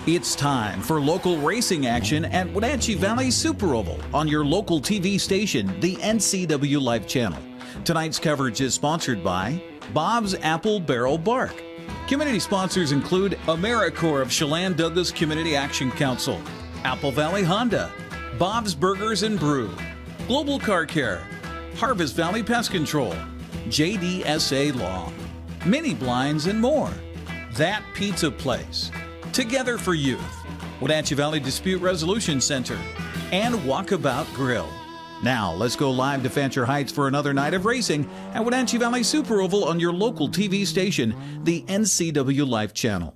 It's time for local racing action at Wenatchee Valley Super Oval on your local TV station, the NCWLIFE Channel. Tonight's coverage is sponsored by Bob's Apple Barrel Bark. Community sponsors include AmeriCorps of Chelan Douglas Community Action Council, Apple Valley Honda, Bob's Burgers and Brew, Global Car Care, Harvest Valley Pest Control, JDSA Law, Mini Blinds, and more. That Pizza Place, Together for Youth, Wenatchee Valley Dispute Resolution Center, and Walkabout Grill. Now, let's go live to Fancher Heights for another night of racing at Wenatchee Valley Super Oval on your local TV station, the NCWLIFE Channel.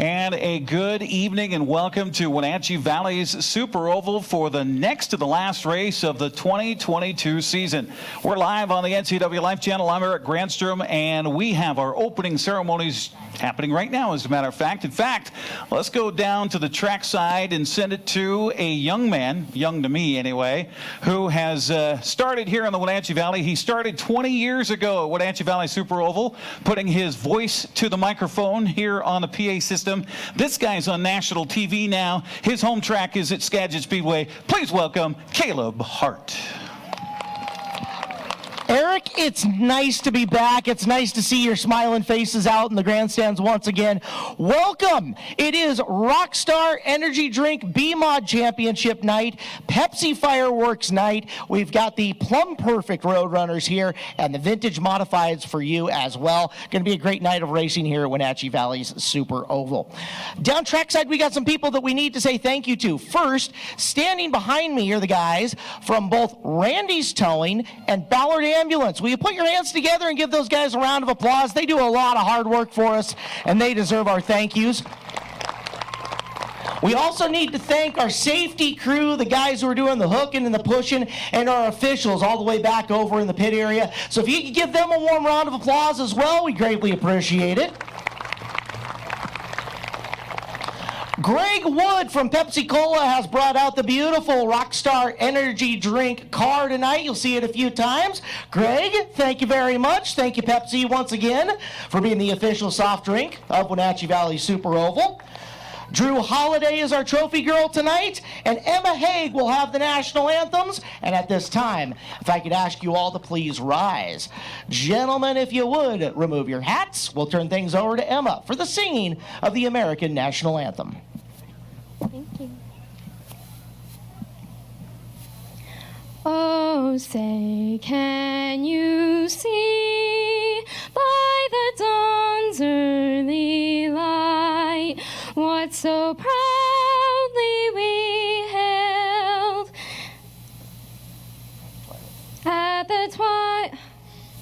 And a good evening and welcome to Wenatchee Valley's Super Oval for the next to the last race of the 2022 season. We're live on the NCWLIFE Channel. I'm Eric Granstrom, and we have our opening ceremonies happening right now, as a matter of fact. In fact, let's go down to the track side and send it to a young man, young to me anyway, who has started here in the Wenatchee Valley. He started 20 years ago at Wenatchee Valley Super Oval, putting his voice to the microphone here on the PA system. This guy's on national TV now. His home track is at Skagit Speedway. Please welcome Kaleb Hart. Eric, it's nice to be back. It's nice to see your smiling faces out in the grandstands once again. Welcome. It is Rockstar Energy B-Mod Championship night, Pepsi fireworks night. We've got the Plumb Perfect Roadrunners here and the vintage modifieds for you as well. Going to be a great night of racing here at Wenatchee Valley's Super Oval. Down trackside, we got some people that we need to say thank you to. First, standing behind me are the guys from both Randy's Towing and Ballard Ambulance. Will you put your hands together and give those guys a round of applause? They do a lot of hard work for us, and they deserve our thank yous. We also need to thank our safety crew, the guys who are doing the hooking and the pushing, and our officials all the way back over in the pit area. So if you could give them a warm round of applause as well, we greatly appreciate it. Greg Wood from Pepsi Cola has brought out the beautiful Rockstar Energy drink car tonight. You'll see it a few times. Greg, thank you very much. Thank you, Pepsi, once again, for being the official soft drink of Wenatchee Valley Super Oval. Drew Holiday is our trophy girl tonight, and Emma Haig will have the national anthems. And at this time, if I could ask you all to please rise. Gentlemen, if you would, remove your hats. We'll turn things over to Emma for the singing of the American National Anthem. Thank you. Oh, say, can you see by the dawn's early light what so proudly we hailed at the twilight?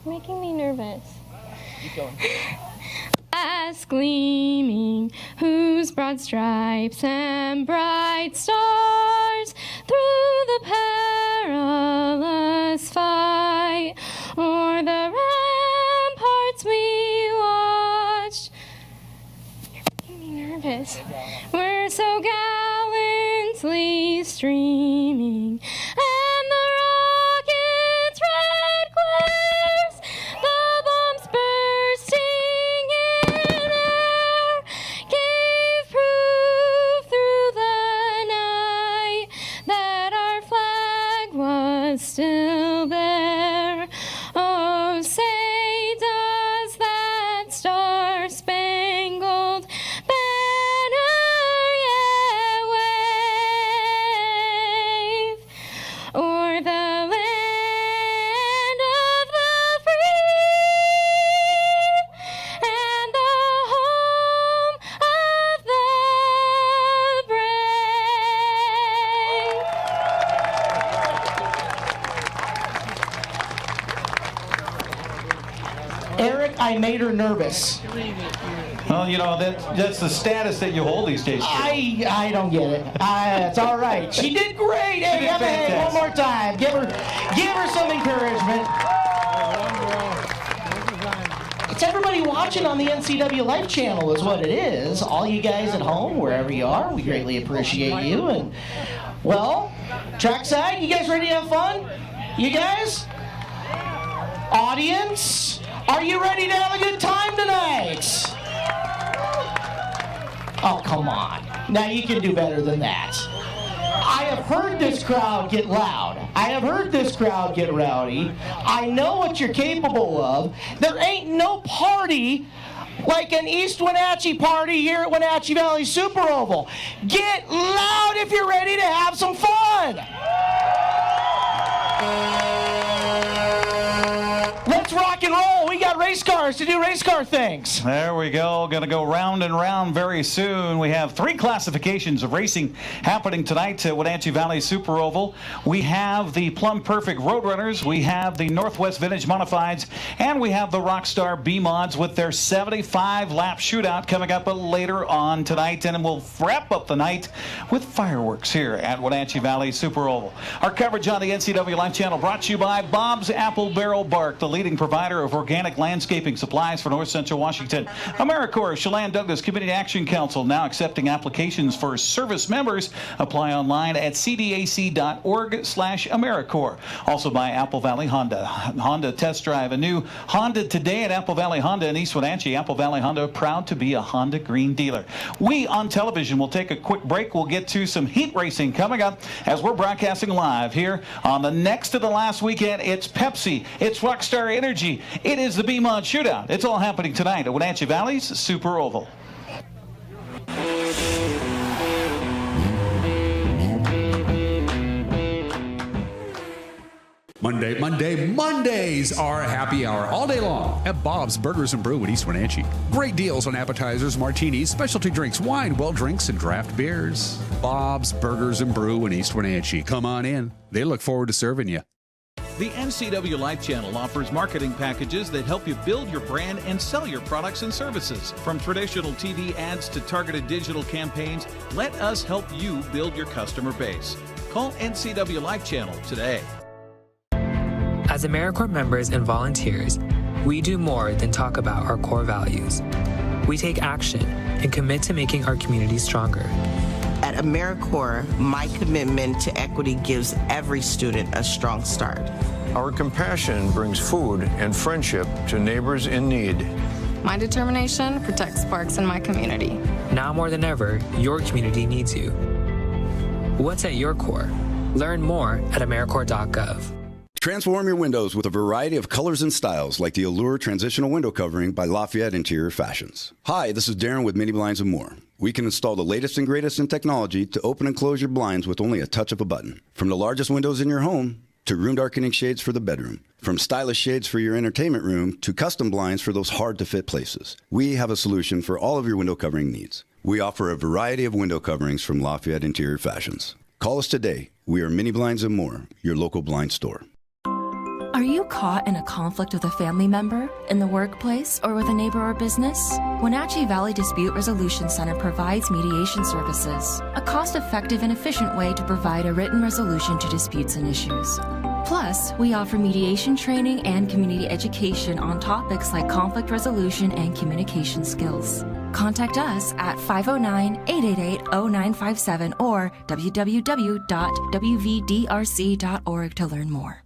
Making me nervous. Keep going. As gleaming, whose broad stripes and bright stars through the perilous fight o'er the ramparts we watched. You're making me nervous. We're so gallantly streaming, and the rocket's red glares, the bombs bursting in air, gave proof through the night that our flag was still there. Oh, say, does that star-spangled banner yet wave o'er the land of the free and the home of the brave? Eric, I made her nervous. Well, you know, that's the status that you hold these days. I don't get it. It's all right. She did great. Hey, Emma Haig, one more time. Give her some encouragement. It's everybody watching on the NCWLIFE Channel is what it is. All you guys at home, wherever you are, we greatly appreciate you. And, well, trackside, you guys ready to have fun? You guys? Audience? Are you ready to have a good time tonight? Oh, come on. Now you can do better than that. I have heard this crowd get loud. I have heard this crowd get rowdy. I know what you're capable of. There ain't no party like an East Wenatchee party here at Wenatchee Valley Super Oval. Get loud if you're ready to have some fun. Let's rock and roll. We got race cars to do race car things. There we go. Going to go round and round very soon. We have 3 classifications of racing happening tonight at Wenatchee Valley Super Oval. We have the Plumb Perfect Roadrunners. We have the Northwest Vintage Modifieds. And we have the Rockstar B-Mods with their 75-lap shootout coming up later on tonight. And we'll wrap up the night with fireworks here at Wenatchee Valley Super Oval. Our coverage on the NCWLIFE Channel brought to you by Bob's Apple Barrel Bark, the leading provider of organic landscaping supplies for North Central Washington. AmeriCorps, Chelan Douglas Community Action Council now accepting applications for service members. Apply online at cdac.org/AmeriCorps. Also by Apple Valley Honda. Honda test drive a new Honda today at Apple Valley Honda in East Wenatchee. Apple Valley Honda, proud to be a Honda Green dealer. We on television will take a quick break. We'll get to some heat racing coming up as we're broadcasting live here on the next to the last weekend. It's Pepsi. It's Rockstar Energy. It is the B-Mod Shootout. It's all happening tonight at Wenatchee Valley's Super Oval. Mondays are happy hour all day long at Bob's Burgers and Brew in East Wenatchee. Great deals on appetizers, martinis, specialty drinks, wine, well drinks, and draft beers. Bob's Burgers and Brew in East Wenatchee. Come on in. They look forward to serving you. The NCWLIFE Channel offers marketing packages that help you build your brand and sell your products and services. From traditional TV ads to targeted digital campaigns, let us help you build your customer base. Call NCWLIFE Channel today. As AmeriCorps members and volunteers, we do more than talk about our core values. We take action and commit to making our community stronger. At AmeriCorps, my commitment to equity gives every student a strong start. Our compassion brings food and friendship to neighbors in need. My determination protects parks in my community. Now more than ever, your community needs you. What's at your core? Learn more at AmeriCorps.gov. Transform your windows with a variety of colors and styles like the Allure Transitional Window Covering by Lafayette Interior Fashions. Hi, this is Darren with Mini Blinds and More. We can install the latest and greatest in technology to open and close your blinds with only a touch of a button. From the largest windows in your home to room darkening shades for the bedroom. From stylish shades for your entertainment room to custom blinds for those hard-to-fit places. We have a solution for all of your window covering needs. We offer a variety of window coverings from Lafayette Interior Fashions. Call us today. We are Mini Blinds and More, your local blind store. Are you caught in a conflict with a family member, in the workplace, or with a neighbor or business? Wenatchee Valley Dispute Resolution Center provides mediation services, a cost-effective and efficient way to provide a written resolution to disputes and issues. Plus, we offer mediation training and community education on topics like conflict resolution and communication skills. Contact us at 509-888-0957 or www.wvdrc.org to learn more.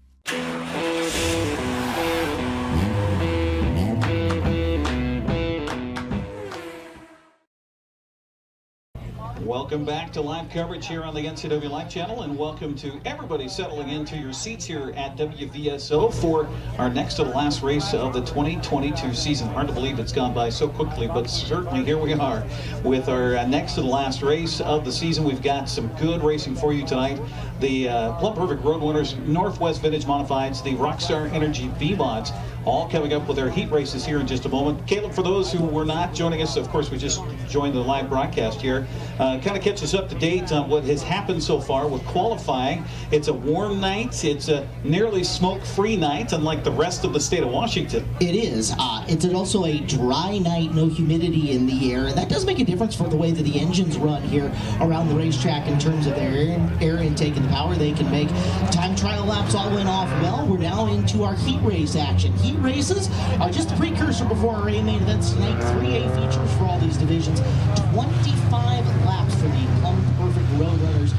Welcome back to live coverage here on the NCWLIFE Channel, and welcome to everybody settling into your seats here at WVSO for our next to the last race of the 2022 season. Hard to believe it's gone by so quickly, but certainly here we are with our next to the last race of the season. We've got some good racing for you tonight. The Plumb Perfect Roadrunners, Northwest Vintage Modifieds, the Rockstar Energy B-Mods, all coming up with their heat races here in just a moment. Caleb, for those who were not joining us, of course, we just joined the live broadcast here. Kind of catch us up to date on what has happened so far with qualifying. It's a warm night. It's a nearly smoke-free night, unlike the rest of the state of Washington. It is. It's also a dry night, no humidity in the air. And that does make a difference for the way that the engines run here around the racetrack in terms of their air intake and the power they can make. Time trial laps all went off well. We're now into our heat race action. Heat races are just the precursor before our A-main events tonight. 3A features for all these divisions. 25 laps for the Plumb Perfect Roadrunners.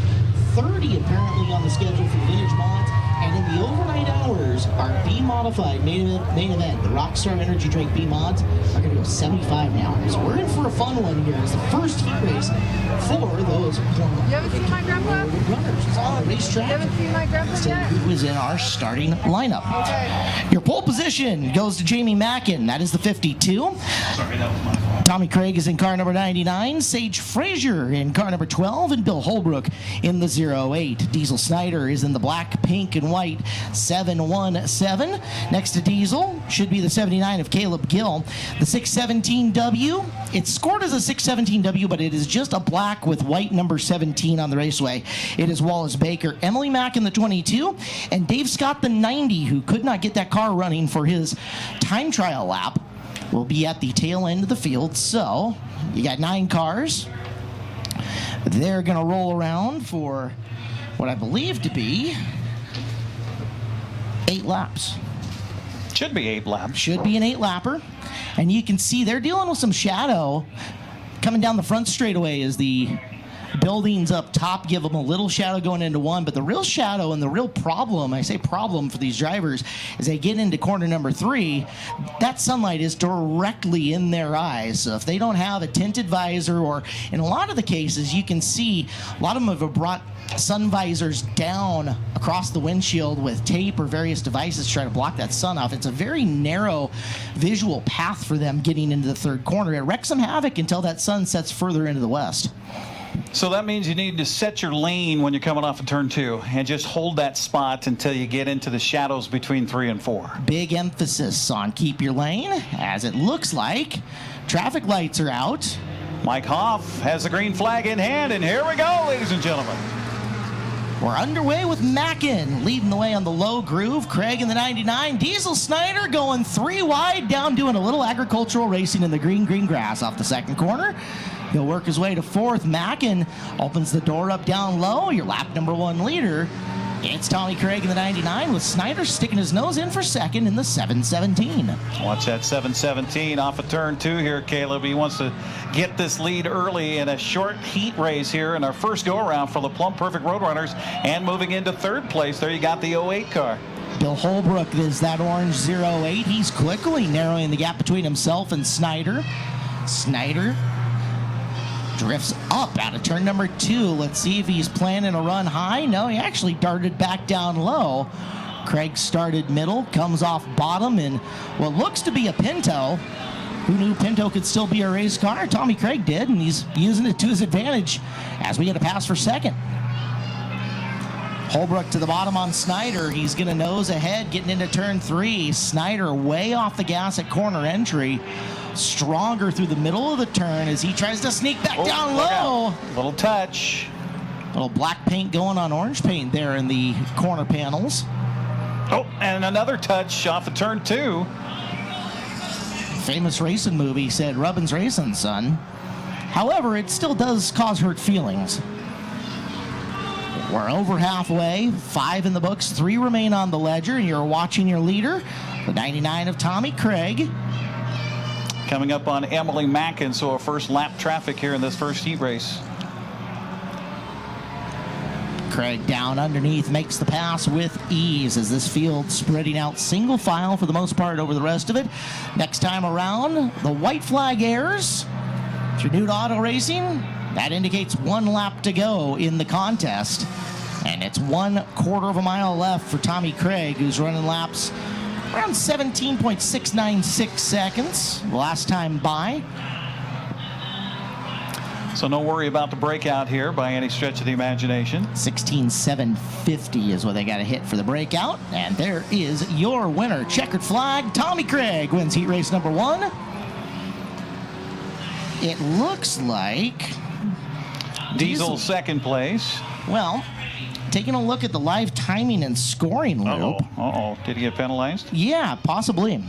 30 apparently on the schedule for the Vintage Mods. And in the the overnight hours, our B-modified main event, the Rockstar Energy Drink B-Mods, are going to go 75 now. So we're in for a fun one here. It's the first heat race for those Plumb Perfect Roadrunners. It's on the racetrack. You haven't seen my grandpa yet? Who is in our starting lineup. Okay. Your pole position goes to Jamie Mackin. That is the 52. Sorry, that was my fault. Tommy Craig is in car number 99. Sage Frazier in car number 12. And Bill Holbrook in the 08. Diesel Snyder is in the black, pink, and white 717. Next to Diesel should be the 79 of Caleb Gill. The 617W. It's scored as a 617W, but it is just a black with white number 17 on the raceway. It is Wallace Baker, Emily Mack in the 22, and Dave Scott the 90, who could not get that car running for his time trial lap, will be at the tail end of the field. So you got 9 cars. They're going to roll around for what I believe to be 8 laps. Should be 8 laps. Should be an 8-lapper. And you can see they're dealing with some shadow coming down the front straightaway as the buildings up top give them a little shadow going into one, but the real shadow and the real problem, I say problem for these drivers, is they get into corner number 3, that sunlight is directly in their eyes. So if they don't have a tinted visor, or in a lot of the cases, you can see a lot of them have brought sun visors down across the windshield with tape or various devices to try to block that sun off. It's a very narrow visual path for them getting into the third corner. It wrecks some havoc until that sun sets further into the west. So that means you need to set your lane when you're coming off of turn 2 and just hold that spot until you get into the shadows between 3 and 4. Big emphasis on keep your lane, as it looks like traffic lights are out. Mike Hoff has the green flag in hand, and here we go, ladies and gentlemen. We're underway with Mackin leading the way on the low groove. Craig in the 99. Diesel Snyder going 3 wide, down doing a little agricultural racing in the green grass off the second corner. He'll work his way to 4th. Mackin opens the door up down low. Your lap number 1 leader. It's Tommy Craig in the 99, with Snyder sticking his nose in for 2nd in the 717. Watch that 717 off of turn 2 here, Caleb. He wants to get this lead early in a short heat race here in our first go-around for the Plumb Perfect Roadrunners, and moving into 3rd place. There you got the 08 car. Bill Holbrook is that orange 08. He's quickly narrowing the gap between himself and Snyder. Snyder drifts up out of turn number 2. Let's see if he's planning a run high. No, he actually darted back down low. Craig started middle, comes off bottom in what looks to be a Pinto. Who knew Pinto could still be a race car? Tommy Craig did, and he's using it to his advantage as we get a pass for 2nd. Holbrook to the bottom on Snyder. He's going to nose ahead, getting into turn 3. Snyder way off the gas at corner entry. Stronger through the middle of the turn as he tries to sneak back down low. Little touch. Little black paint going on orange paint there in the corner panels. Oh, and another touch off of turn 2. Famous racing movie said, "Rubbin's racing, son." However, it still does cause hurt feelings. We're over halfway, 5 in the books, 3 remain on the ledger, and you're watching your leader, the 99 of Tommy Craig. Coming up on Emily Mackin, so a first lap traffic here in this first heat race. Craig down underneath, makes the pass with ease as this field spreading out single file for the most part over the rest of it. Next time around, the white flag airs. Through new to auto racing, that indicates 1 lap to go in the contest. And it's 1/4 of a mile left for Tommy Craig, who's running laps around 17.696 seconds last time by. So no worry about the breakout here by any stretch of the imagination. 16.750 is what they got to hit for the breakout. And there is your winner. Checkered flag. Tommy Craig wins heat race number 1. It looks like Diesel 2nd place. Well, taking a look at the live timing and scoring loop. Did he get penalized? Yeah, possibly.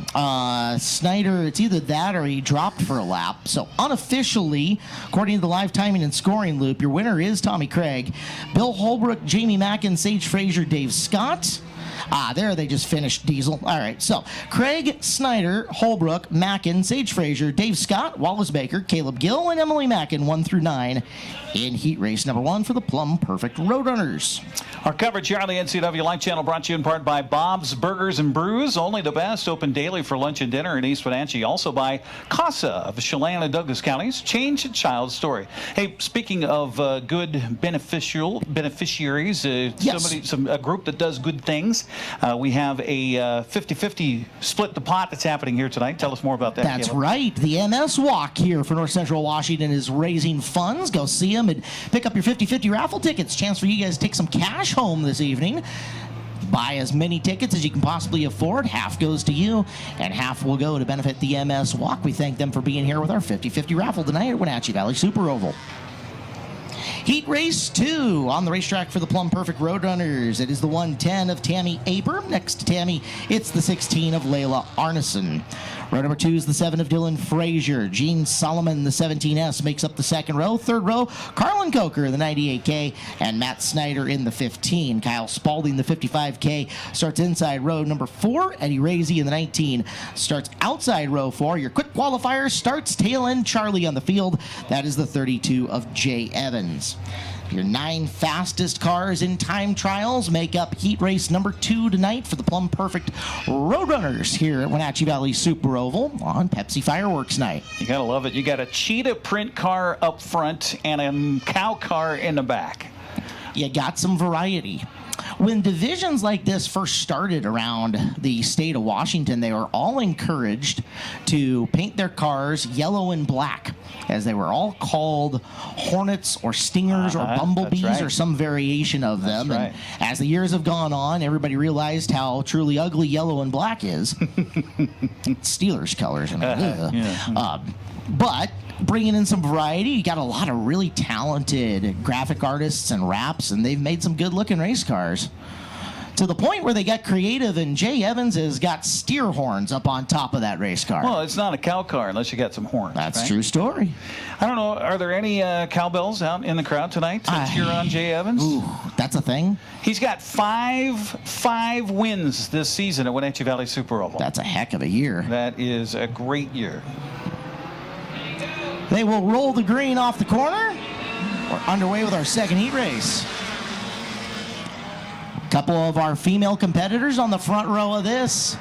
Snyder, it's either that or he dropped for a lap. So unofficially, according to the live timing and scoring loop, your winner is Tommy Craig. Bill Holbrook, Jamie Mackin, Sage Frazier, Dave Scott. There they just finished Diesel. All right, so Craig, Snyder, Holbrook, Mackin, Sage Frazier, Dave Scott, Wallace Baker, Caleb Gill, and Emily Mackin, 1 through 9 in heat race number 1 for the Plumb Perfect Roadrunners. Our coverage here on the NCWLIFE Channel brought to you in part by Bob's Burgers and Brews, only the best, open daily for lunch and dinner in East Wenatchee. Also by CASA of Chelan and Douglas counties. Change a child's story. Hey, speaking of good beneficiaries, Yes. a group that does good things, we have a 50-50 split the pot that's happening here tonight. Tell us more about that. That's Caleb. right. The MS Walk here for North Central Washington is raising funds. Go see them and pick up your 50-50 raffle tickets. Chance for you guys to take some cash home this evening. Buy as many tickets as you can possibly afford. Half goes to you, and half will go to benefit the MS Walk. We thank them for being here with our 50-50 raffle tonight at Wenatchee Valley Super Oval. Heat race 2 on the racetrack for the Plumb Perfect Roadrunners. It is the 110 of Tammy Aper. Next to Tammy, it's the 16 of Layla Arneson. Row number 2 is the 7 of Dylan Frazier. Gene Solomon, the 17S, makes up the second row. Third row, Carlin Coker, the 98K, and Matt Snyder in the 15. Kyle Spalding, the 55K, starts inside row number 4. Eddie Razy in the 19 starts outside row 4. Your quick qualifier starts tail end Charlie on the field. That is the 32 of Jay Evans. Your 9 fastest cars in time trials make up heat race number 2 tonight for the Plumb Perfect Roadrunners here at Wenatchee Valley Super Oval on Pepsi Fireworks Night. You gotta love it. You got a cheetah print car up front and a cow car in the back. You got some variety. When divisions like this first started around the state of Washington, they were all encouraged to paint their cars yellow and black, as they were all called Hornets or Stingers or Bumblebees or some variation of them. Right. And as the years have gone on, everybody realized how truly ugly yellow and black is. Steelers colors. I mean, but bringing in some variety, you got a lot of really talented graphic artists and raps, and they've made some good-looking race cars. To the point where they got creative, and Jay Evans has got steer horns up on top of that race car. Well, it's not a cow car unless you got some horns. That's right? True story. I don't know. Are there any cowbells out in the crowd tonight to cheer on Jay Evans? Ooh, that's a thing. He's got five wins this season at Wenatchee Valley Super Oval. That's a heck of a year. That is a great year. They will roll the green off the corner. We're underway with our second heat race. A couple of our female competitors on the front row of this.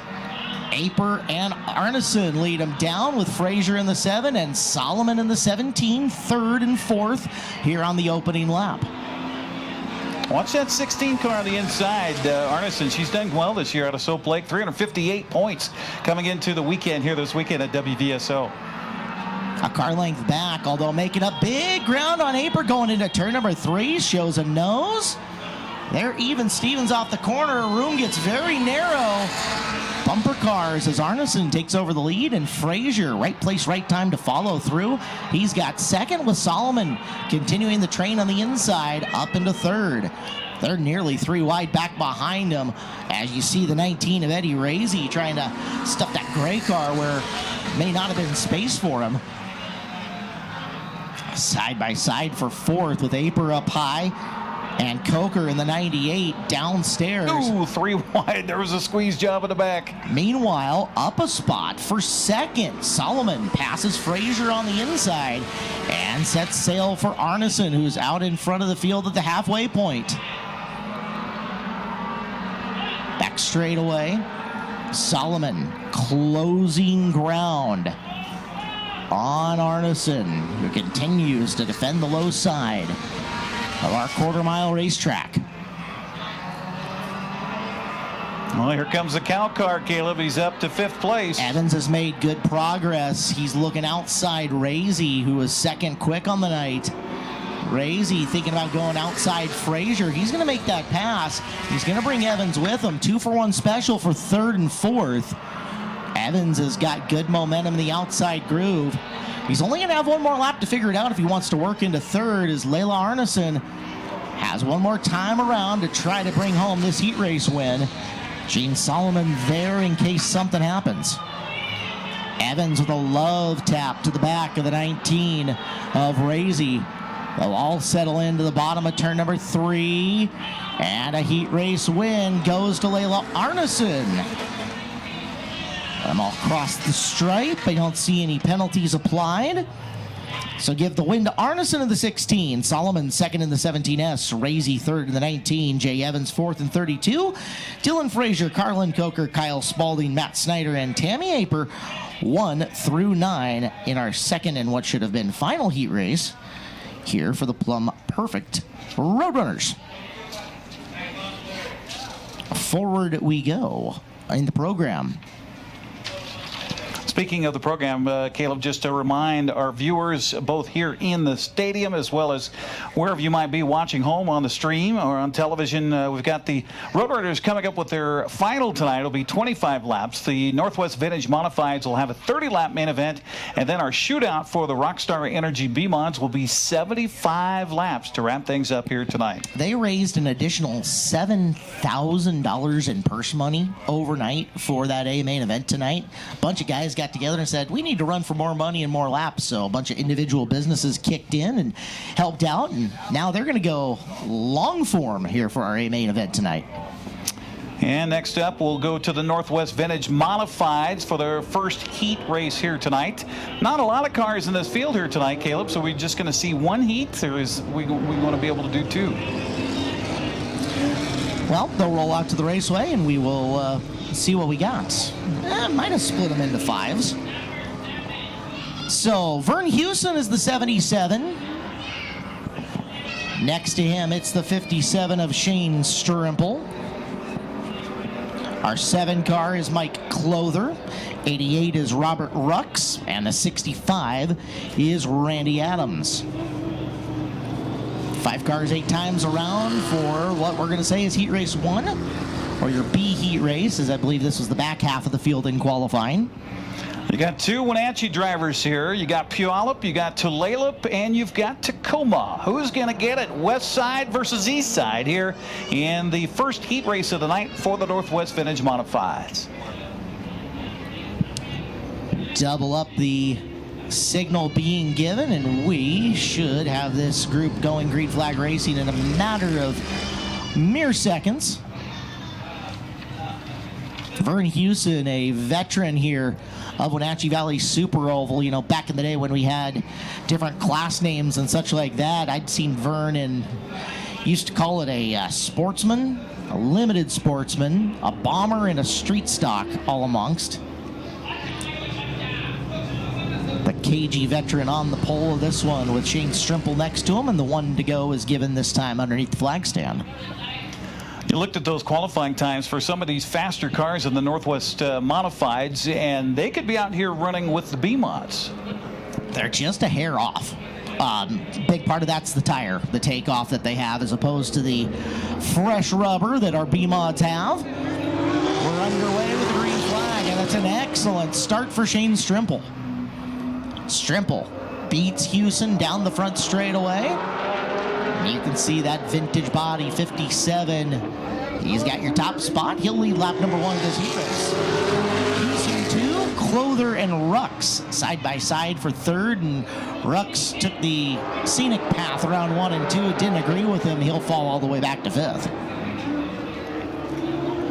Aper and Arneson lead them down with Frazier in the 7 and Solomon in the 17, 3rd and 4th here on the opening lap. Watch that 16 car on the inside. Arneson, she's done well this year out of Soap Lake. 358 points coming into the weekend here this weekend at WVSO. A car length back, although making up big ground on Aper going into turn number 3, shows a nose. There, even Stevens off the corner. Room gets very narrow. Bumper cars as Arneson takes over the lead, and Frazier, right place, right time to follow through. He's got second with Solomon continuing the train on the inside up into 3rd. They're nearly 3 wide back behind him as you see the 19 of Eddie Razy trying to stuff that gray car where may not have been space for him. Side by side for 4th with Aper up high and Coker in the 98 downstairs. Ooh, 3 wide. There was a squeeze job in the back. Meanwhile, up a spot for 2nd. Solomon passes Frazier on the inside and sets sail for Arneson, who's out in front of the field at the halfway point. Back straight away. Solomon closing ground on Arneson, who continues to defend the low side of our quarter-mile racetrack. Well, here comes the cow car, Caleb. He's up to 5th place. Evans has made good progress. He's looking outside Razy, who was 2nd quick on the night. Razy thinking about going outside Frazier. He's going to make that pass. He's going to bring Evans with him. 2-for-1 special for 3rd and 4th. Evans has got good momentum in the outside groove. He's only going to have one more lap to figure it out if he wants to work into 3rd, as Layla Arneson has one more time around to try to bring home this heat race win. Gene Solomon there in case something happens. Evans with a love tap to the back of the 19 of Razy. They'll all settle into the bottom of turn number 3. And a heat race win goes to Layla Arneson. I'm all across the stripe. I don't see any penalties applied. So give the win to Arneson in the 16. Solomon second in the 17S. Razy third in the 19. Jay Evans fourth in 32. Dylan Frazier, Carlin Coker, Kyle Spalding, Matt Snyder, and Tammy Aper 1 through 9 in our second and what should have been final heat race here for the Plumb Perfect Roadrunners. Forward we go in the program. Speaking of the program, Kaleb, just to remind our viewers, both here in the stadium as well as wherever you might be watching home on the stream or on television, we've got the Roadrunners coming up with their final tonight. It'll be 25 laps. The Northwest Vintage Modifieds will have a 30-lap main event, and then our shootout for the Rockstar Energy B-Mods will be 75 laps to wrap things up here tonight. They raised an additional $7,000 in purse money overnight for that A main event tonight. A bunch of guys got together and said, we need to run for more money and more laps. So a bunch of individual businesses kicked in and helped out, and now they're going to go long form here for our A main event tonight. And next up, we'll go to the Northwest Vintage Modifieds for their first heat race here tonight. Not a lot of cars in this field here tonight, Kaleb, so we're just going to see one heat, or is we want to be able to do two? Well, they'll roll out to the raceway, and we will see what we got. Might have split them into 5s. So, Vern Houston is the 77. Next to him, it's the 57 of Shane Strumpel. Our 7 car is Mike Clother. 88 is Robert Rux. And the 65 is Randy Adams. 5 cars 8 times around for what we're going to say is Heat Race 1. Or your B heat race, as I believe this was the back half of the field in qualifying. You got 2 Wenatchee drivers here. You got Puyallup, you got Tulalip, and you've got Tacoma. Who's going to get it? West side versus east side here in the first heat race of the night for the Northwest Vintage Modifieds. Double up the signal being given, and we should have this group going green flag racing in a matter of mere seconds. Vern Houston, a veteran here of Wenatchee Valley Super Oval. You know, back in the day when we had different class names and such like that, I'd seen Vern and used to call it a sportsman, a limited sportsman, a bomber, and a street stock all amongst. The KG veteran on the pole of this one with Shane Strumpel next to him, and the one to go is given this time underneath the flag stand. You looked at those qualifying times for some of these faster cars in the Northwest Modifieds, and they could be out here running with the B-Mods. They're just a hair off. Big part of that's the tire, the takeoff that they have, as opposed to the fresh rubber that our B-Mods have. We're underway with the green flag, and that's an excellent start for Shane Strumpel. Strumpel beats Houston down the front straightaway. You can see that vintage body, 57. He's got your top spot. He'll lead lap number 1 of this heat race. Houston 2, Clother and Rux side by side for 3rd, and Rux took the scenic path around 1 and 2. Didn't agree with him. He'll fall all the way back to 5th.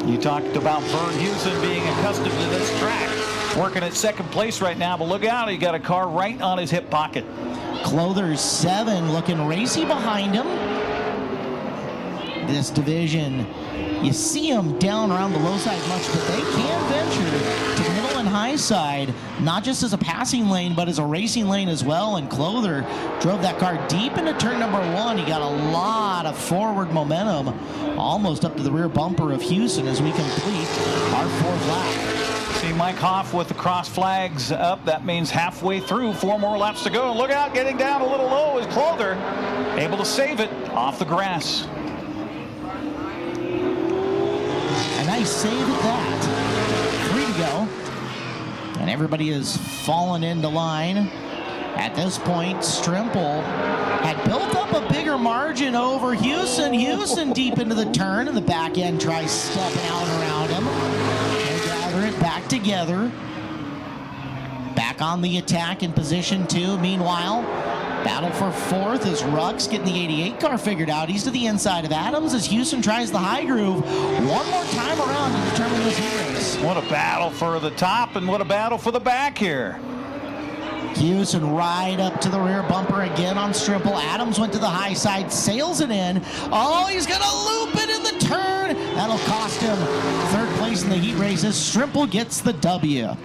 You talked about Vern Houston being accustomed to this track. Working at 2nd place right now, but look out, he got a car right on his hip pocket. Clother's 7, looking racy behind him. This division, you see them down around the low side much, but they can venture to the middle and high side, not just as a passing lane, but as a racing lane as well. And Clother drove that car deep into turn number 1. He got a lot of forward momentum, almost up to the rear bumper of Houston as we complete our 4th lap. See Mike Hoff with the cross flags up. That means halfway through, 4 more laps to go. Look out, getting down a little low is Clother, able to save it off the grass. A nice save at that. 3 to go. And everybody is fallen into line. At this point, Strumpel had built up a bigger margin over Houston. Houston deep into the turn, and the back end tries stepping out around him. They gather it back together. Back on the attack in position 2. Meanwhile, battle for 4th is Rux getting the 88 car figured out. He's to the inside of Adams as Houston tries the high groove one more time around to determine this heat race. What a battle for the top and what a battle for the back here. Houston right up to the rear bumper again on Strimple. Adams went to the high side, sails it in. Oh, he's going to loop it in the turn. That'll cost him 3rd place in the heat races. Strimple gets the W.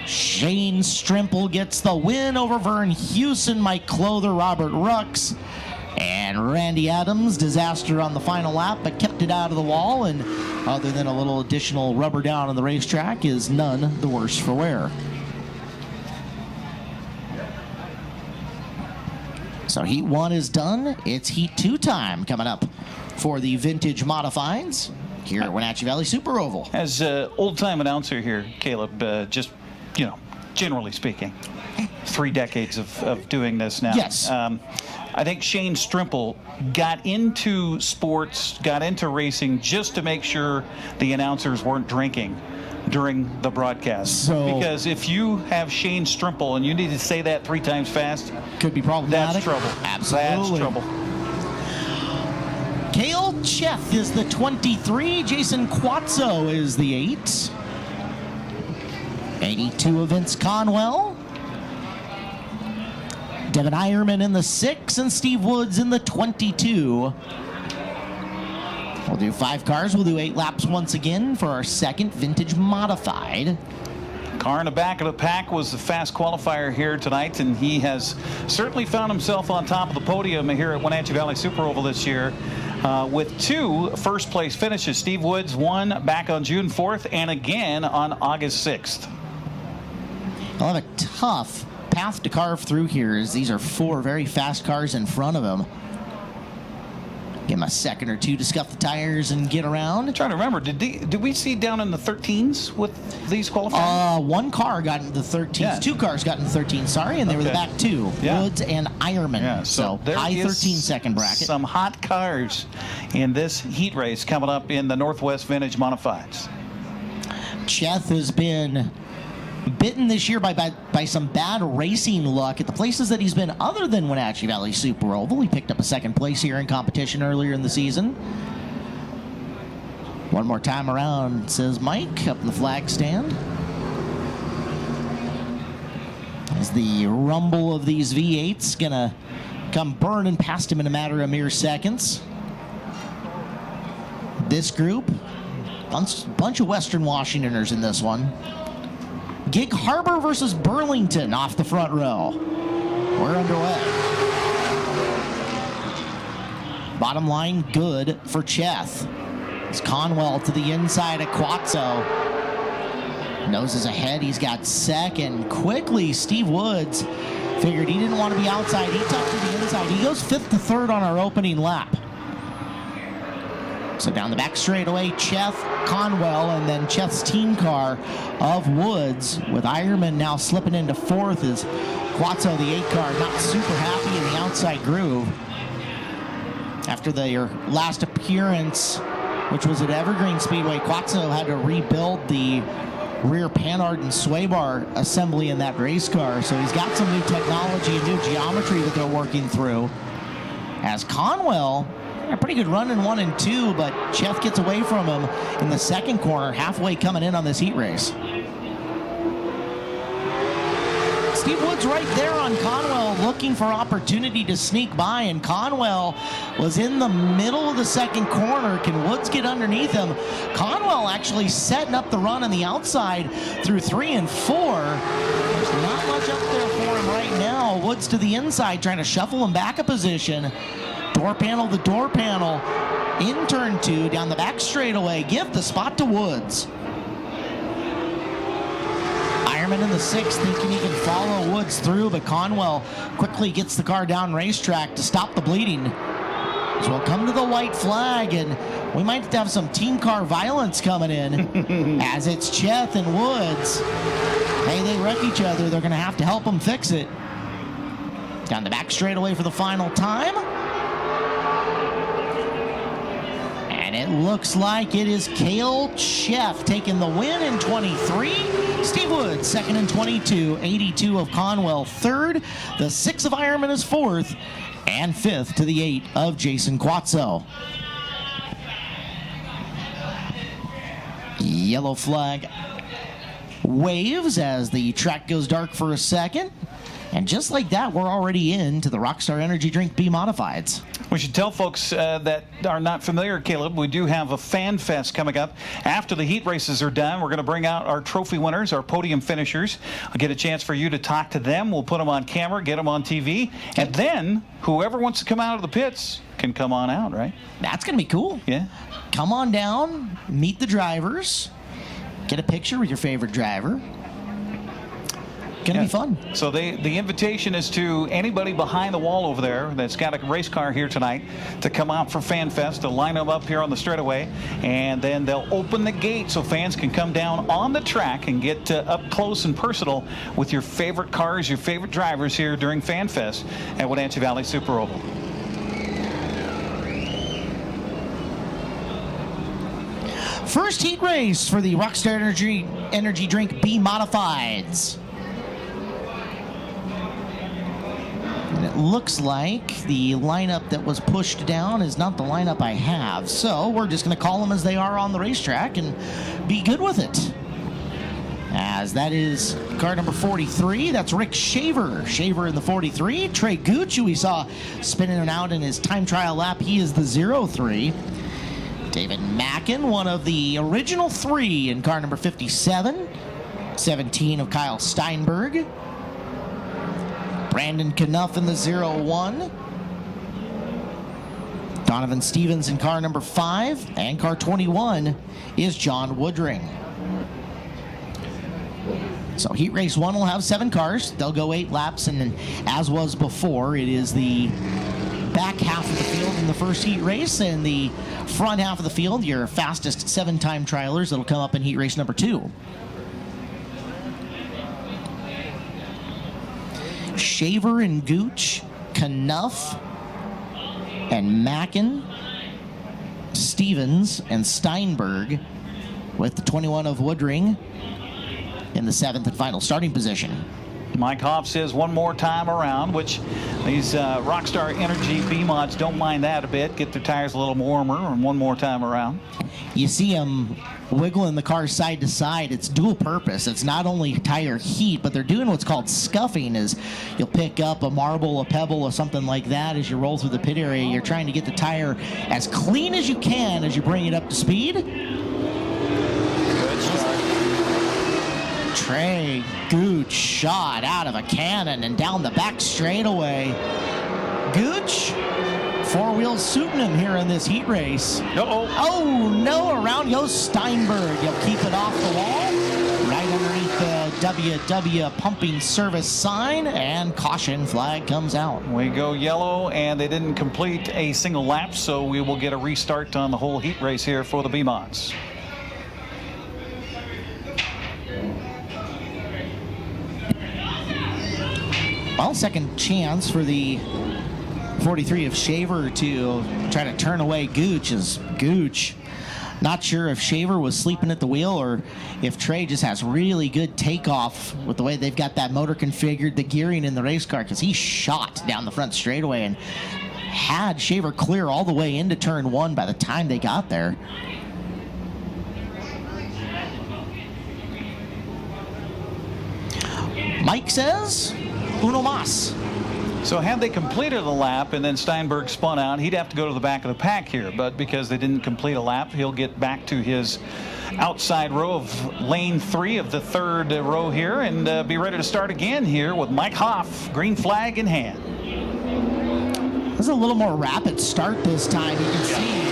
Shane Strimple gets the win over Vern Houston, Mike Clother, Robert Rux, and Randy Adams. Disaster on the final lap, but kept it out of the wall, and other than a little additional rubber down on the racetrack, is none the worse for wear. So Heat 1 is done. It's Heat 2 time coming up for the Vintage Modifieds here at Wenatchee Valley Super Oval. As old-time announcer here, Kaleb, just, generally speaking, 3 decades of doing this now. Yes. I think Shane Strimple got into sports, got into racing just to make sure the announcers weren't drinking during the broadcast. Because if you have Shane Strimple and you need to say that 3 times fast, could be problematic. That's trouble. Absolutely. That's trouble. Cale Cheth is the 23. Jason Quazzo is the 8. 82 of Vince Conwell. Devin Eierman in the 6 and Steve Woods in the 22. We'll do 5 cars. We'll do 8 laps once again for our second Vintage Modified. Car in the back of the pack was the fast qualifier here tonight, and he has certainly found himself on top of the podium here at Wenatchee Valley Super Oval this year with 2 first-place finishes. Steve Woods won back on June 4th and again on August 6th. I'll have a tough path to carve through here, as these are 4 very fast cars in front of him. Give him a second or 2 to scuff the tires and get around. I'm trying to remember, did we see down in the 13s with these qualifiers? 1 car got into the 13s. Yeah. 2 cars got into the 13s, sorry, and they were the back 2. Yeah. Woods and Eierman. Yeah, so there high is 13-second bracket. Some hot cars in this heat race coming up in the Northwest Vintage Modifieds. Cheth has been bitten this year by some bad racing luck at the places that he's been other than Wenatchee Valley Super Oval. He picked up a 2nd place here in competition earlier in the season. One more time around, says Mike, up in the flag stand. As the rumble of these V8s gonna come burning past him in a matter of mere seconds. This group, bunch of Western Washingtoners in this one. Gig Harbor versus Burlington off the front row. We're underway. Bottom line, good for Cheth. It's Conwell to the inside of Quazzo. Noses ahead, he's got 2nd. Quickly, Steve Woods figured he didn't want to be outside. He tucked to the inside. He goes 5th to 3rd on our opening lap. So down the back straightaway, Cheth, Conwell, and then Cheth's team car of Woods, with Eierman now slipping into 4th as Quazzo, the 8 car, not super happy in the outside groove. After their last appearance, which was at Evergreen Speedway, Quazzo had to rebuild the rear Panhard and sway bar assembly in that race car. So he's got some new technology and new geometry that they're working through. As Conwell, a pretty good run in 1 and 2, but Cheth gets away from him in the 2nd corner, halfway coming in on this heat race. Steve Woods right there on Conwell, looking for opportunity to sneak by, and Conwell was in the middle of the 2nd corner. Can Woods get underneath him? Conwell actually setting up the run on the outside through 3 and 4. There's not much up there for him right now. Woods to the inside, trying to shuffle him back a position. Door panel to door panel in turn 2 down the back straightaway. Give the spot to Woods. Eierman in the 6th, thinking he can follow Woods through, but Conwell quickly gets the car down racetrack to stop the bleeding. So we'll come to the white flag, and we might have some team car violence coming in as it's Cheth and Woods. Hey, they wreck each other. They're going to have to help them fix it. Down the back straightaway for the final time. And it looks like it is Cale Cheth taking the win in 23. Steve Woods Second and 22. 82 of Conwell third. The 6 of Eierman is fourth. And fifth to the 8 of Jason Quatso. Yellow flag waves as the track goes dark for a second. And just like that, we're already into the Rockstar Energy Drink B-Modifieds. We should tell folks that are not familiar, Caleb, we do have a fan fest coming up. After the heat races are done, we're going to bring out our trophy winners, our podium finishers. I'll get a chance for you to talk to them. We'll put them on camera, get them on TV, and then whoever wants to come out of the pits can come on out, right? That's going to be cool. Yeah. Come on down, meet the drivers, get a picture with your favorite driver. Gonna be fun. So the invitation is to anybody behind the wall over there that's got a race car here tonight to come out for Fan Fest, to line them up here on the straightaway, and then they'll open the gate so fans can come down on the track and get up close and personal with your favorite cars, your favorite drivers here during Fan Fest at Wenatchee Valley Super Oval. First heat race for the Rockstar Energy Drink B-Modifieds. And it looks like the lineup that was pushed down is not the lineup I have. So we're just going to call them as they are on the racetrack and be good with it. As that is car number 43. That's Rick Shaver. Shaver in the 43. Trey Gooch, who we saw spinning and out in his time trial lap. He is the 03. David Mackin, one of the original 3 in car number 57. 17 of Kyle Steinberg. Brandon Knuff in the 01. Donovan Stevens in car number 5. And car 21 is John Woodring. So heat race 1 will have 7 cars. They'll go 8 laps, and then, as was before, it is the back half of the field in the first heat race, and the front half of the field, your fastest 7-time trialers that'll come up in heat race number 2. Shaver and Gooch, Knuff and Mackin, Stevens and Steinberg, with the 21 of Woodring in the 7th and final starting position. Mike Hoff says one more time around, which these Rockstar Energy B-Mods don't mind that a bit. Get their tires a little warmer, and one more time around. You see them wiggling the car side to side. It's dual purpose. It's not only tire heat, but they're doing what's called scuffing. Is you'll pick up a marble, a pebble, or something like that as you roll through the pit area. You're trying to get the tire as clean as you can as you bring it up to speed. Good start. Trey Gooch shot out of a cannon and down the back straightaway. Gooch, 4 wheels suiting him here in this heat race. Oh no, around goes Steinberg. He'll keep it off the wall, right underneath the WW pumping service sign, and caution flag comes out. We go yellow, and they didn't complete a single lap, so we will get a restart on the whole heat race here for the B-Mods. Well, second chance for the 43 of Shaver to try to turn away Gooch. Is Gooch not sure if Shaver was sleeping at the wheel or if Trey just has really good takeoff with the way they've got that motor configured, the gearing in the race car, because he shot down the front straightaway and had Shaver clear all the way into turn 1 by the time they got there. Mike says uno más. So had they completed a lap and then Steinberg spun out, he'd have to go to the back of the pack here. But because they didn't complete a lap, he'll get back to his outside row of lane 3 of the 3rd row here and be ready to start again here with Mike Hoff, green flag in hand. This is a little more rapid start this time. You can see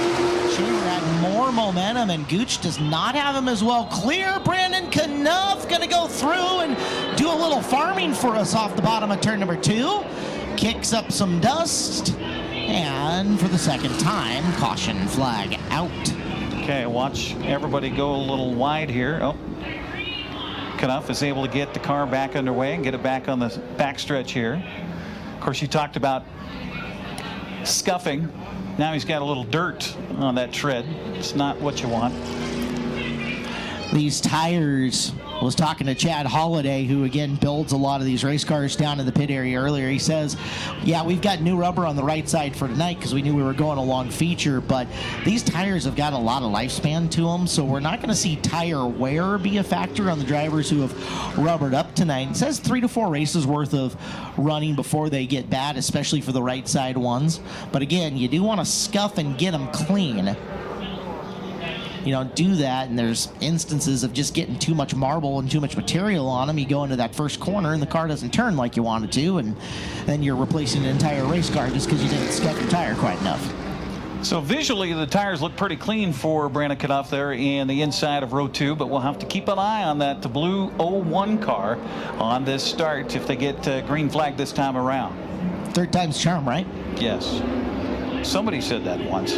Shaver had more momentum, and Gooch does not have him as well clear. Brandon Knuff going to go through and do a little farming for us off the bottom of turn number 2. Kicks up some dust, and for the second time, caution flag out. Okay, watch everybody go a little wide here. Oh, Knuff is able to get the car back underway and get it back on the backstretch here. Of course, you talked about scuffing. Now he's got a little dirt on that tread. It's not what you want. These tires was talking to Chad Holaday, who again builds a lot of these race cars down in the pit area earlier. He says, yeah, we've got new rubber on the right side for tonight because we knew we were going a long feature, but these tires have got a lot of lifespan to them, so we're not going to see tire wear be a factor on the drivers who have rubbered up tonight. It says 3 to 4 races worth of running before they get bad, especially for the right side ones. But again, you do want to scuff and get them clean. You don't do that, and there's instances of just getting too much marble and too much material on them. You go into that first corner, and the car doesn't turn like you want it to, and then you're replacing an entire race car just because you didn't scuff your tire quite enough. So visually, the tires look pretty clean for Brandon Knuff there in the inside of row 2, but we'll have to keep an eye on that blue 01 car on this start if they get green flag this time around. Third time's charm, right? Yes. Somebody said that once.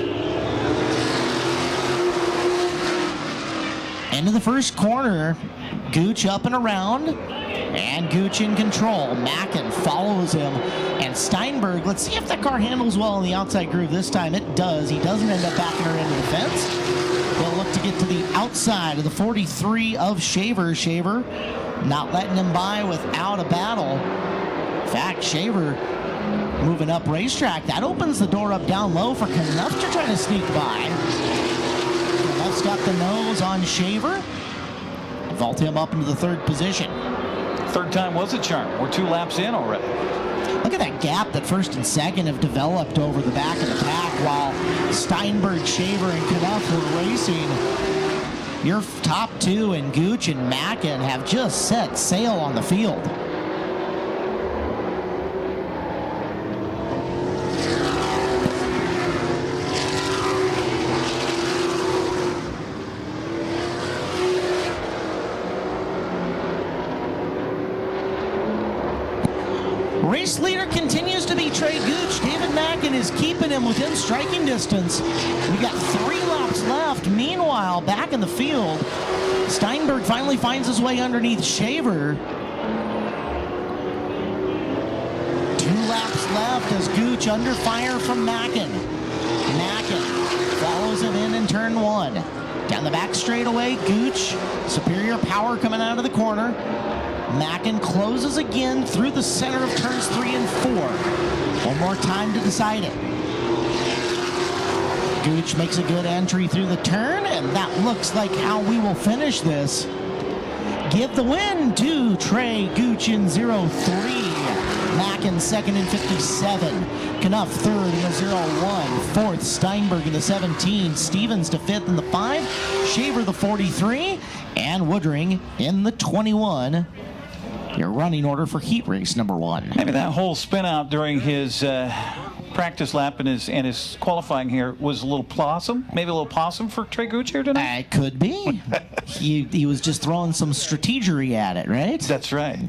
Into the first corner, Gooch up and around, and Gooch in control. Mackin follows him, and Steinberg, let's see if that car handles well in the outside groove this time. It does. He doesn't end up backing her into the fence. They'll look to get to the outside of the 43 of Shaver. Shaver not letting him by without a battle. In fact, Shaver moving up racetrack. That opens the door up down low for Knuff to try to sneak by. Knuff's got the nose on Shaver. Vault him up into the third position. Third time was a charm. We're 2 laps in already. Look at that gap that first and second have developed over the back of the pack while Steinberg, Shaver, and Knuff were racing. Your top 2 and Gooch and Mackin have just set sail on the field. Race leader continues to be Trey Gooch. David Mackin is keeping him within striking distance. We got 3 laps left. Meanwhile, back in the field, Steinberg finally finds his way underneath Shaver. 2 laps left as Gooch under fire from Mackin. Mackin follows him in turn 1. Down the back straightaway, Gooch, superior power coming out of the corner. Mackin closes again through the center of turns 3 and 4. One more time to decide it. Gooch makes a good entry through the turn, and that looks like how we will finish this. Give the win to Trey Gooch in 03. Mackin second in 57. Knuff third in the 01. Fourth, Steinberg in the 17. Stevens to fifth in the 5. Shaver the 43. And Woodring in the 21. Your running order for heat race number 1. Maybe that whole spin out during his practice lap and his qualifying here was a little possum. Maybe a little possum for Trey Gooch here tonight? It could be. he was just throwing some strategery at it, right? That's right.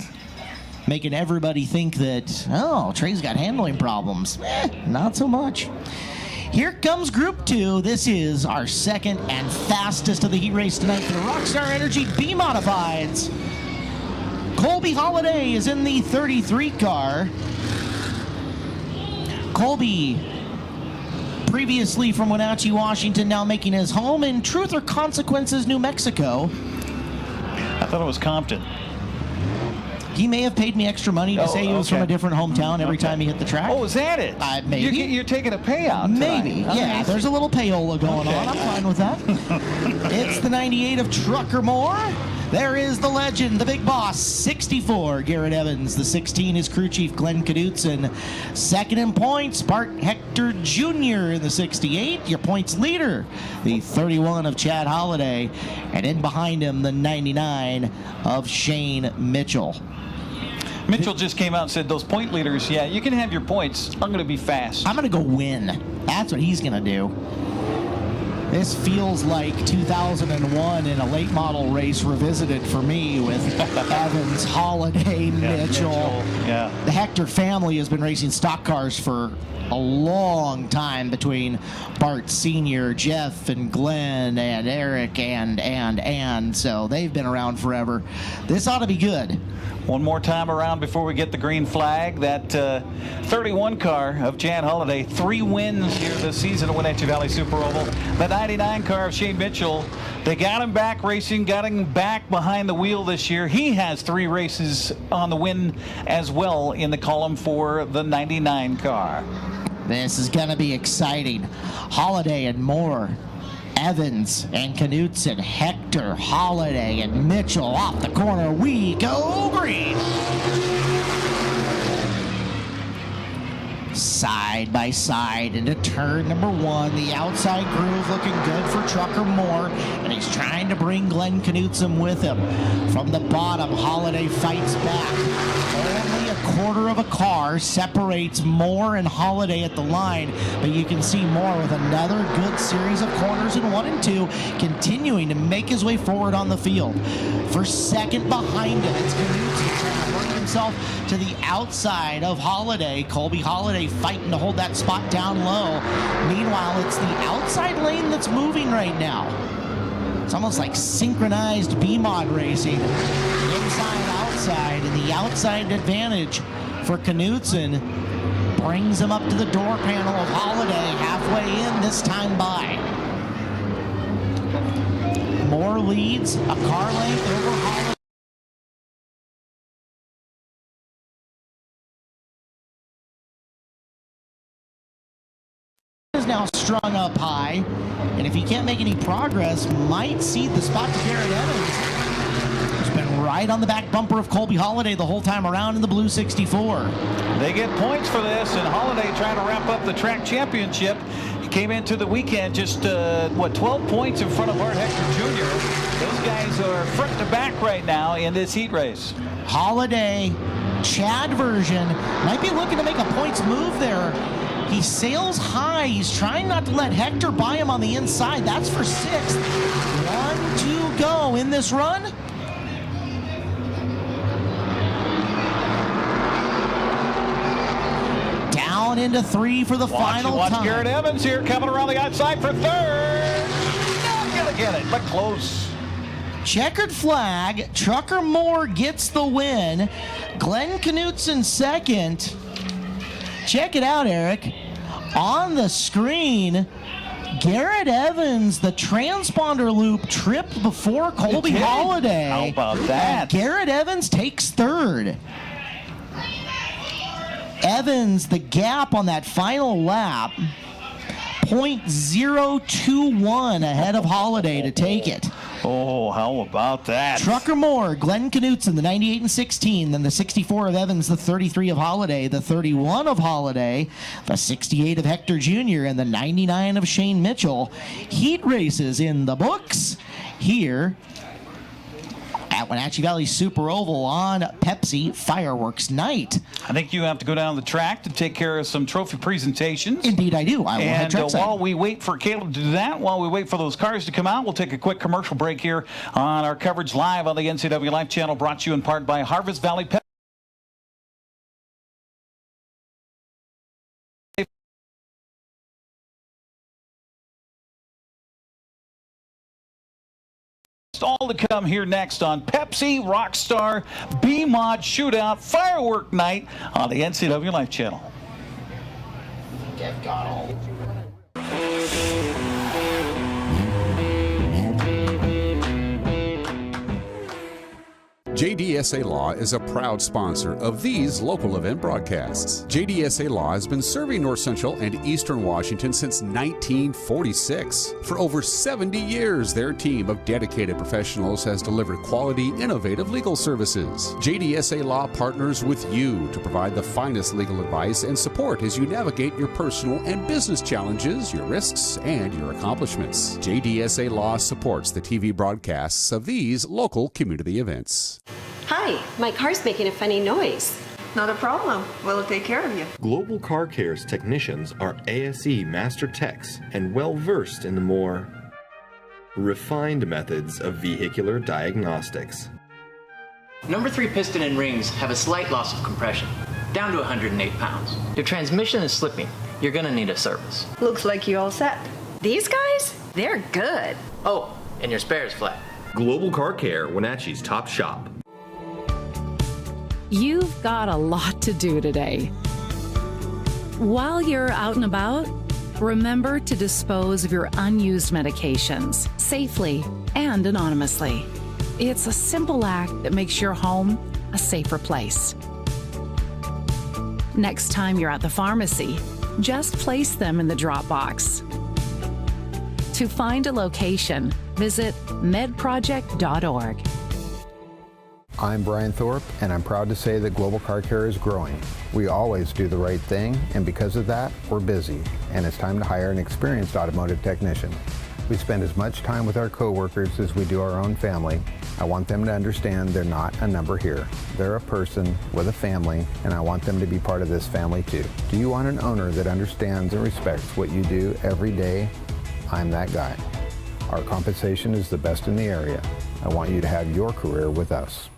Making everybody think that, oh, Trey's got handling problems. Not so much. Here comes Group 2. This is our second and fastest of the heat race tonight for the Rockstar Energy B-Modifieds. Colby Holiday is in the 33 car. Colby, previously from Wenatchee, Washington, now making his home in Truth or Consequences, New Mexico. I thought it was Compton. He may have paid me extra money to say he was from a different hometown every time he hit the track. Oh, is that it? Maybe. You're taking a payout tonight. Maybe. Yeah, there's a little payola going on. I'm fine with that. It's the 98 of Trucker Moore. There is the legend, the big boss, 64, Garrett Evans. The 16 is crew chief Glenn Knudsen. Second in points, Bart Hector Jr. in the 68. Your points leader, the 31 of Chad Holaday. And in behind him, the 99 of Shane Mitchell. Mitchell just came out and said, those point leaders, yeah, you can have your points. I'm going to be fast. I'm going to go win. That's what he's going to do. This feels like 2001 in a late model race revisited for me with Evans, Holiday, Mitchell. Yeah. The Hector family has been racing stock cars for a long time between Bart Sr., Jeff, and Glenn, and Eric, and so they've been around forever. This ought to be good. One more time around before we get the green flag. That 31 car of Chad Holaday, 3 wins here this season at Wenatchee Valley Super Oval. The 99 car of Shane Mitchell, They got him back racing, got him back behind the wheel this year. He has 3 races on the win as well in the column for the 99 car. This is going to be exciting. Holaday and Moore, Evans and Knutson, Hector, Holaday and Mitchell off the corner. We go green. Side by side into turn number 1. The outside groove looking good for Trucker Moore, and he's trying to bring Glenn Knutson with him. From the bottom, Holaday fights back. Only a quarter of a car separates Moore and Holaday at the line, but you can see Moore with another good series of corners in 1 and 2, continuing to make his way forward on the field. For second behind him, it's Knutson trying to work himself to the outside of Holaday. Colby Holaday fighting to hold that spot down low. Meanwhile, it's the outside lane that's moving right now. It's almost like synchronized B-Mod racing. Inside, outside, and the outside advantage for Knutson brings him up to the door panel of Holaday, halfway in this time by. Moore leads a car length over Holaday. Is now strung up high, and if he can't make any progress, might cede the spot to Garrett Evans. He's been right on the back bumper of Colby Holaday the whole time around in the blue 64. They get points for this, and Holaday trying to wrap up the track championship. He came into the weekend just, 12 points in front of Art Hector Jr. Those guys are front to back right now in this heat race. Holaday, Chad version, might be looking to make a points move there. He sails high. He's trying not to let Hector buy him on the inside. That's for 6th. 1, 2 go in this run. Down into 3 for the final watch time. Garrett Evans here coming around the outside for 3rd. Not gonna get it, but close. Checkered flag. Trucker Moore gets the win. Glenn Knutson 2nd. Check it out, Eric. On the screen, Garrett Evans, the transponder loop tripped before Colby Holaday. How about that? And Garrett Evans takes 3rd. Evans, the gap on that final lap, 0.021 ahead of Holaday to take it. Oh, how about that? Trucker Moore, Glenn Knutson, the 98 and 16, then the 64 of Evans, the 33 of Holaday, the 31 of Holaday, the 68 of Hector Jr., and the 99 of Shane Mitchell. Heat races in the books here at Wenatchee Valley Super Oval on Pepsi Fireworks Night. I think you have to go down the track to take care of some trophy presentations. Indeed, I do. I will head And trackside. while we wait for Kaleb to do that, while we wait for those cars to come out, we'll take a quick commercial break here on our coverage live on the NCWLIFE Channel, brought to you in part by Harvest Valley Pepsi. All to come here next on Pepsi Rockstar B-Mod Shootout Firework Night on the NCWLIFE Channel. JDSA Law is a proud sponsor of these local event broadcasts. JDSA Law has been serving North Central and Eastern Washington since 1946. For over 70 years, their team of dedicated professionals has delivered quality, innovative legal services. JDSA Law partners with you to provide the finest legal advice and support as you navigate your personal and business challenges, your risks, and your accomplishments. JDSA Law supports the TV broadcasts of these local community events. Hi, my car's making a funny noise. Not a problem. We'll take care of you. Global Car Care's technicians are ASE Master Techs and well versed in the more refined methods of vehicular diagnostics. Number 3 piston and rings have a slight loss of compression, down to 108 pounds. Your transmission is slipping. You're gonna need a service. Looks like you all set. These guys? They're good. Oh, and your spare is flat. Global Car Care, Wenatchee's top shop. You've got a lot to do today. While you're out and about, remember to dispose of your unused medications safely and anonymously. It's a simple act that makes your home a safer place. Next time you're at the pharmacy, just place them in the drop box. To find a location, visit medproject.org. I'm Brian Thorpe, and I'm proud to say that Global Car Care is growing. We always do the right thing, and because of that, we're busy, and it's time to hire an experienced automotive technician. We spend as much time with our coworkers as we do our own family. I want them to understand they're not a number here. They're a person with a family, and I want them to be part of this family too. Do you want an owner that understands and respects what you do every day? I'm that guy. Our compensation is the best in the area. I want you to have your career with us.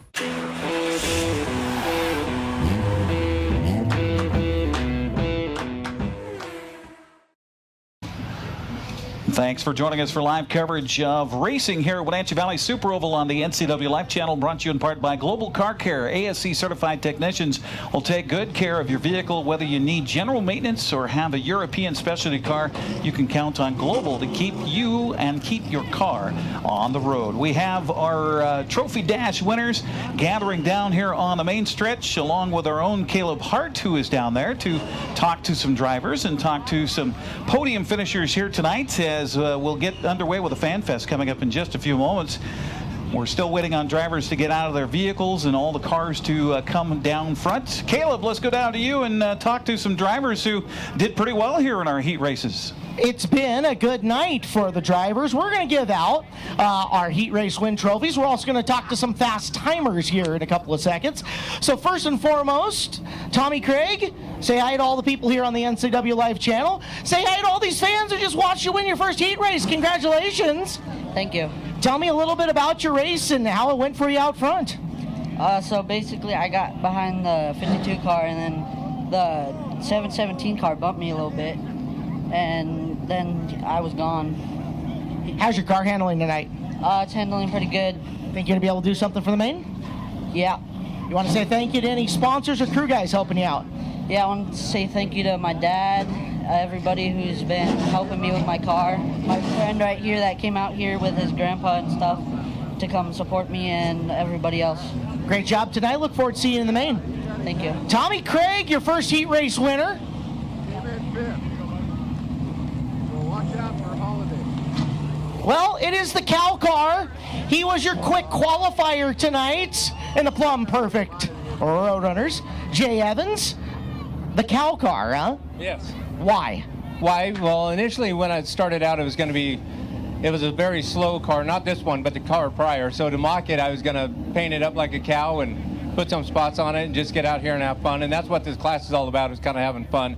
Thanks for joining us for live coverage of racing here at Wenatchee Valley Super Oval on the NCWLIFE Channel, brought to you in part by Global Car Care. ASC certified technicians will take good care of your vehicle. Whether you need general maintenance or have a European specialty car, you can count on Global to keep you and keep your car on the road. We have our Trophy Dash winners gathering down here on the main stretch, along with our own Kaleb Hart, who is down there to talk to some drivers and talk to some podium finishers here tonight, as we'll get underway with the Fan Fest coming up in just a few moments. We're still waiting on drivers to get out of their vehicles and all the cars to come down front. Kaleb, let's go down to you and talk to some drivers who did pretty well here in our heat races. It's been a good night for the drivers. We're going to give out our heat race win trophies. We're also going to talk to some fast timers here in a couple of seconds. So first and foremost, Tommy Craig, say hi to all the people here on the NCWLIFE channel. Say hi to all these fans who just watched you win your first heat race. Congratulations. Thank you. Tell me a little bit about your race and how it went for you out front. So basically I got behind the 52 car, and then the 717 car bumped me a little bit, and then I was gone. How's your car handling tonight? It's handling pretty good. Think you're going to be able to do something for the main? Yeah. You want to say thank you to any sponsors or crew guys helping you out? Yeah, I want to say thank you to my dad, everybody who's been helping me with my car, my friend right here that came out here with his grandpa and stuff to come support me, and everybody else. Great job tonight. Look forward to seeing you in the main. Thank you. Tommy Craig, your first heat race winner. Well, it is the Cal car. He was your quick qualifier tonight in the Plumb Perfect Roadrunners. Jay Evans, the Cal car, huh? Yes. Why? Why? Well, initially when I started out, it was a very slow car, not this one, but the car prior. So to mock it, I was going to paint it up like a cow and put some spots on it and just get out here and have fun. And that's what this class is all about, is kind of having fun.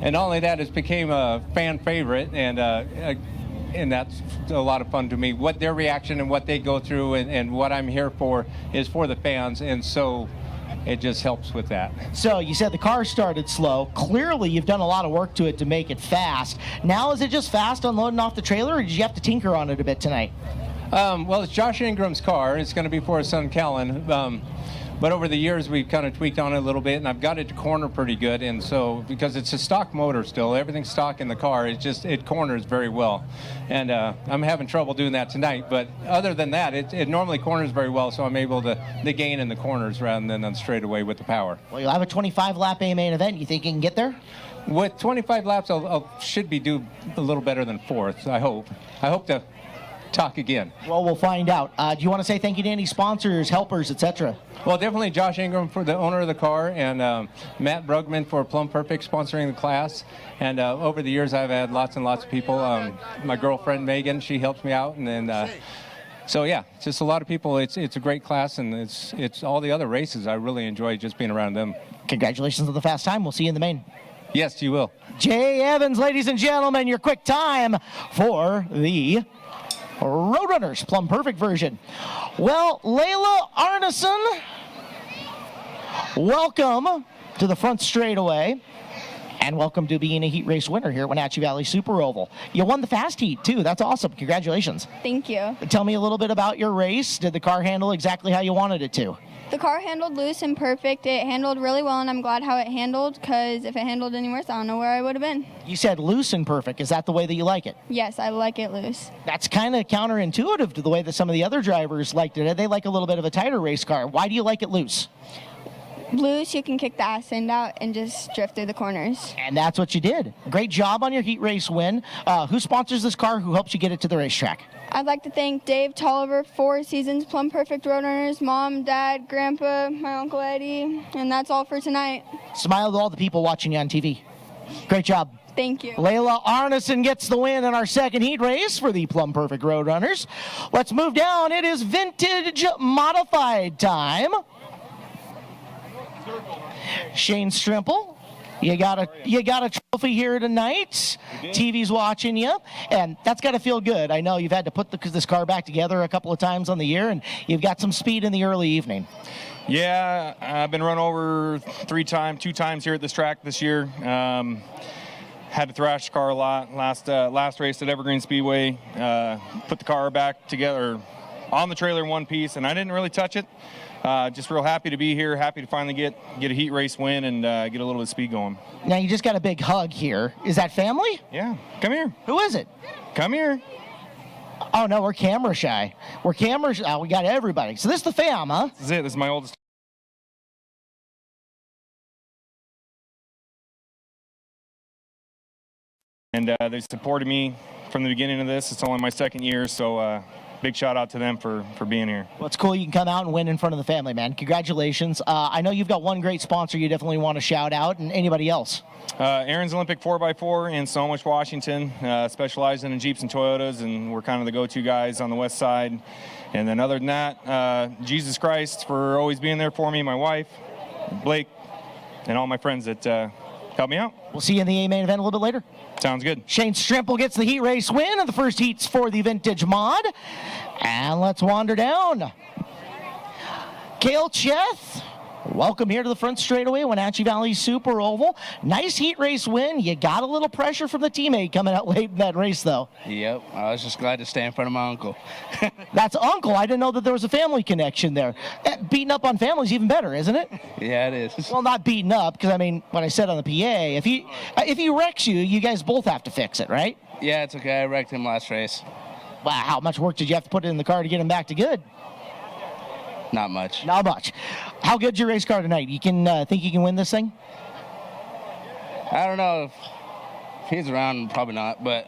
And not only that, it became a fan favorite, and that's a lot of fun to me. What their reaction and what they go through and what I'm here for is for the fans, and so it just helps with that. So you said the car started slow. Clearly you've done a lot of work to it to make it fast. Now is it just fast unloading off the trailer, or did you have to tinker on it a bit tonight? Well, it's Josh Ingram's car. It's going to be for his son Kellen. But over the years, we've kind of tweaked on it a little bit, and I've got it to corner pretty good. And so, because it's a stock motor still, everything's stock in the car, it corners very well. And I'm having trouble doing that tonight. But other than that, it normally corners very well, so I'm able to gain in the corners rather than on straightaway with the power. Well, you'll have a 25-lap A main event. You think you can get there? With 25 laps, I should be do a little better than fourth, I hope. I hope to talk again. Well, we'll find out. Do you want to say thank you to any sponsors, helpers, etc.? Well, definitely Josh Ingram, for the owner of the car, and Matt Brugman for Plumb Perfect sponsoring the class. And over the years, I've had lots and lots of people. My girlfriend Megan, she helps me out, and then so yeah, it's just a lot of people. It's a great class, and it's all the other races. I really enjoy just being around them. Congratulations on the fast time. We'll see you in the main. Yes, you will. Jay Evans, ladies and gentlemen, your quick time for the Roadrunners Plumb Perfect version. Well, Layla Arneson, welcome to the front straightaway, and welcome to being a heat race winner here at Wenatchee Valley Super Oval. You won the fast heat too. That's awesome. Congratulations. Thank you. Tell me a little bit about your race. Did the car handle exactly how you wanted it to? The car handled loose and perfect. It handled really well, and I'm glad how it handled, because if it handled any worse, I don't know where I would have been. You said loose and perfect. Is that the way that you like it? Yes, I like it loose. That's kind of counterintuitive to the way that some of the other drivers liked it. They like a little bit of a tighter race car. Why do you like it loose? Loose, you can kick the ass end out and just drift through the corners. And that's what you did. Great job on your heat race win. Who sponsors this car? Who helps you get it to the racetrack? I'd like to thank Dave Tolliver, 4 Seasons, Plumb Perfect Roadrunners, Mom, Dad, Grandpa, my Uncle Eddie, and that's all for tonight. Smile to all the people watching you on TV. Great job. Thank you. Layla Arneson gets the win in our second heat race for the Plumb Perfect Roadrunners. Let's move down. It is vintage modified time. Shane Strimple, you got a trophy here tonight. TV's watching you, and that's got to feel good. I know you've had to put this car back together a couple of times on the year, and you've got some speed in the early evening. Yeah, I've been run over 2 times here at this track this year. Had to thrash the car a lot. Last race at Evergreen Speedway, put the car back together on the trailer in one piece, and I didn't really touch it. Just real happy to be here, happy to finally get a heat race win and get a little bit of speed going. Now you just got a big hug here. Is that family? Yeah, come here. Who is it? Come here. Oh no, we're camera shy. We got everybody. So this is the fam, huh? This is it. This is my oldest. And they supported me from the beginning of this. It's only my second year, so big shout out to them for being here. Well, it's cool you can come out and win in front of the family, man. Congratulations. I know you've got one great sponsor you definitely want to shout out, and anybody else? Aaron's Olympic 4x4 in Snohomish, Washington, specializing in Jeeps and Toyotas, and we're kind of the go-to guys on the west side. And then other than that, Jesus Christ for always being there for me, my wife, Blake, and all my friends that helped me out. We'll see you in the A-main event a little bit later. Sounds good. Shane Strimple gets the heat race win, and the first heat's for the vintage mod. And let's wander down. Cale Cheth, welcome here to the front straightaway, Wenatchee Valley Super Oval. Nice heat race win. You got a little pressure from the teammate coming out late in that race, though. Yep, I was just glad to stay in front of my uncle. That's uncle. I didn't know that there was a family connection there. Beating up on family is even better, isn't it? Yeah, it is. Well, not beating up, because, I mean, what I said on the PA, if he wrecks you, you guys both have to fix it, right? Yeah, it's okay. I wrecked him last race. Wow, how much work did you have to put in the car to get him back to good? Not much. Not much. How good's your race car tonight? You can think you can win this thing? I don't know if he's around, probably not, but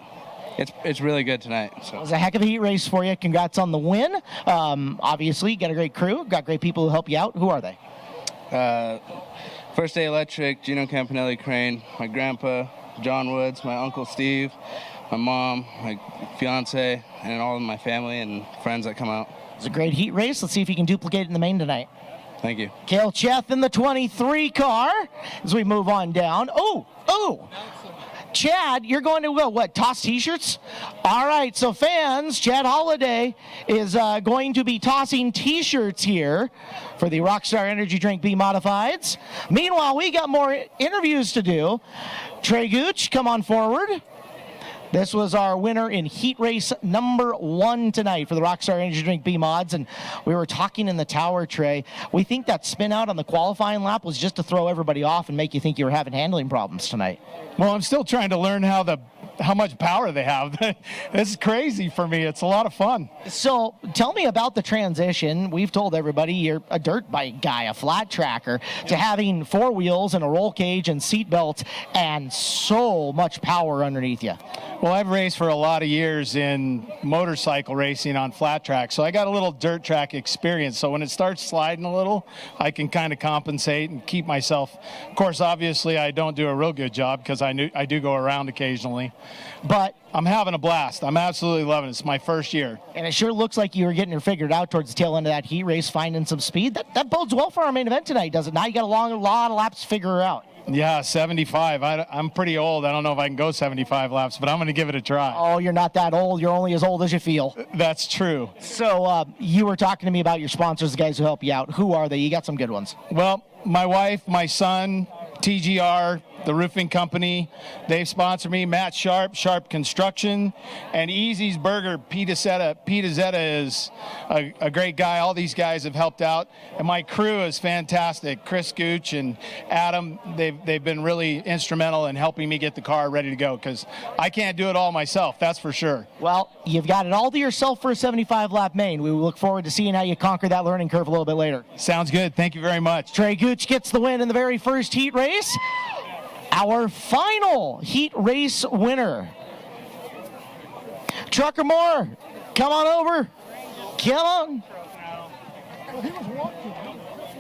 it's really good tonight. So. It was a heck of a heat race for you. Congrats on the win. Obviously, you got a great crew, got great people who help you out. Who are they? First Day Electric, Gino Campanelli Crane, my grandpa, John Woods, my uncle Steve, my mom, my fiance, and all of my family and friends that come out. It's a great heat race. Let's see if you can duplicate it in the main tonight. Thank you. Cale Cheth in the 23 car as we move on down. Oh! Chad, you're going to, what, toss T-shirts? All right, so fans, Chad Holaday is going to be tossing T-shirts here for the Rockstar Energy Drink B-Modifieds. Meanwhile, we got more interviews to do. Trey Gooch, come on forward. This was our winner in heat race number 1 tonight for the Rockstar Energy Drink B-Mods, and we were talking in the tower, Trey. We think that spin out on the qualifying lap was just to throw everybody off and make you think you were having handling problems tonight. Well, I'm still trying to learn how much power they have. This is crazy for me. It's a lot of fun. So tell me about the transition. We've told everybody you're a dirt bike guy, a flat tracker, to having 4 wheels and a roll cage and seat belts and so much power underneath you. Well, I've raced for a lot of years in motorcycle racing on flat track, so I got a little dirt track experience. So when it starts sliding a little, I can kind of compensate and keep myself. Of course, obviously, I don't do a real good job because I do go around occasionally. But I'm having a blast. I'm absolutely loving it. It's my first year. And it sure looks like you were getting her figured out towards the tail end of that heat race, finding some speed. That bodes well for our main event tonight, does it? Now you got a lot of laps to figure her out. Yeah, 75. I'm pretty old. I don't know if I can go 75 laps, but I'm going to give it a try. Oh, you're not that old. You're only as old as you feel. That's true. So you were talking to me about your sponsors, the guys who help you out. Who are they? You got some good ones. Well, my wife, my son, TGR, the roofing company. They've sponsored me. Matt Sharp Construction, and Easy's Burger. Pete Azetta is a great guy. All these guys have helped out, and my crew is fantastic. Chris Gooch and Adam, they've been really instrumental in helping me get the car ready to go, because I can't do it all myself, that's for sure. Well, you've got it all to yourself for a 75-lap main. We look forward to seeing how you conquer that learning curve a little bit later. Sounds good. Thank you very much. Trey Gooch gets the win in the very first heat race. Our final heat race winner. Trucker Moore, come on over. Come on.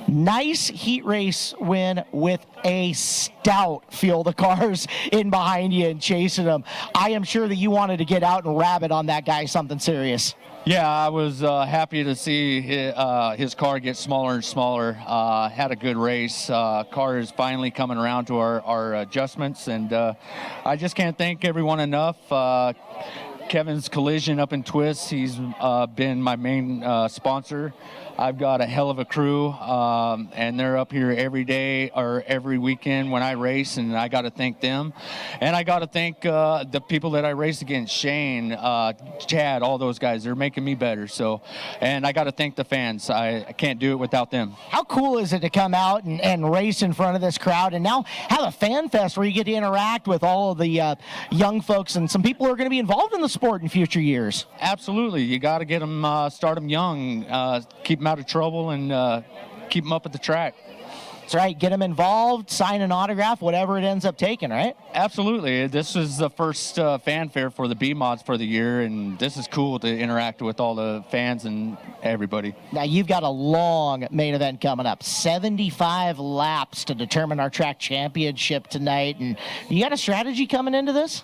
Nice heat race win with a stout field of cars in behind you and chasing them. I am sure that you wanted to get out and rabbit on that guy something serious. Yeah, I was happy to see his car get smaller and smaller. Had a good race. Car is finally coming around to our adjustments, and I just can't thank everyone enough. Kevin's Collision up in Twist, he's been my main sponsor. I've got a hell of a crew, and they're up here every day or every weekend when I race, and I got to thank them. And I got to thank the people that I race against, Shane, Chad, all those guys. They're making me better. So, and I got to thank the fans. I can't do it without them. How cool is it to come out and race in front of this crowd and now have a fan fest where you get to interact with all of the young folks and some people who are going to be involved in the sport in future years? Absolutely. You got to get them, start them young, keep them out of trouble, and keep them up at the track. That's right. Get them involved, sign an autograph, whatever it ends up taking, right? Absolutely. This is the first fanfare for the B-Mods for the year, and this is cool to interact with all the fans and everybody. Now, you've got a long main event coming up. 75 laps to determine our track championship tonight. And you got a strategy coming into this?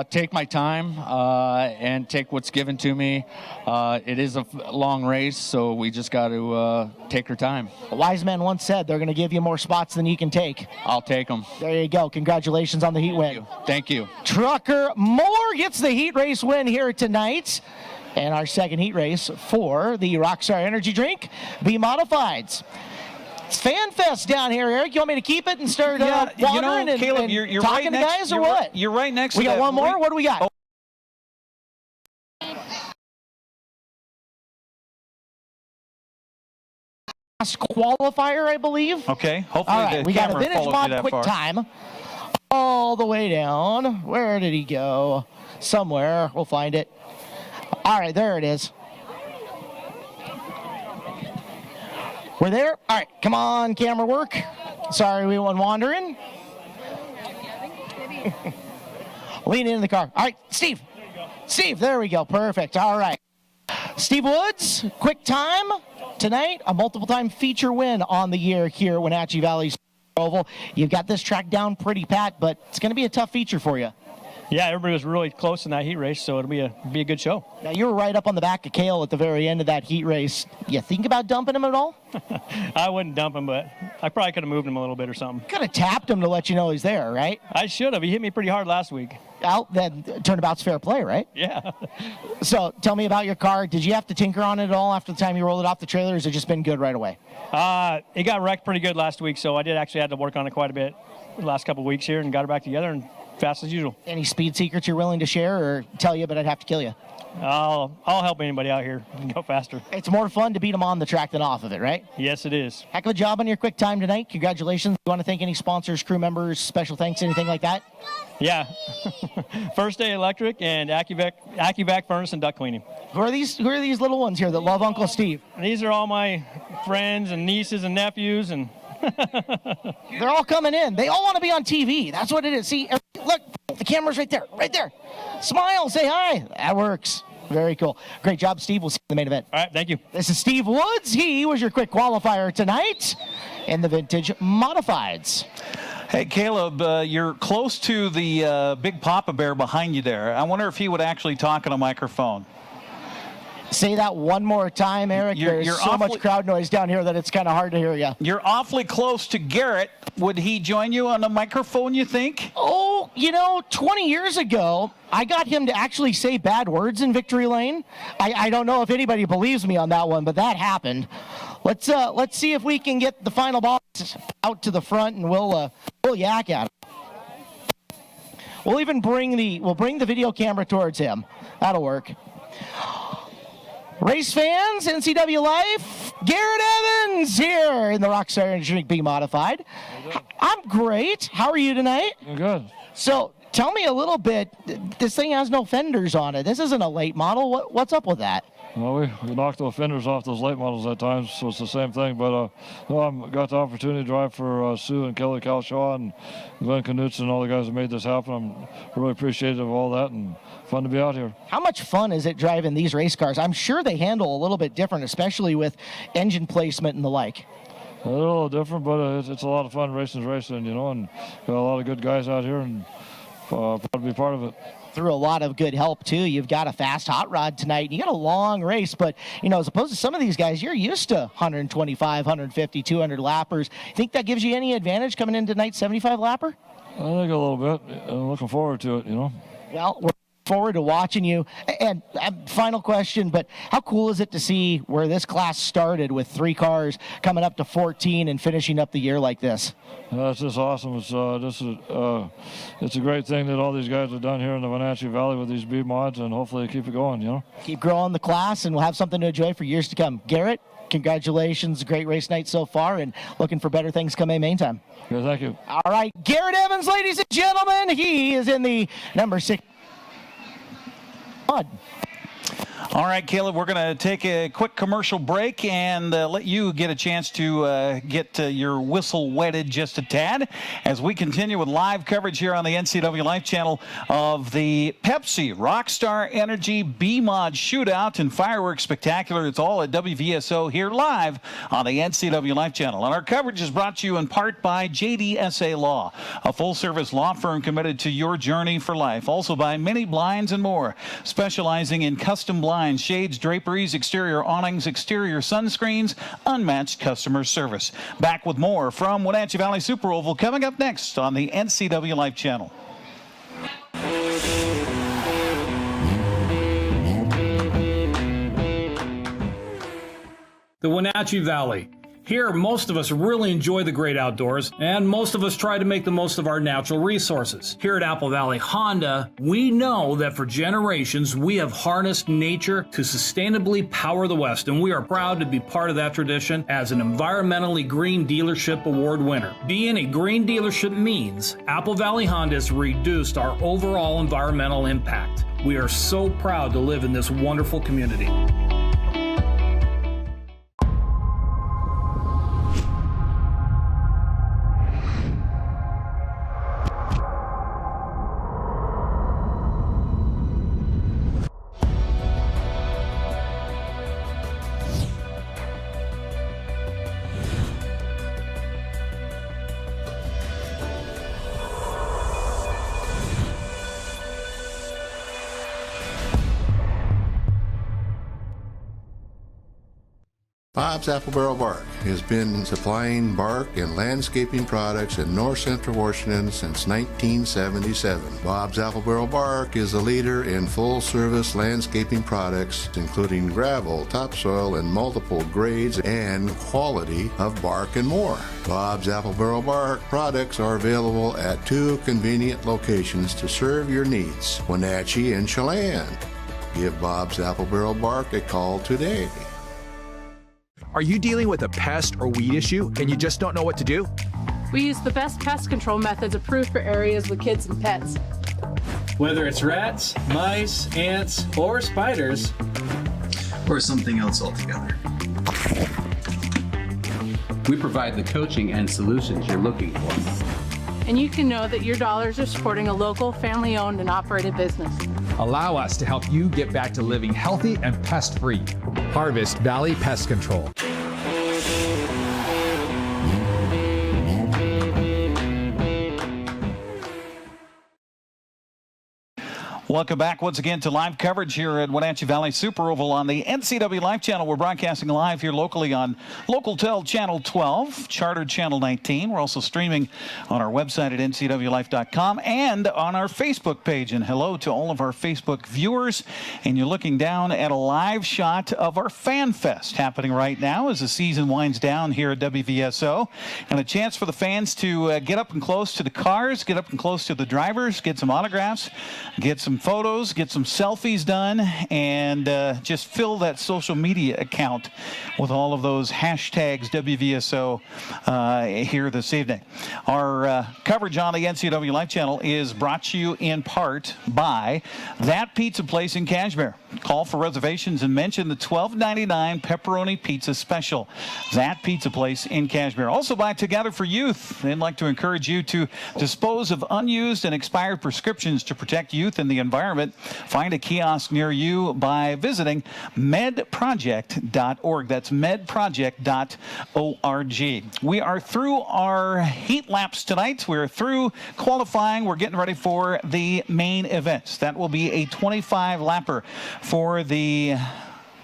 Take my time and take what's given to me. It is a long race, so we just got to take our time. A wise man once said they're going to give you more spots than you can take. I'll take them. There you go. Congratulations on the heat win. Thank you. Trucker Moore gets the heat race win here tonight. And our second heat race for the Rockstar Energy Drink B-Modifieds. It's Fan Fest down here, Eric. You want me to keep it and start wandering and Kaleb, you're talking right to guys, or what? You're right next to We got that. one more? What do we got? Last qualifier, I believe. Okay. Hopefully all right, the we got a camera vintage follows mod you that quick far. time all the way down. Where did he go? Somewhere. We'll find it. All right, there it is. We're there. All right, come on, camera work. Sorry, we went wandering. Lean in the car. All right, Steve. Steve, there we go. Perfect. All right. Steve Woods, quick time tonight. A multiple-time feature win on the year here at Wenatchee Valley Oval. You've got this track down pretty pat, but it's going to be a tough feature for you. Yeah, everybody was really close in that heat race, so it'll be a good show. Now, you were right up on the back of Kale at the very end of that heat race. You think about dumping him at all? I wouldn't dump him, but I probably could have moved him a little bit or something. Could have tapped him to let you know he's there, right? I should have. He hit me pretty hard last week. Well, then turnabout's fair play, right? Yeah. So tell me about your car. Did you have to tinker on it at all after the time you rolled it off the trailer, or has it just been good right away? It got wrecked pretty good last week, so I did actually have to work on it quite a bit the last couple of weeks here and got it back together and fast as usual. Any speed secrets you're willing to share or tell you, but I'd have to kill you? I'll help anybody out here go faster. It's more fun to beat them on the track than off of it, right? Yes, it is. Heck of a job on your quick time tonight. Congratulations. You want to thank any sponsors, crew members, special thanks, anything like that? Yeah. First Day Electric and AccuVac Furnace and Duct Cleaning. Who are these little ones here that love Uncle Steve? These are all my friends and nieces and nephews, and they're all coming in. They all want to be on TV. That's what it is. See, look, the camera's right there, right there. Smile, say hi. That works. Very cool. Great job, Steve. We'll see you in the main event. All right, thank you. This is Steve Woods. He was your quick qualifier tonight in the Vintage Modifieds. Hey, Kaleb, you're close to the big Papa Bear behind you there. I wonder if he would actually talk on a microphone. Say that one more time, Eric. There's so much crowd noise down here that it's kind of hard to hear you. You're awfully close to Garrett. Would he join you on a microphone, you think? Oh, 20 years ago, I got him to actually say bad words in Victory Lane. I don't know if anybody believes me on that one, but that happened. Let's see if we can get the final boss out to the front, and we'll yak at him. We'll even bring the video camera towards him. That'll work. Race fans, NCWLIFE, Garrett Evans here in the Rockstar Energy B-Modified. I'm great. How are you tonight? I'm good. So tell me a little bit. This thing has no fenders on it. This isn't a late model. What's up with that? Well, we knocked the fenders off those late models at times, so it's the same thing. But I got the opportunity to drive for Sue and Kelly Calshaw and Glenn Knutson and all the guys that made this happen. I'm really appreciative of all that and fun to be out here. How much fun is it driving these race cars? I'm sure they handle a little bit different, especially with engine placement and the like. They're a little different, but it's a lot of fun racing, you know, and got a lot of good guys out here, and proud to be part of it. Through a lot of good help too. You've got a fast hot rod tonight. You got a long race, but you know, as opposed to some of these guys, you're used to 125, 150, 200 lappers. Think that gives you any advantage coming into tonight's 75 lapper? I think a little bit. I'm looking forward to it, you know. Well, we're forward to watching you. And final question, but how cool is it to see where this class started with 3 cars coming up to 14 and finishing up the year like this? It's just awesome. It's a great thing that all these guys have done here in the Wenatchee Valley with these B-Mods, and hopefully keep it going, you know. Keep growing the class, and we'll have something to enjoy for years to come. Garrett, congratulations. Great race night so far, and looking for better things come May time. Yeah, thank you. All right, Garrett Evans, ladies and gentlemen. He is in the number 6. All right, Kaleb, we're going to take a quick commercial break and let you get a chance to get your whistle wetted just a tad as we continue with live coverage here on the NCWLIFE Channel of the Pepsi Rockstar Energy B-Mod Shootout and Fireworks Spectacular. It's all at WVSO here live on the NCWLIFE Channel. And our coverage is brought to you in part by JDSA Law, a full-service law firm committed to your journey for life. Also by Mini Blinds and More, specializing in custom blinds, shades, draperies, exterior awnings, exterior sunscreens, unmatched customer service. Back with more from Wenatchee Valley Super Oval coming up next on the NCWLIFE Channel. The Wenatchee Valley. Here, most of us really enjoy the great outdoors, and most of us try to make the most of our natural resources. Here at Apple Valley Honda, we know that for generations, we have harnessed nature to sustainably power the West, and we are proud to be part of that tradition as an environmentally green dealership award winner. Being a green dealership means Apple Valley Honda has reduced our overall environmental impact. We are so proud to live in this wonderful community. Bob's Apple Barrel Bark has been supplying bark and landscaping products in north central Washington since 1977. Bob's Apple Barrel Bark is a leader in full-service landscaping products, including gravel, topsoil, and multiple grades and quality of bark and more. Bob's Apple Barrel Bark products are available at 2 convenient locations to serve your needs, Wenatchee and Chelan. Give Bob's Apple Barrel Bark a call today. Are you dealing with a pest or weed issue and you just don't know what to do? We use the best pest control methods approved for areas with kids and pets. Whether it's rats, mice, ants, or spiders, or something else altogether, we provide the coaching and solutions you're looking for. And you can know that your dollars are supporting a local, family-owned and operated business. Allow us to help you get back to living healthy and pest-free. Harvest Valley Pest Control. Welcome back once again to live coverage here at Wenatchee Valley Super Oval on the NCWLIFE Channel. We're broadcasting live here locally on Local-Tel Channel 12, Charter Channel 19. We're also streaming on our website at ncwlife.com and on our Facebook page. And hello to all of our Facebook viewers. And you're looking down at a live shot of our Fan Fest happening right now as the season winds down here at WVSO. And a chance for the fans to get up and close to the cars, get up and close to the drivers, get some autographs, get some photos, get some selfies done, and just fill that social media account with all of those hashtags WVSO here this evening. Our coverage on the NCWLIFE Channel is brought to you in part by That Pizza Place in Cashmere. Call for reservations and mention the $12.99 pepperoni pizza special. That Pizza Place in Cashmere. Also by Together for Youth. They'd like to encourage you to dispose of unused and expired prescriptions to protect youth and the environment. Find a kiosk near you by visiting medproject.org. That's medproject.org. We are through our heat laps tonight. We're through qualifying. We're getting ready for the main events. That will be a 25-lapper for the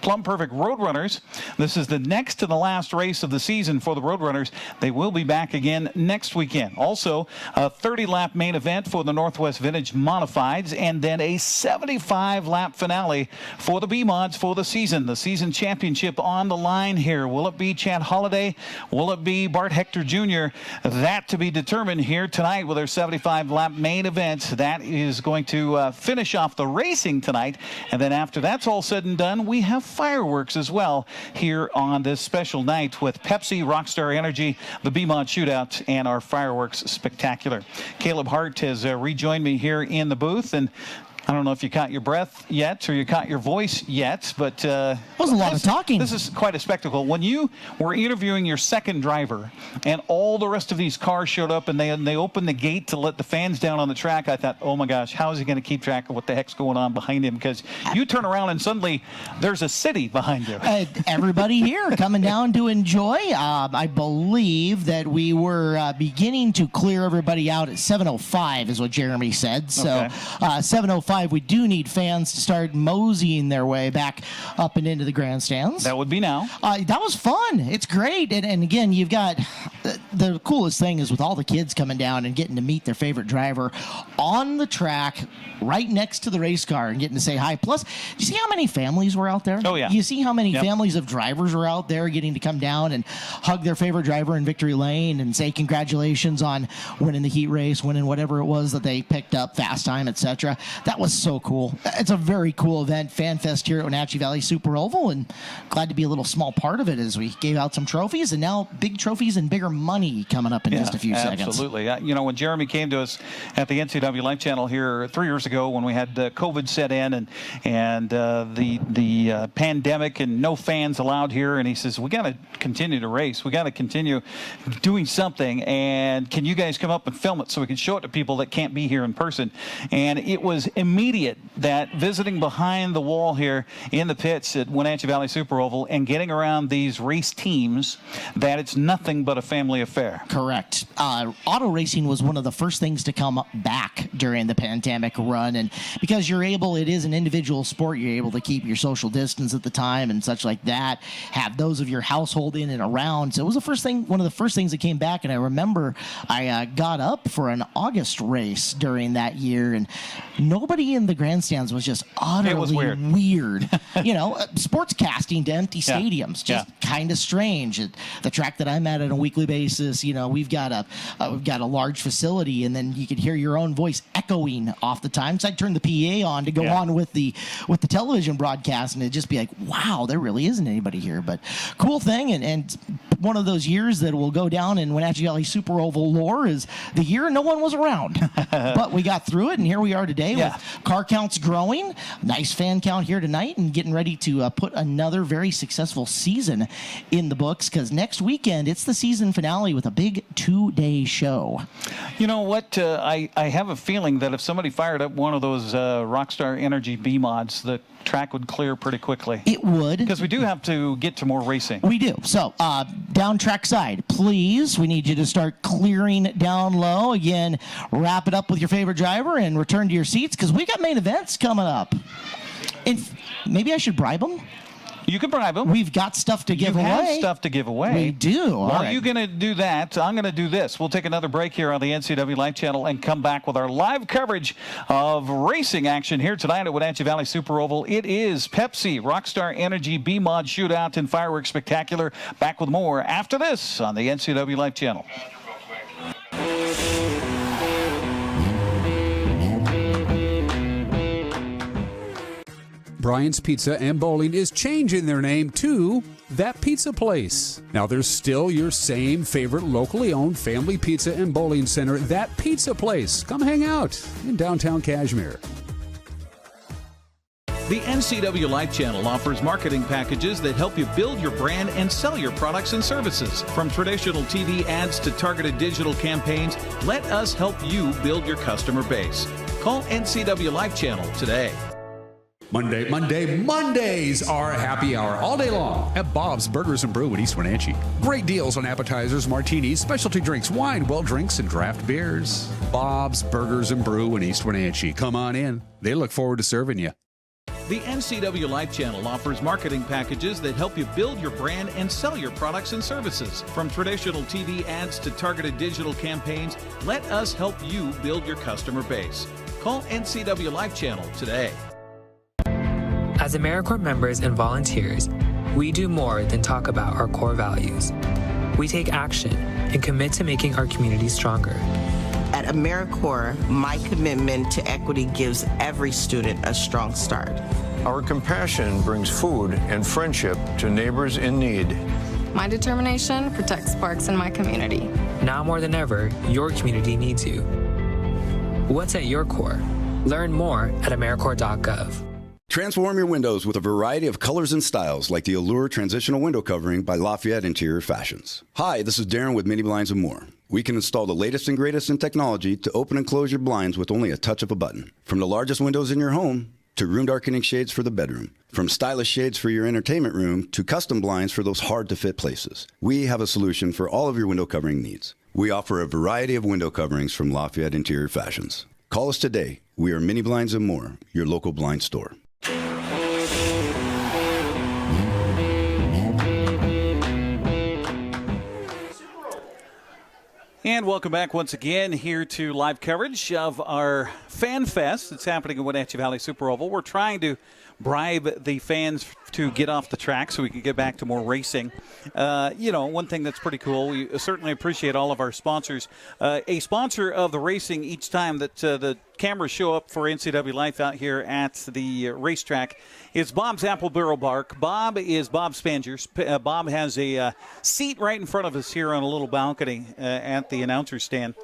Plumb Perfect Roadrunners. This is the next to the last race of the season for the Roadrunners. They will be back again next weekend. Also, a 30-lap main event for the Northwest Vintage Modifieds, and then a 75-lap finale for the B-Mods for the season. The season championship on the line here. Will it be Chad Holaday? Will it be Bart Hector Jr.? That to be determined here tonight with our 75-lap main event. That is going to finish off the racing tonight, and then after that's all said and done, we have fireworks as well here on this special night with Pepsi, Rockstar Energy, the B-Mod Shootout, and our fireworks spectacular. Kaleb Hart has rejoined me here in the booth, and I don't know if you caught your breath yet or you caught your voice yet, but that was a lot of talking. This is quite a spectacle. When you were interviewing your second driver and all the rest of these cars showed up and they opened the gate to let the fans down on the track, I thought, oh my gosh, how is he going to keep track of what the heck's going on behind him? Because you turn around and suddenly there's a city behind you. Everybody here coming down to enjoy. I believe that we were beginning to clear everybody out at 7:05 is what Jeremy said. So 7:05. We do need fans to start moseying their way back up and into the grandstands. That would be now. That was fun. It's great. And again, you've got the coolest thing is with all the kids coming down and getting to meet their favorite driver on the track right next to the race car and getting to say hi. Plus, do you see how many families were out there? Oh, yeah. You see how many families of drivers were out there getting to come down and hug their favorite driver in victory lane and say congratulations on winning the heat race, winning whatever it was that they picked up, fast time, etc. That was so cool. It's a very cool event, Fan Fest here at Wenatchee Valley Super Oval, and glad to be a little small part of it as we gave out some trophies, and now big trophies and bigger money coming up in just a few seconds. Absolutely. You know, when Jeremy came to us at the NCWLIFE Channel here 3 years ago when we had COVID set in and the pandemic and no fans allowed here, and he says, we got to continue to race. We got to continue doing something, and can you guys come up and film it so we can show it to people that can't be here in person? And it was immediate that visiting behind the wall here in the pits at Wenatchee Valley Super Oval and getting around these race teams, that it's nothing but a family affair. Correct. Auto racing was one of the first things to come back during the pandemic run, and because it is an individual sport, you're able to keep your social distance at the time and such like that, have those of your household in and around. So it was one of the first things that came back, and I remember I got up for an August race during that year, and nobody in the grandstands was just utterly weird. You know, sports casting to empty stadiums, just kind of strange. At the track that I'm at on a weekly basis, you know, we've got a large facility, and then you could hear your own voice echoing off the time. So I'd turn the PA on to go on with the television broadcast, and it'd just be like, wow, there really isn't anybody here. But cool thing, and one of those years that will go down in Wenatchee Valley Super Oval lore is the year no one was around. But we got through it, and here we are today with car counts growing, nice fan count here tonight, and getting ready to put another very successful season in the books, because next weekend it's the season finale with a big 2-day show. You know what? I have a feeling that if somebody fired up one of those Rockstar Energy B-Mods, the track would clear pretty quickly. It would. Because we do have to get to more racing. We do. So down track side, please. We need you to start clearing down low. Again, wrap it up with your favorite driver and return to your seats because we got main events coming up. Maybe I should bribe them? You can bribe them. We've got stuff to give away. You have stuff to give away. We do. While you're going to do that, I'm going to do this. We'll take another break here on the NCWLIFE Channel and come back with our live coverage of racing action here tonight at Wenatchee Valley Super Oval. It is Pepsi, Rockstar Energy B-Mod Shootout and Fireworks Spectacular. Back with more after this on the NCWLIFE Channel. Brian's Pizza and Bowling is changing their name to That Pizza Place. Now, there's still your same favorite locally owned family pizza and bowling center, That Pizza Place. Come hang out in downtown Cashmere. The NCWLIFE Channel offers marketing packages that help you build your brand and sell your products and services. From traditional TV ads to targeted digital campaigns, let us help you build your customer base. Call NCWLIFE Channel today. Mondays are happy hour all day long at Bob's Burgers and Brew in East Wenatchee. Great deals on appetizers, martinis, specialty drinks, wine, well drinks, and draft beers. Bob's Burgers and Brew in East Wenatchee. Come on in. They look forward to serving you. The NCWLIFE Channel offers marketing packages that help you build your brand and sell your products and services. From traditional TV ads to targeted digital campaigns, let us help you build your customer base. Call NCWLIFE Channel today. As AmeriCorps members and volunteers, we do more than talk about our core values. We take action and commit to making our community stronger. At AmeriCorps, my commitment to equity gives every student a strong start. Our compassion brings food and friendship to neighbors in need. My determination protects parks in my community. Now more than ever, your community needs you. What's at your core? Learn more at AmeriCorps.gov. Transform your windows with a variety of colors and styles like the Allure Transitional Window Covering by Lafayette Interior Fashions. Hi, this is Darren with Mini Blinds and More. We can install the latest and greatest in technology to open and close your blinds with only a touch of a button. From the largest windows in your home to room darkening shades for the bedroom. From stylish shades for your entertainment room to custom blinds for those hard-to-fit places. We have a solution for all of your window covering needs. We offer a variety of window coverings from Lafayette Interior Fashions. Call us today. We are Mini Blinds and More, your local blind store. And welcome back once again here to live coverage of our Fan Fest. It's happening in Wenatchee Valley Super Oval. We're trying to bribe the fans to get off the track so we can get back to more racing. One thing that's pretty cool, we certainly appreciate all of our sponsors. A sponsor of the racing each time that the cameras show up for NCWLIFE out here at the racetrack is Bob's Apple Barrel Bark. Bob is Bob Spangers. Bob has a seat right in front of us here on a little balcony at the announcer stand.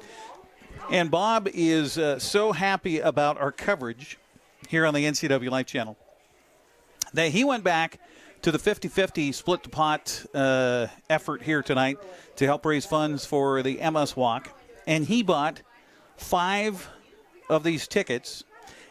And Bob is so happy about our coverage here on the NCWLIFE channel that he went back to the 50-50 split the pot effort here tonight to help raise funds for the MS Walk. And he bought 5 of these tickets.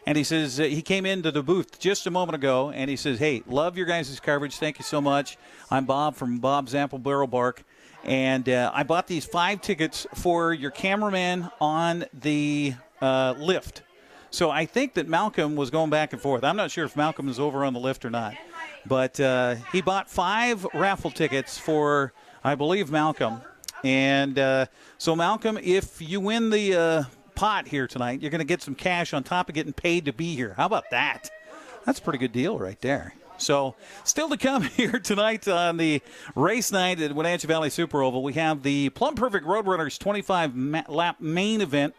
And he says he came into the booth just a moment ago, and he says, hey, love your guys' coverage. Thank you so much. I'm Bob from Bob's Apple Barrel Bark. And I bought these 5 tickets for your cameraman on the lift. So I think that Malcolm was going back and forth. I'm not sure if Malcolm is over on the lift or not. But he bought 5 raffle tickets for, I believe, Malcolm. And so, Malcolm, if you win the pot here tonight, you're going to get some cash on top of getting paid to be here. How about that? That's a pretty good deal right there. So still to come here tonight on the race night at Wenatchee Valley Super Oval, we have the Plumb Perfect Roadrunners 25-lap main event.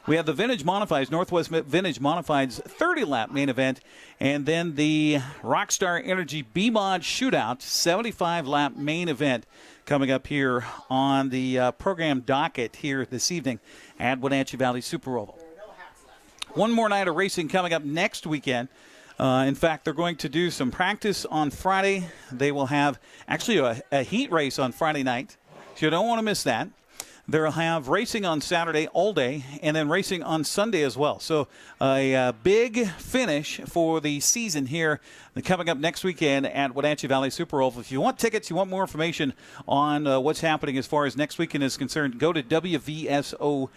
We have the Vintage Modifieds, Northwest Vintage Modifieds 30-lap main event, and then the Rockstar Energy B-Mod Shootout 75-lap main event coming up here on the program docket here this evening at Wenatchee Valley Super Oval. One more night of racing coming up next weekend. In fact, they're going to do some practice on Friday. They will have actually a heat race on Friday night, so you don't want to miss that. They'll have racing on Saturday all day and then racing on Sunday as well. So a big finish for the season here coming up next weekend at Wenatchee Valley Super Oval. If you want tickets, you want more information on what's happening as far as next weekend is concerned, go to WVSO.com.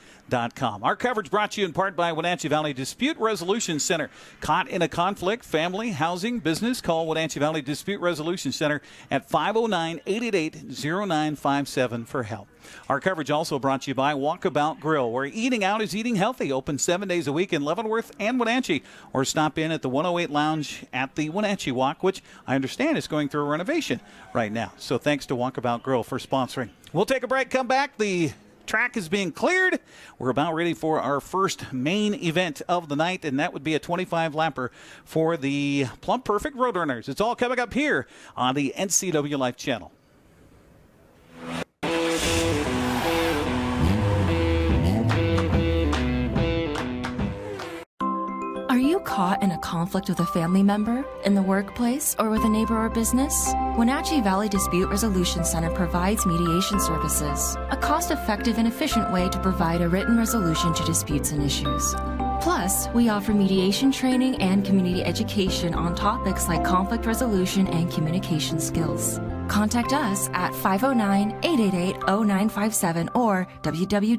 Our coverage brought to you in part by Wenatchee Valley Dispute Resolution Center. Caught in a conflict, family, housing, business, call Wenatchee Valley Dispute Resolution Center at 509-888-0957 for help. Our coverage also brought to you by Walkabout Grill, where eating out is eating healthy. Open 7 days a week in Leavenworth and Wenatchee, or stop in at the 108 Lounge at the Wenatchee Walk, which I understand is going through a renovation right now. So thanks to Walkabout Grill for sponsoring. We'll take a break, come back. The track is being cleared. We're about ready for our first main event of the night, and that would be a 25-lapper for the Plumb Perfect Roadrunners. It's all coming up here on the NCWLIFE Channel. Are you caught in a conflict with a family member, in the workplace, or with a neighbor or business? Wenatchee Valley Dispute Resolution Center provides mediation services, a cost-effective and efficient way to provide a written resolution to disputes and issues. Plus, we offer mediation training and community education on topics like conflict resolution and communication skills. Contact us at 509-888-0957 or www.wvdrc.org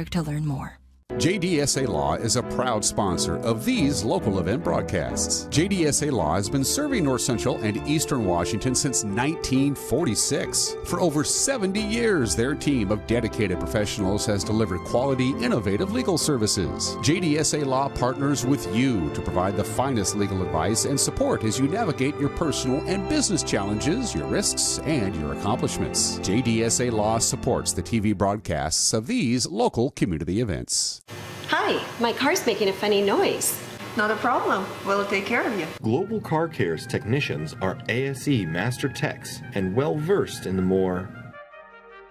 to learn more. JDSA Law is a proud sponsor of these local event broadcasts. JDSA Law has been serving North Central and Eastern Washington since 1946. For over 70 years, their team of dedicated professionals has delivered quality, innovative legal services. JDSA Law partners with you to provide the finest legal advice and support as you navigate your personal and business challenges, your risks, and your accomplishments. JDSA Law supports the TV broadcasts of these local community events. Hi, my car's making a funny noise. Not a problem. We'll take care of you. Global Car Care's technicians are ASE Master Techs and well-versed in the more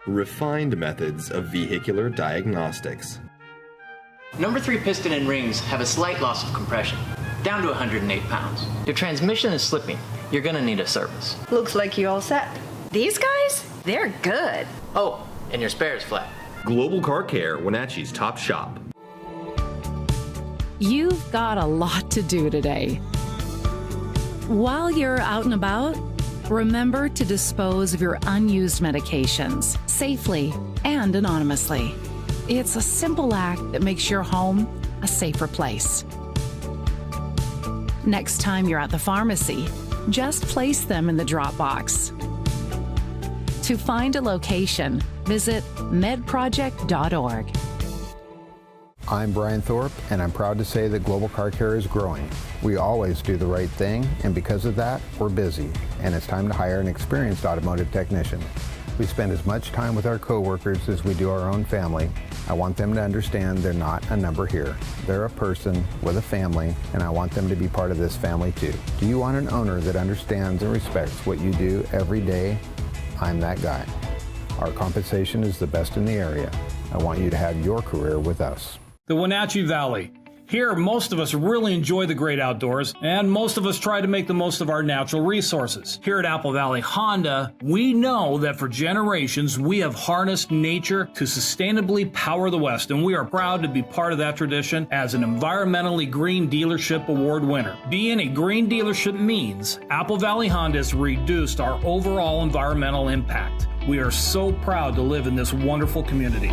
refined methods of vehicular diagnostics. Number 3 piston and rings have a slight loss of compression, down to 108 pounds. Your transmission is slipping. You're gonna need a service. Looks like you all set. These guys? They're good. Oh, and your spare is flat. Global Car Care, Wenatchee's top shop. You've got a lot to do today. While you're out and about, remember to dispose of your unused medications safely and anonymously. It's a simple act that makes your home a safer place. Next time you're at the pharmacy, just place them in the drop box. To find a location, visit medproject.org. I'm Brian Thorpe, and I'm proud to say that Global Car Care is growing. We always do the right thing, and because of that, we're busy, and it's time to hire an experienced automotive technician. We spend as much time with our coworkers as we do our own family. I want them to understand they're not a number here. They're a person with a family, and I want them to be part of this family too. Do you want an owner that understands and respects what you do every day? I'm that guy. Our compensation is the best in the area. I want you to have your career with us. The Wenatchee Valley. Here, most of us really enjoy the great outdoors, and most of us try to make the most of our natural resources. Here at Apple Valley Honda, we know that for generations, we have harnessed nature to sustainably power the West, and we are proud to be part of that tradition as an environmentally green dealership award winner. Being a green dealership means Apple Valley Honda has reduced our overall environmental impact. We are so proud to live in this wonderful community.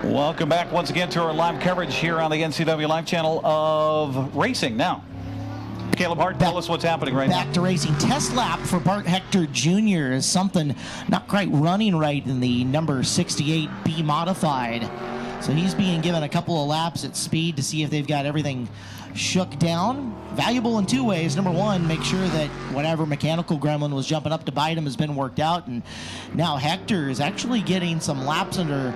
Welcome back once again to our live coverage here on the NCWLIFE Channel of racing. Now, Kaleb Hart, tell us what's happening right now. Back to racing. Test lap for Bart Hector Jr. is something not quite running right in the number 68 B modified. So he's being given a couple of laps at speed to see if they've got everything shook down. Valuable in two ways. Number one, make sure that whatever mechanical gremlin was jumping up to bite him has been worked out, and now Hector is actually getting some laps under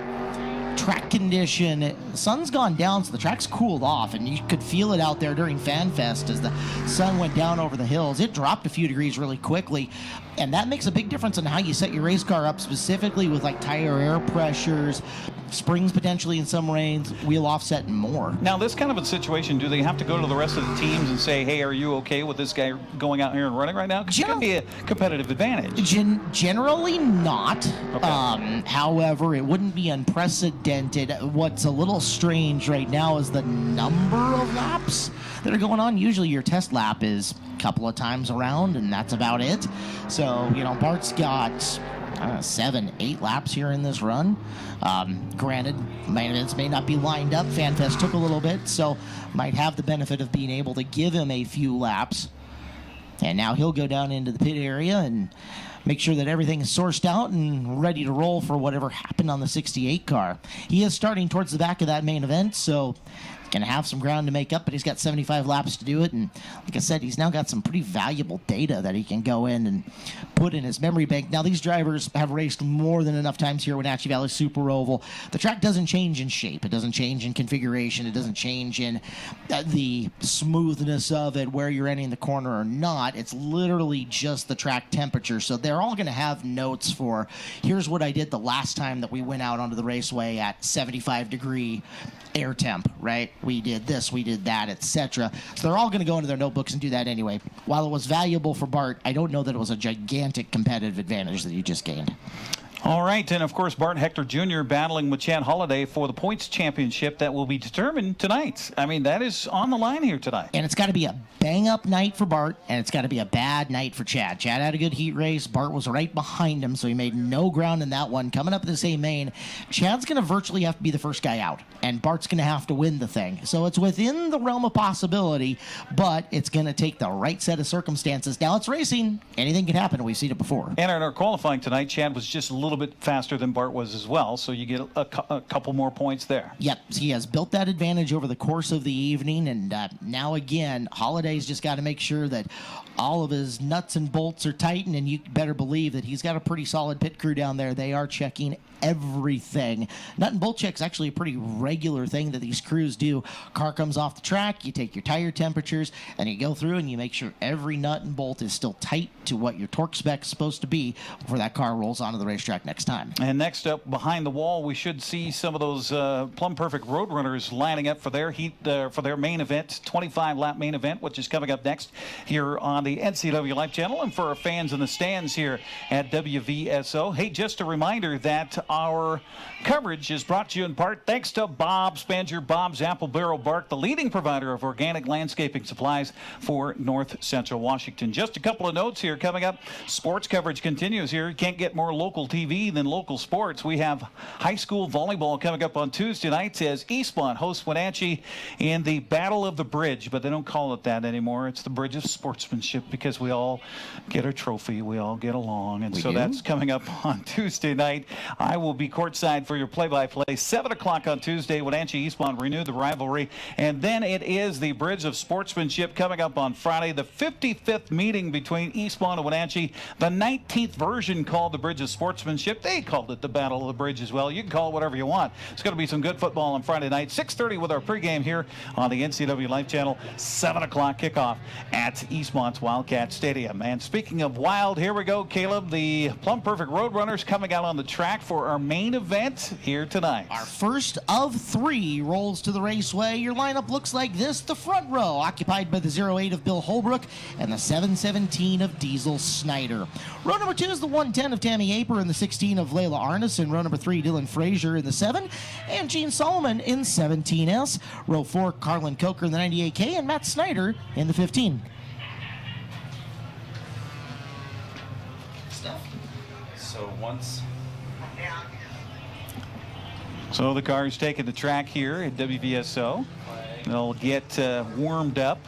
track condition. The sun's gone down, so the track's cooled off, and you could feel it out there during FanFest as the sun went down over the hills. It dropped a few degrees really quickly, and that makes a big difference in how you set your race car up, specifically with like tire air pressures, springs potentially in some range, wheel offset, and more. Now, this kind of a situation, do they have to go to the rest of the teams and say, hey, are you okay with this guy going out here and running right now? Because it could be a competitive advantage. Generally not. Okay. However, it wouldn't be unprecedented. What's a little strange right now is the number of laps that are going on. Usually your test lap is a couple of times around, and that's about it. So, you know, Bart's got 7, 8 laps here in this run. Granted, main events may not be lined up. FanFest took a little bit, so might have the benefit of being able to give him a few laps. And now he'll go down into the pit area and make sure that everything is sourced out and ready to roll for whatever happened on the 68 car. He is starting towards the back of that main event, so going to have some ground to make up, but he's got 75 laps to do it. And like I said, he's now got some pretty valuable data that he can go in and put in his memory bank. Now, these drivers have raced more than enough times here at Wenatchee Valley Super Oval. The track doesn't change in shape. It doesn't change in configuration. It doesn't change in the smoothness of it, where you're ending the corner or not. It's literally just the track temperature. So they're all going to have notes for, here's what I did the last time that we went out onto the raceway at 75-degree air temp, right? We did this, we did that, etc. So they're all going to go into their notebooks and do that anyway. While it was valuable for Bart, I don't know that it was a gigantic competitive advantage that he just gained. All right, and of course, Bart Hector Jr. battling with Chad Holaday for the points championship that will be determined tonight. I mean, that is on the line here tonight. And it's got to be a bang-up night for Bart, and it's got to be a bad night for Chad. Chad had a good heat race. Bart was right behind him, so he made no ground in that one. Coming up in the same main, Chad's going to virtually have to be the first guy out, and Bart's going to have to win the thing. So it's within the realm of possibility, but it's going to take the right set of circumstances. Now it's racing. Anything can happen. We've seen it before. And in our qualifying tonight, Chad was just a little bit faster than Bart was as well, so you get a couple more points there. Yep, he has built that advantage over the course of the evening, and now again, Holiday's just got to make sure that all of his nuts and bolts are tightened, and you better believe that he's got a pretty solid pit crew down there. They are checking everything. Nut and bolt check is actually a pretty regular thing that these crews do. Car comes off the track, you take your tire temperatures, and you go through and you make sure every nut and bolt is still tight to what your torque spec is supposed to be before that car rolls onto the racetrack next time. And next up, behind the wall, we should see some of those Plumb Perfect Roadrunners lining up for their heat, for their main event, 25-lap main event, which is coming up next here on the NCWLIFE Channel, and for our fans in the stands here at WVSO. Hey, just a reminder that our coverage is brought to you in part thanks to Bob's Banjer, Bob's Apple Barrel Bark, the leading provider of organic landscaping supplies for North Central Washington. Just a couple of notes here coming up. Sports coverage continues here. You can't get more local TV than local sports. We have high school volleyball coming up on Tuesday nights as Eastmont hosts Wenatchee in the Battle of the Bridge, but they don't call it that anymore. It's the Bridge of Sportsmanship because we all get a trophy. We all get along, and so that's coming up on Tuesday night. I will be courtside for your play-by-play. 7 o'clock on Tuesday, Wenatchee Eastmont renew the rivalry. And then it is the Bridge of Sportsmanship coming up on Friday, the 55th meeting between Eastmont and Wenatchee, the 19th version called the Bridge of Sportsmanship. They called it the Battle of the Bridge as well. You can call it whatever you want. It's going to be some good football on Friday night. 6:30 with our pregame here on the NCWLIFE Channel. 7 o'clock kickoff at Eastmont's Wildcat Stadium. And speaking of wild, here we go, Kaleb. The Plumb Perfect Roadrunners coming out on the track for our main event here tonight. Our first of 3 rolls to the raceway. Your lineup looks like this. The front row occupied by the 08 of Bill Holbrook and the 717 of Diesel Snyder. Row number 2 is the 110 of Tammy Aper and the 16 of Layla Arneson. Row number 3, Dylan Frazier in the 7 and Gene Solomon in 17S. Row 4, Carlin Coker in the 98K and Matt Snyder in the 15. So once... So the cars taking the track here at WVSO. They'll get warmed up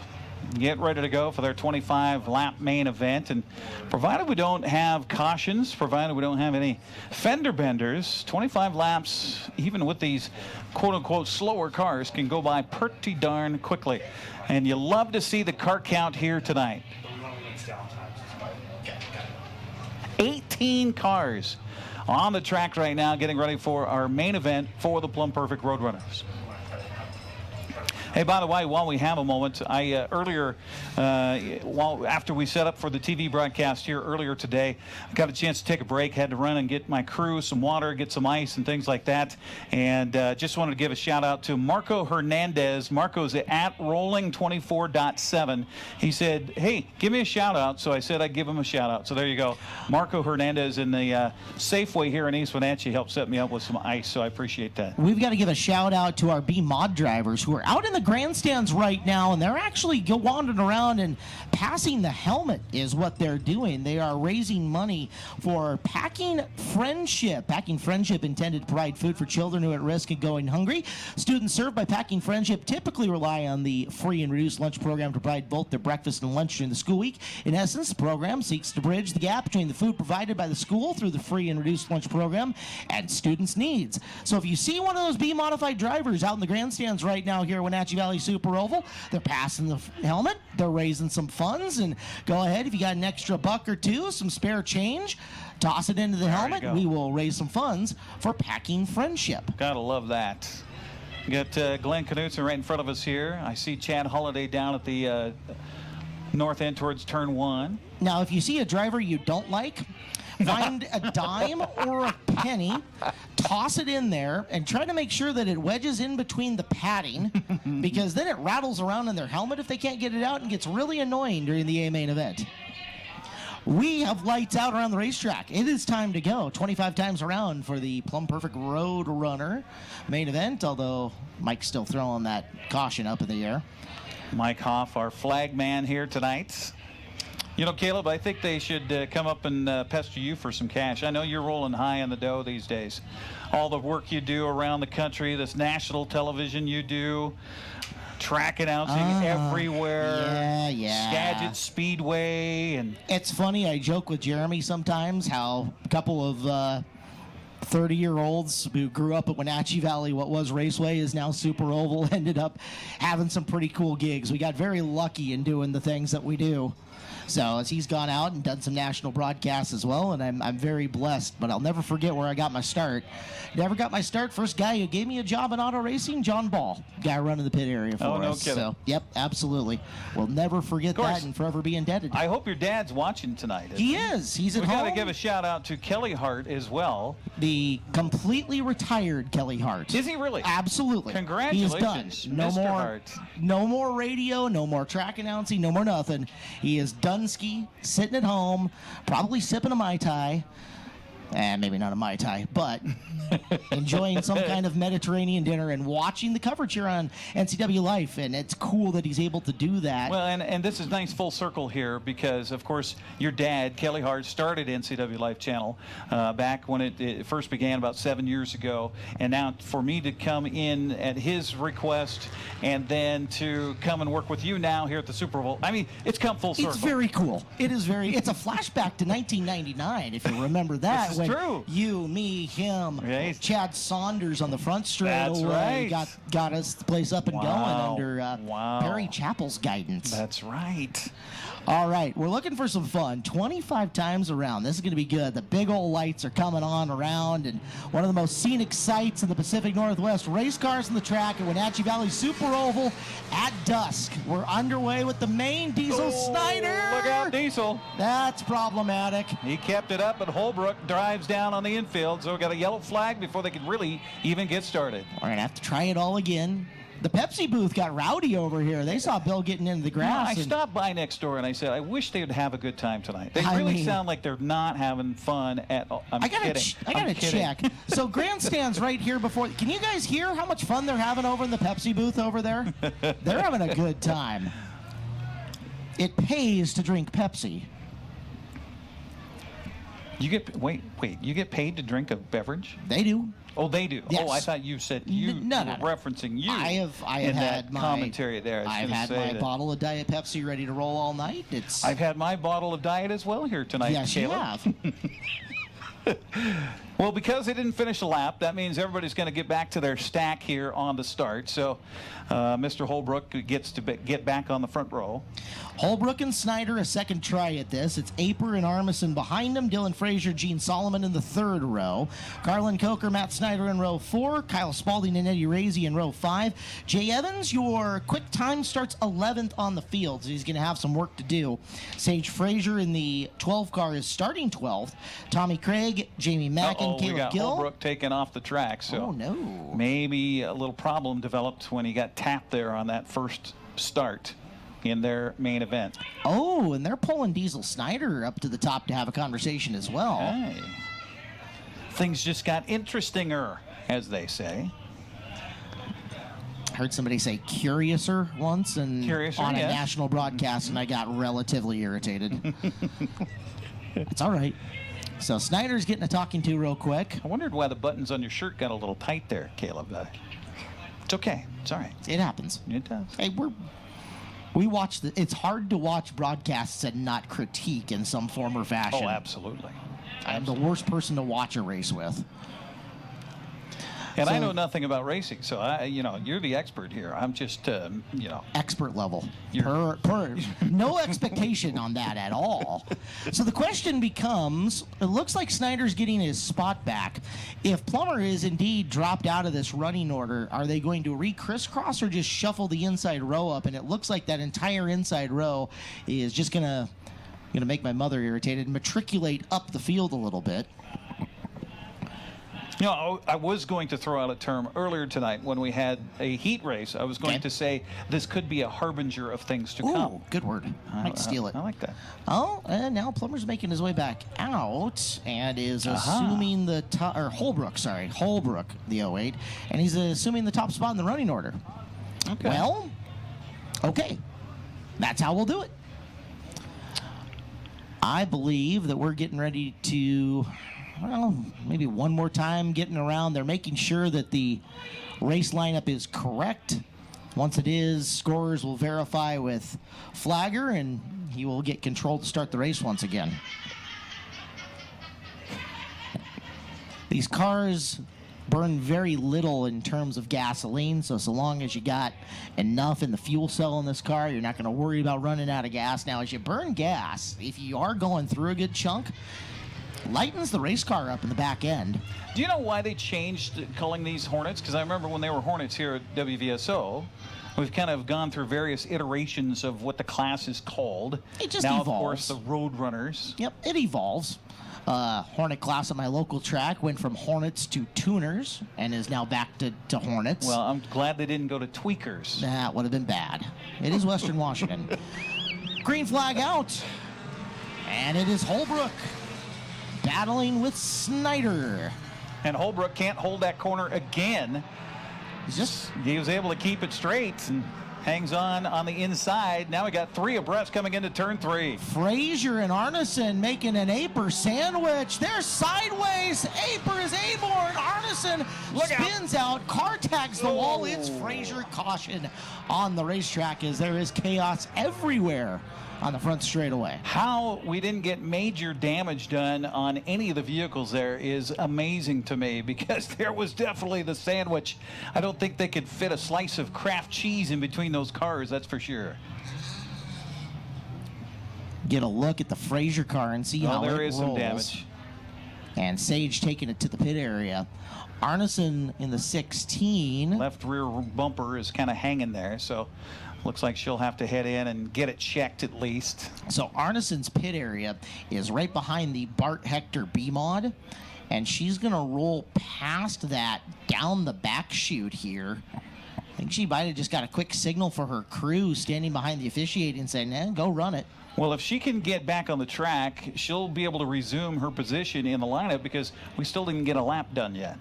get ready to go for their 25-lap main event. And provided we don't have cautions, provided we don't have any fender benders, 25 laps, even with these quote-unquote slower cars, can go by pretty darn quickly. And you love to see the car count here tonight. 18 cars on the track right now, getting ready for our main event for the Plumb Perfect Roadrunners. Hey, by the way, while we have a moment, I after we set up for the TV broadcast here earlier today, I got a chance to take a break, had to run and get my crew some water, get some ice and things like that, and just wanted to give a shout out to Marco Hernandez. Marco's at rolling24.7. He said, hey, give me a shout out, so I said I'd give him a shout out. So there you go. Marco Hernandez in the Safeway here in East Wenatchee helped set me up with some ice, so I appreciate that. We've got to give a shout out to our B-Mod drivers who are out in the grandstands right now, and they're actually wandering around and passing the helmet is what they're doing. They are raising money for Packing Friendship. Packing Friendship intended to provide food for children who are at risk of going hungry. Students served by Packing Friendship typically rely on the free and reduced lunch program to provide both their breakfast and lunch during the school week. In essence, the program seeks to bridge the gap between the food provided by the school through the free and reduced lunch program and students' needs. So if you see one of those B-modified drivers out in the grandstands right now here at Wenatchee Valley Super Oval, they're passing the helmet, they're raising some funds, and go ahead, if you got an extra buck or two, some spare change, toss it into the helmet, and we will raise some funds for Packing Friendship. Gotta love that. We got Glenn Knutson right in front of us here. I see Chad Holaday down at the north end towards turn 1. Now, if you see a driver you don't like, find a dime or a penny, toss it in there, and try to make sure that it wedges in between the padding, because then it rattles around in their helmet if they can't get it out and gets really annoying during the A main event. We have lights out around the racetrack. It is time to go. 25 times around for the Plumb Perfect Roadrunner main event, although Mike's still throwing that caution up in the air. Mike Hoff, our flag man here tonight. You know, Caleb, I think they should come up and pester you for some cash. I know you're rolling high in the dough these days. All the work you do around the country, this national television you do, track announcing everywhere. Skagit Speedway. And it's funny, I joke with Jeremy sometimes how a couple of 30-year-olds who grew up at Wenatchee Valley, what was Raceway is now Super Oval, ended up having some pretty cool gigs. We got very lucky in doing the things that we do. So as he's gone out and done some national broadcasts as well, and I'm very blessed, but I'll never forget where I got my start. Never got my start. First guy who gave me a job in auto racing, John Ball, guy running the pit area for us. No kidding. So, yep, absolutely. We'll never forget that and forever be indebted. I hope your dad's watching tonight. He is. He's at home. We got to give a shout out to Kelly Hart as well. The completely retired Kelly Hart. Is he really? Absolutely. Congratulations, He is done. Mr. Hart. No more radio, no more track announcing, no more nothing. He is done ski, sitting at home, probably sipping a Mai Tai. Maybe not a Mai Tai, but enjoying some kind of Mediterranean dinner and watching the coverage here on NCWLIFE, and it's cool that he's able to do that. Well, and this is nice full circle here because, of course, your dad, Kelly Hart, started NCWLIFE Channel back when it first began about 7 years ago, and now for me to come in at his request and then to come and work with you now here at the Super Bowl, I mean, it's come full circle. It's very cool. It's a flashback to 1999, if you remember that. This is true. You, me, him, Chad Saunders on the front straightaway got us the place up and going under Perry Chappell's guidance. That's right. All right, we're looking for some fun. 25 times around. This is going to be good. The big old lights are coming on around, and one of the most scenic sights in the Pacific Northwest. Race cars on the track at Wenatchee Valley Super Oval at dusk. We're underway with the main Diesel Snyder. Look out, Diesel. That's problematic. He kept it up, and Holbrook drives down on the infield, so we got a yellow flag before they could really even get started. We're going to have to try it all again. The Pepsi booth got rowdy over here. They saw Bill getting into the grass. I stopped by next door and I said, I wish they would have a good time tonight. They really sound like they're not having fun at all. I got to check. So grandstands right here before. Can you guys hear how much fun they're having over in the Pepsi booth over there? They're having a good time. It pays to drink Pepsi. You get you get paid to drink a beverage? They do. Oh, they do. Yes. Oh, I thought you said you No. were referencing you. I have in had that my commentary there. I've had my bottle of Diet Pepsi ready to roll all night. I've had my bottle of Diet as well here tonight. Yes, you have. Well, because they didn't finish a lap, that means everybody's going to get back to their stack here on the start. So Mr. Holbrook gets to get back on the front row. Holbrook and Snyder a second try at this. It's Aper and Armisen behind him. Dylan Frazier, Gene Solomon in the third row. Carlin Coker, Matt Snyder in row 4. Kyle Spalding and Eddie Razy in row 5. Jay Evans, your quick time starts 11th on the field, so he's going to have some work to do. Sage Frazier in the 12 car is starting 12th. Tommy Craig, Jamie Mack, and we Caleb got Gill. Holbrook taken off the track. So oh, no. Maybe a little problem developed when he got tapped there on that first start in their main event. Oh, and they're pulling Diesel Snyder up to the top to have a conversation as well. Hey. Things just got interestinger, as they say. Heard somebody say curiouser once on yes. a national broadcast, and I got relatively irritated. It's all right. So Snyder's getting a talking to real quick. I wondered why the buttons on your shirt got a little tight there, Caleb. It's okay. It's all right. It happens. It does. Hey, we watch it's hard to watch broadcasts and not critique in some form or fashion. Oh, absolutely. I'm the worst person to watch a race with. And I know nothing about racing, so you're the expert here. I'm just, expert level. No expectation on that at all. So the question becomes: it looks like Snyder's getting his spot back. If Plummer is indeed dropped out of this running order, are they going to re-crisscross or just shuffle the inside row up? And it looks like that entire inside row is just gonna make my mother irritated. Matriculate up the field a little bit. I was going to throw out a term earlier tonight when we had a heat race. I was going to say this could be a harbinger of things to come. Ooh, good word. I might steal it. I like that. Oh, and now Plummer's making his way back out and is assuming the top, or Holbrook, the 08, and he's assuming the top spot in the running order. Okay. Well, okay. That's how we'll do it. I believe that we're getting ready to... well, maybe one more time getting around. They're making sure that the race lineup is correct. Once it is, scorers will verify with Flagger, and he will get control to start the race once again. These cars burn very little in terms of gasoline, so long as you got enough in the fuel cell in this car, you're not going to worry about running out of gas. Now, as you burn gas, if you are going through a good chunk, lightens the race car up in the back end. Do you know why they changed calling these Hornets? Because I remember when they were Hornets here at WVSO, we've kind of gone through various iterations of what the class is called. It just now, evolves. Of course, the Roadrunners. Yep, it evolves. Hornet class at my local track went from Hornets to Tuners and is now back to Hornets. Well, I'm glad they didn't go to Tweakers. That would have been bad. It is Western Washington. Green flag out. And it is Holbrook battling with Snyder. And Holbrook can't hold that corner again. He was able to keep it straight and hangs on the inside. Now we got 3 abreast coming into turn 3. Frazier and Arneson making an Aper sandwich. They're sideways. Aper is airborne. Arneson spins out. Car tags the wall. It's Frazier. Caution on the racetrack as there is chaos everywhere on the front straightaway. How we didn't get major damage done on any of the vehicles there is amazing to me, because there was definitely the sandwich. I don't think they could fit a slice of Kraft cheese in between those cars, that's for sure. Get a look at the Frazier car and see how there it is rolls. some damage. And Sage taking it to the pit area. Arneson in the 16. Left rear bumper is kind of hanging there, so looks like she'll have to head in and get it checked at least. So Arneson's pit area is right behind the Bart Hector B-Mod, and she's going to roll past that down the back chute here. I think she might have just got a quick signal for her crew standing behind the officiating saying, go run it. Well, if she can get back on the track, she'll be able to resume her position in the lineup, because we still didn't get a lap done yet.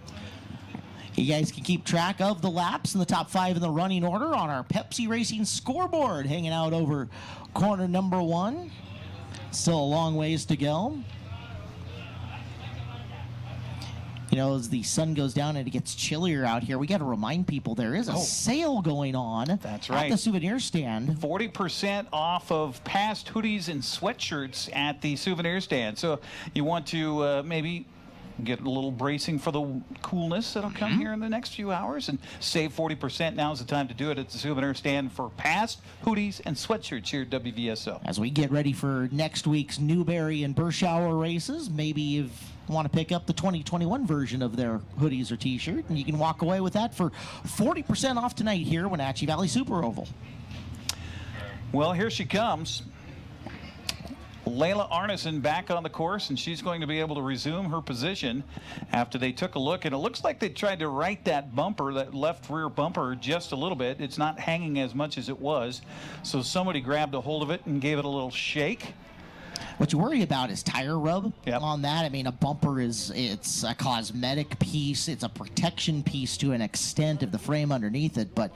You guys can keep track of the laps in the top 5 in the running order on our Pepsi Racing scoreboard, hanging out over corner number 1. Still a long ways to go. You know, as the sun goes down and it gets chillier out here, we got to remind people there is a sale going on. That's right. At the souvenir stand. 40% off of past hoodies and sweatshirts at the souvenir stand. So you want to maybe get a little bracing for the coolness that'll come here in the next few hours and save 40%. Now's the time to do it at the souvenir stand for past hoodies and sweatshirts here at WVSO. As we get ready for next week's Newberry and Bershauer races, maybe if you want to pick up the 2021 version of their hoodies or t-shirt, and you can walk away with that for 40% off tonight here at Wenatchee Valley Super Oval. Well, here she comes. Layla Arneson back on the course, and she's going to be able to resume her position after they took a look. And it looks like they tried to right that bumper, that left rear bumper, just a little bit. It's not hanging as much as it was. So somebody grabbed a hold of it and gave it a little shake. What you worry about is tire rub on that. I mean, a bumper it's a cosmetic piece. It's a protection piece to an extent of the frame underneath it, but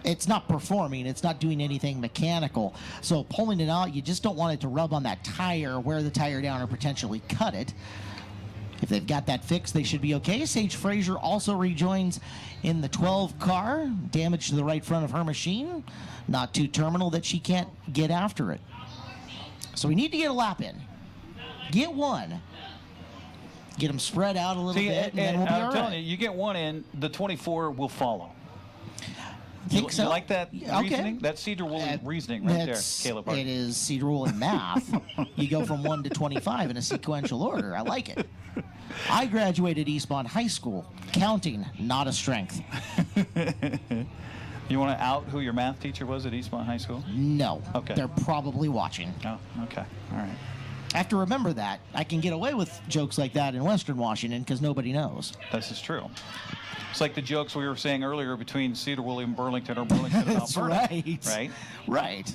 it's not performing. It's not doing anything mechanical. So pulling it out, you just don't want it to rub on that tire, wear the tire down, or potentially cut it. If they've got that fixed, they should be okay. Sage Frazier also rejoins in the 12 car. Damage to the right front of her machine. Not too terminal that she can't get after it. So we need to get a lap in. Get one. Get them spread out a little bit, and then we'll be all right. I'm telling you, you get one in, the 24 will follow. Think so? You like that reasoning? That's Cedar Rule reasoning right there, Kaleb Hart. It is Cedar Rule in math. You go from 1 to 25 in a sequential order. I like it. I graduated Eastmont High School. Counting, not a strength. You want to out who your math teacher was at Eastmont High School? No. Okay. They're probably watching. Oh, okay. All right. I have to remember that. I can get away with jokes like that in Western Washington because nobody knows. This is true. It's like the jokes we were saying earlier between Cedar William Burlington or Burlington and That's Alberta. Right.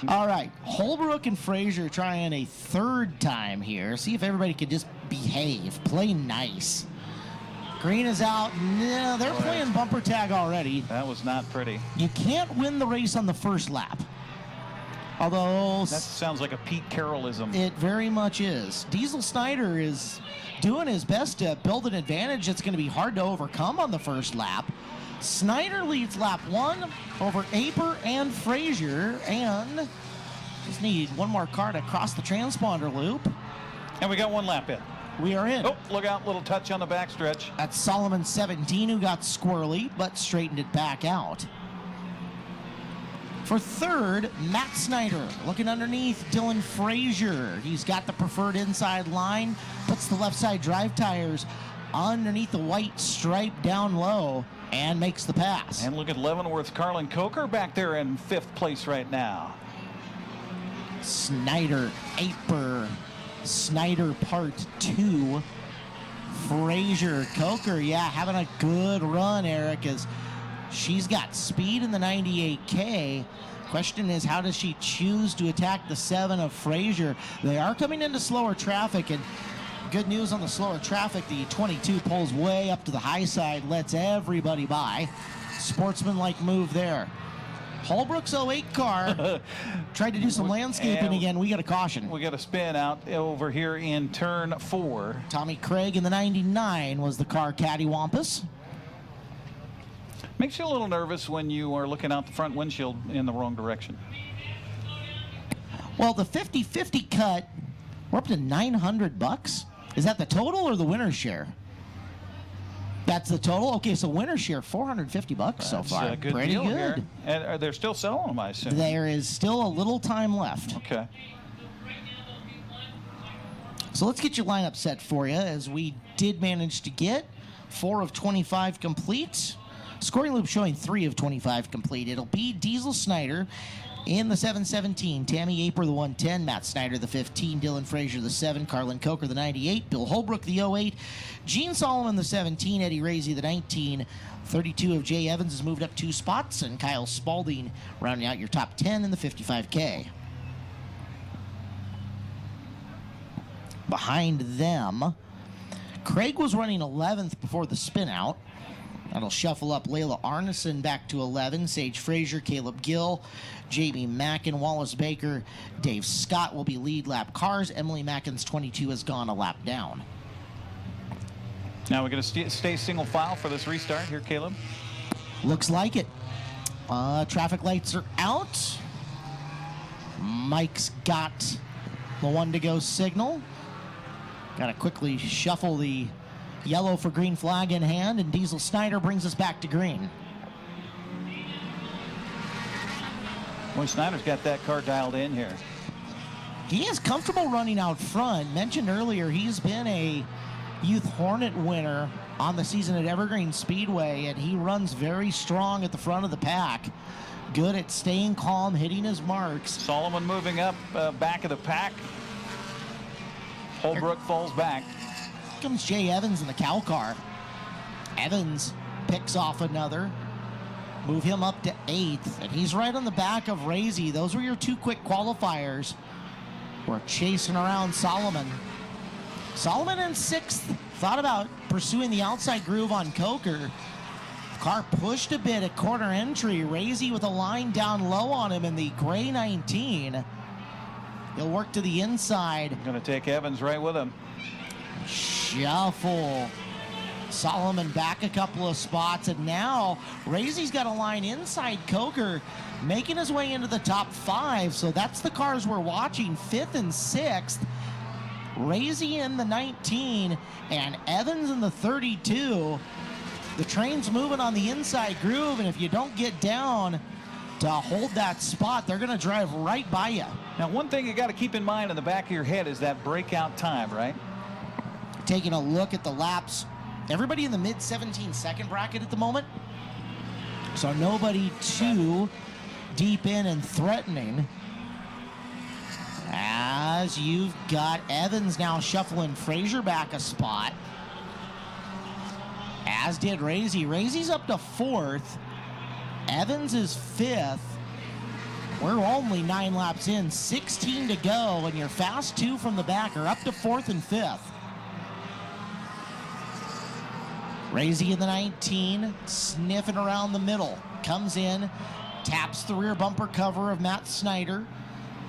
All right. Holbrook and Frazier trying a third time here. See if everybody can just behave. Play nice. Green is out. No, they're playing bumper tag already. That was not pretty. You can't win the race on the first lap. Although that sounds like a Pete Carrollism. It very much is. Diesel Snyder is doing his best to build an advantage that's going to be hard to overcome on the first lap. Snyder leads lap 1 over Aper and Frazier, and just need one more car to cross the transponder loop. And we got one lap in. We are in. Oh, look out, little touch on the backstretch. That's Solomon 17 who got squirrely, but straightened it back out. For third, Matt Snyder looking underneath Dylan Frazier. He's got the preferred inside line, puts the left side drive tires underneath the white stripe down low, and makes the pass. And look at Leavenworth's Carlin Coker back there in 5th place right now. Snyder, Aper, Snyder part 2. Frazier, Coker, having a good run, Eric, as she's got speed in the 98K. Question is, how does she choose to attack the 7 of Frazier? They are coming into slower traffic, and good news on the slower traffic, the 22 pulls way up to the high side, lets everybody by. Sportsmanlike move there. Holbrook's 08 car tried to do some landscaping again. We got a caution. We got a spin out over here in turn 4. Tommy Craig in the 99 was the car cattywampus. Makes you a little nervous when you are looking out the front windshield in the wrong direction. Well, the 50-50 cut, we're up to $900. Is that the total or the winner's share? That's the total? Okay, so winner's share, $450 so far. A good Pretty deal good. Here. And they're still selling them, I assume. There is still a little time left. Okay. So let's get your lineup set for you, as we did manage to get 4 of 25 complete. Scoring loop showing 3 of 25 complete. It'll be Diesel Snyder in the 717, Tammy Aper the 110, Matt Snyder the 15, Dylan Frazier the 7, Carlin Coker the 98, Bill Holbrook the 08, Gene Solomon the 17, Eddie Razy the 19, 32 of Jay Evans has moved up 2 spots, and Kyle Spalding rounding out your top 10 in the 55K. Behind them, Craig was running 11th before the spin out. That'll shuffle up Layla Arneson back to 11. Sage Frazier, Caleb Gill, Jamie Mackin, Wallace Baker, Dave Scott will be lead lap cars. Emily Mackin's 22 has gone a lap down. Now we're going to stay single file for this restart here, Kaleb. Looks like it. Traffic lights are out. Mike's got the one to go signal. Got to quickly shuffle the yellow for green flag in hand, and Diesel Snyder brings us back to green. Boy, Snyder's got that car dialed in here. He is comfortable running out front. Mentioned earlier, he's been a Youth Hornet winner on the season at Evergreen Speedway, and he runs very strong at the front of the pack. Good at staying calm, hitting his marks. Solomon moving up back of the pack. Holbrook falls back. Here comes Jay Evans in the cow car. Evans picks off another. Move him up to 8th, and he's right on the back of Razy. Those were your two quick qualifiers. We're chasing around Solomon. Solomon in 6th. Thought about pursuing the outside groove on Coker. Car pushed a bit at corner entry. Razy with a line down low on him in the gray 19. He'll work to the inside. Going to take Evans right with him. Shuffle. Solomon back a couple of spots, and now Razy's got a line inside Coker, making his way into the top 5. So that's the cars we're watching, 5th and 6th. Razy in the 19 and Evans in the 32. The train's moving on the inside groove, and if you don't get down to hold that spot, they're going to drive right by you. Now, one thing you got to keep in mind in the back of your head is that breakout time, right? Taking a look at the laps, everybody in the mid 17-second bracket at the moment. So nobody too deep in and threatening. As you've got Evans now shuffling Frazier back a spot. As did Razy. Razy's up to 4th. Evans is 5th. We're only 9 laps in, 16 to go, and your fast 2 from the back are up to 4th and 5th. Razy in the 19, sniffing around the middle. Comes in, taps the rear bumper cover of Matt Snyder.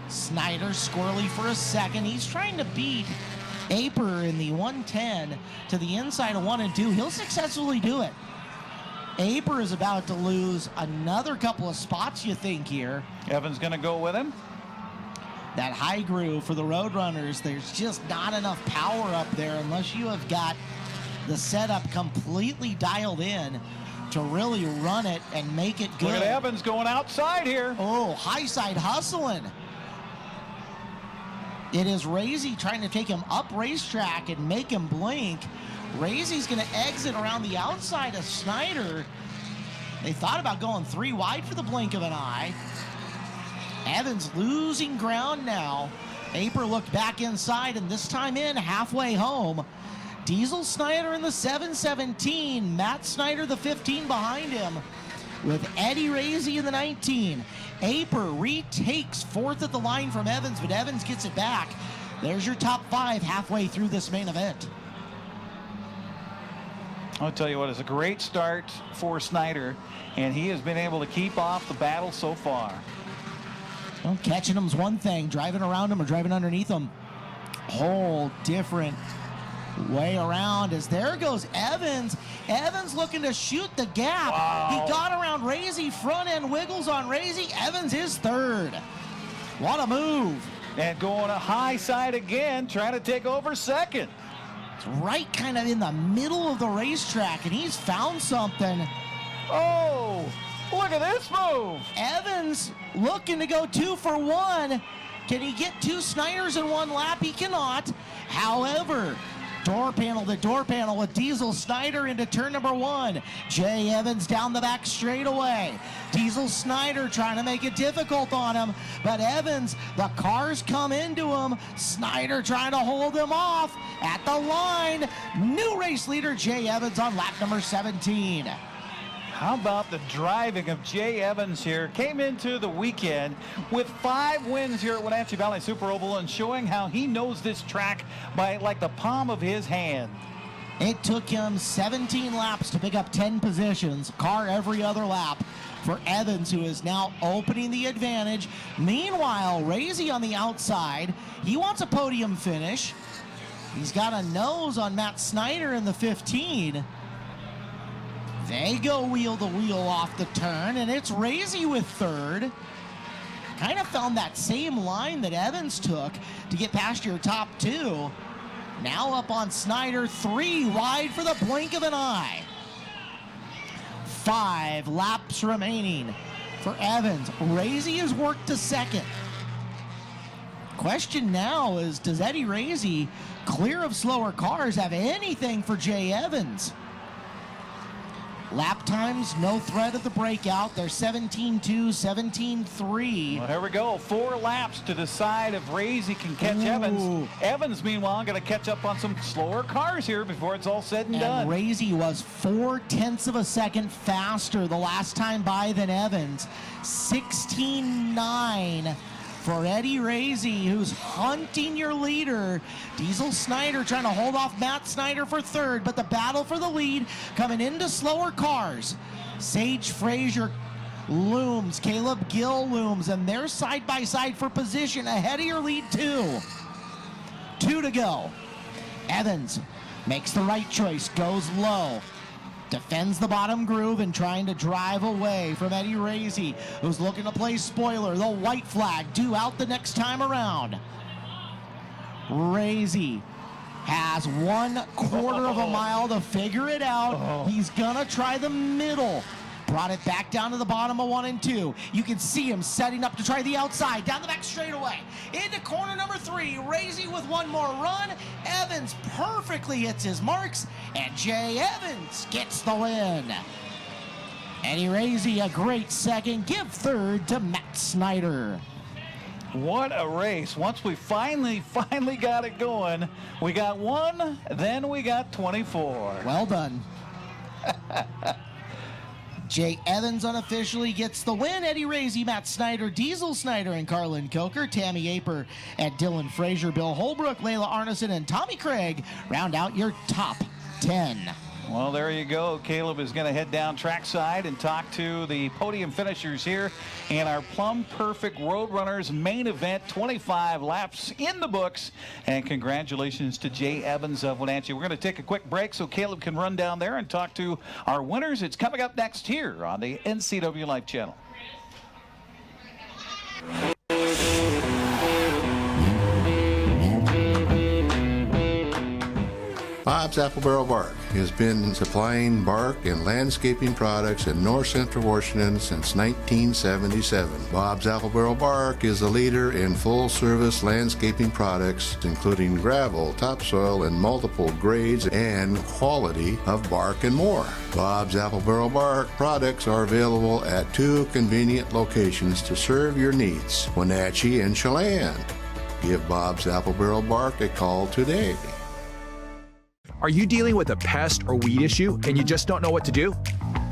Snyder squirrely for a second. He's trying to beat Aper in the 110 to the inside of 1 and 2. He'll successfully do it. Aper is about to lose another couple of spots, you think, here. Evans going to go with him. That high groove for the Roadrunners, there's just not enough power up there unless you have got the setup completely dialed in to really run it and make it good. Look at Evans going outside here. Oh, high side hustling. It is Razy trying to take him up racetrack and make him blink. Razy's going to exit around the outside of Snyder. They thought about going 3 wide for the blink of an eye. Evans losing ground now. Aper looked back inside, and this time in halfway home. Diesel Snyder in the 717. Matt Snyder the 15 behind him, with Eddie Razy in the 19. Aper retakes 4th at the line from Evans, but Evans gets it back. There's your top 5 halfway through this main event. I'll tell you what, it's a great start for Snyder, and he has been able to keep off the battle so far. Well, catching him's one thing, driving around him or driving underneath him, whole different way around. As there goes Evans. Evans looking to shoot the gap. Wow. He got around Razy, front end wiggles on Razy. Evans is 3rd. What a move. And going a high side again, trying to take over 2nd. It's right kind of in the middle of the racetrack, and he's found something. Oh, look at this move. Evans looking to go 2 for 1. Can he get 2 Snyders in 1 lap? He cannot. However, door panel to door panel with Diesel Snyder into turn number 1. Jay Evans down the back straightaway. Diesel Snyder trying to make it difficult on him, but Evans, the cars come into him. Snyder trying to hold him off at the line. New race leader Jay Evans on lap number 17. How about the driving of Jay Evans here? Came into the weekend with 5 wins here at Wenatchee Valley Super Oval and showing how he knows this track by like the palm of his hand. It took him 17 laps to pick up 10 positions, car every other lap for Evans, who is now opening the advantage. Meanwhile, Razy on the outside, he wants a podium finish. He's got a nose on Matt Snyder in the 15. They go wheel to wheel off the turn, and it's Razy with third. Kind of found that same line that Evans took to get past your top two. Now up on Snyder, 3 wide for the blink of an eye. 5 laps remaining for Evans. Razy is worked to second. Question now is, does Eddie Razy, clear of slower cars, have anything for Jay Evans? Lap times, no threat of the breakout. They're 17-2, 17-3. Well, here we go. 4 laps to decide if Razy can catch Evans. Evans, meanwhile, going to catch up on some slower cars here before it's all said and done. Razy was 0.4 of a second faster the last time by than Evans. 16-9. For Eddie Razy, who's hunting your leader. Diesel Snyder trying to hold off Matt Snyder for third, but the battle for the lead coming into slower cars. Sage Frazier looms, Caleb Gill looms, and they're side by side for position ahead of your lead 2. 2 to go. Evans makes the right choice, goes low. Defends the bottom groove and trying to drive away from Eddie Razy, who's looking to play spoiler. The white flag due out the next time around. Razy has 1/4 of a mile to figure it out. He's gonna try the middle. Brought it back down to the bottom of 1 and 2. You can see him setting up to try the outside, down the back straightaway. Into corner number 3, Razy with 1 more run. Evans perfectly hits his marks, and Jay Evans gets the win. Eddie Razy, a great second. Give third to Matt Snyder. What a race. Once we finally got it going, we got 1, then we got 24. Well done. Jay Evans unofficially gets the win. Eddie Razy, Matt Snyder, Diesel Snyder, and Carlin Coker, Tammy Aper, and Dylan Frazier, Bill Holbrook, Layla Arneson, and Tommy Craig round out your top 10. Well, there you go. Caleb is going to head down trackside and talk to the podium finishers here in our Plumb Perfect Roadrunners main event. 25 laps in the books. And congratulations to Jay Evans of Wenatchee. We're going to take a quick break so Caleb can run down there and talk to our winners. It's coming up next here on the NCWLIFE Channel. Bob's Apple Barrel Bark has been supplying bark and landscaping products in north central Washington since 1977. Bob's Apple Barrel Bark is a leader in full-service landscaping products, including gravel, topsoil, and multiple grades and quality of bark and more. Bob's Apple Barrel Bark products are available at 2 convenient locations to serve your needs, Wenatchee and Chelan. Give Bob's Apple Barrel Bark a call today. Are you dealing with a pest or weed issue and you just don't know what to do?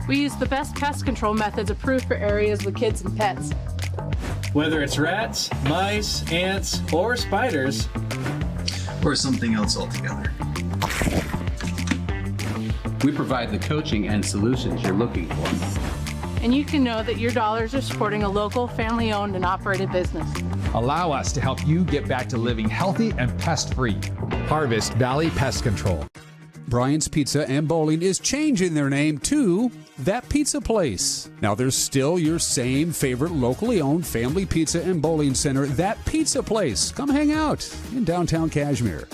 We use the best pest control methods approved for areas with kids and pets. Whether it's rats, mice, ants, or spiders. Or something else altogether. We provide the coaching and solutions you're looking for. And you can know that your dollars are supporting a local, family-owned and operated business. Allow us to help you get back to living healthy and pest-free. Harvest Valley Pest Control. Brian's Pizza and Bowling is changing their name to That Pizza Place. Now there's still your same favorite locally owned family pizza and bowling center, That Pizza Place. Come hang out in downtown Cashmere.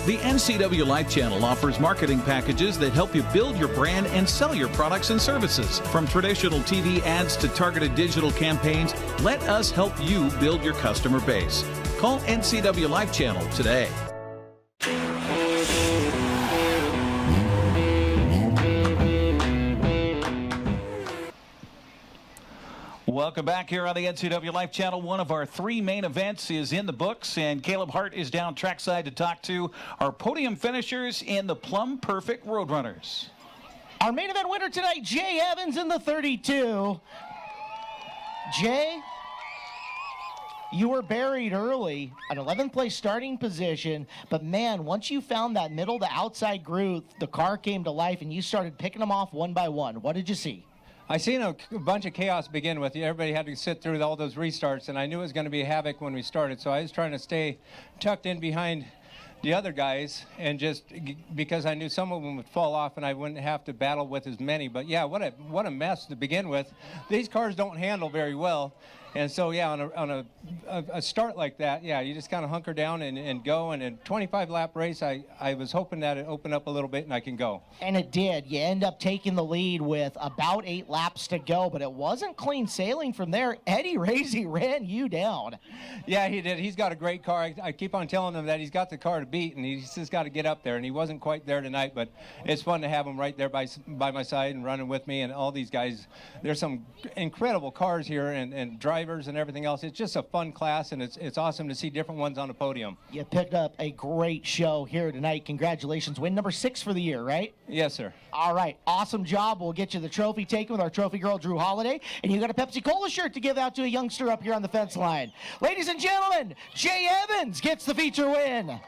The NCWLIFE Channel offers marketing packages that help you build your brand and sell your products and services. From traditional TV ads to targeted digital campaigns, let us help you build your customer base. Call NCWLIFE Channel today. Welcome back here on the NCWLIFE Channel. One of our 3 main events is in the books, and Kaleb Hart is down trackside to talk to our podium finishers in the Plumb Perfect Roadrunners. Our main event winner tonight, Jay Evans in the 32. Jay, you were buried early, an 11th place starting position, but man, once you found that middle to outside groove, the car came to life and you started picking them off one by one. What did you see? I seen a bunch of chaos begin with. Everybody had to sit through all those restarts, and I knew it was going to be havoc when we started, so I was trying to stay tucked in behind the other guys, and just because I knew some of them would fall off and I wouldn't have to battle with as many. But yeah, what a mess to begin with. These cars don't handle very well. And so, yeah, on a start like that, yeah, you just kind of hunker down and go. And in a 25-lap race, I was hoping that it opened up a little bit and I can go. And it did. You end up taking the lead with about 8 laps to go, but it wasn't clean sailing from there. Eddie Razy ran you down. Yeah, he did. He's got a great car. I keep on telling him that he's got the car to beat, and he's just got to get up there. And he wasn't quite there tonight, but it's fun to have him right there by my side and running with me. And all these guys, there's some incredible cars here and drivers and everything else. It's just a fun class, and it's awesome to see different ones on the podium. You picked up a great show here tonight. Congratulations. Win number 6 for the year, right? Yes, sir. All right. Awesome job. We'll get you the trophy taken with our trophy girl, Drew Holaday, and you got a Pepsi Cola shirt to give out to a youngster up here on the fence line. Ladies and gentlemen, Jay Evans gets the feature win.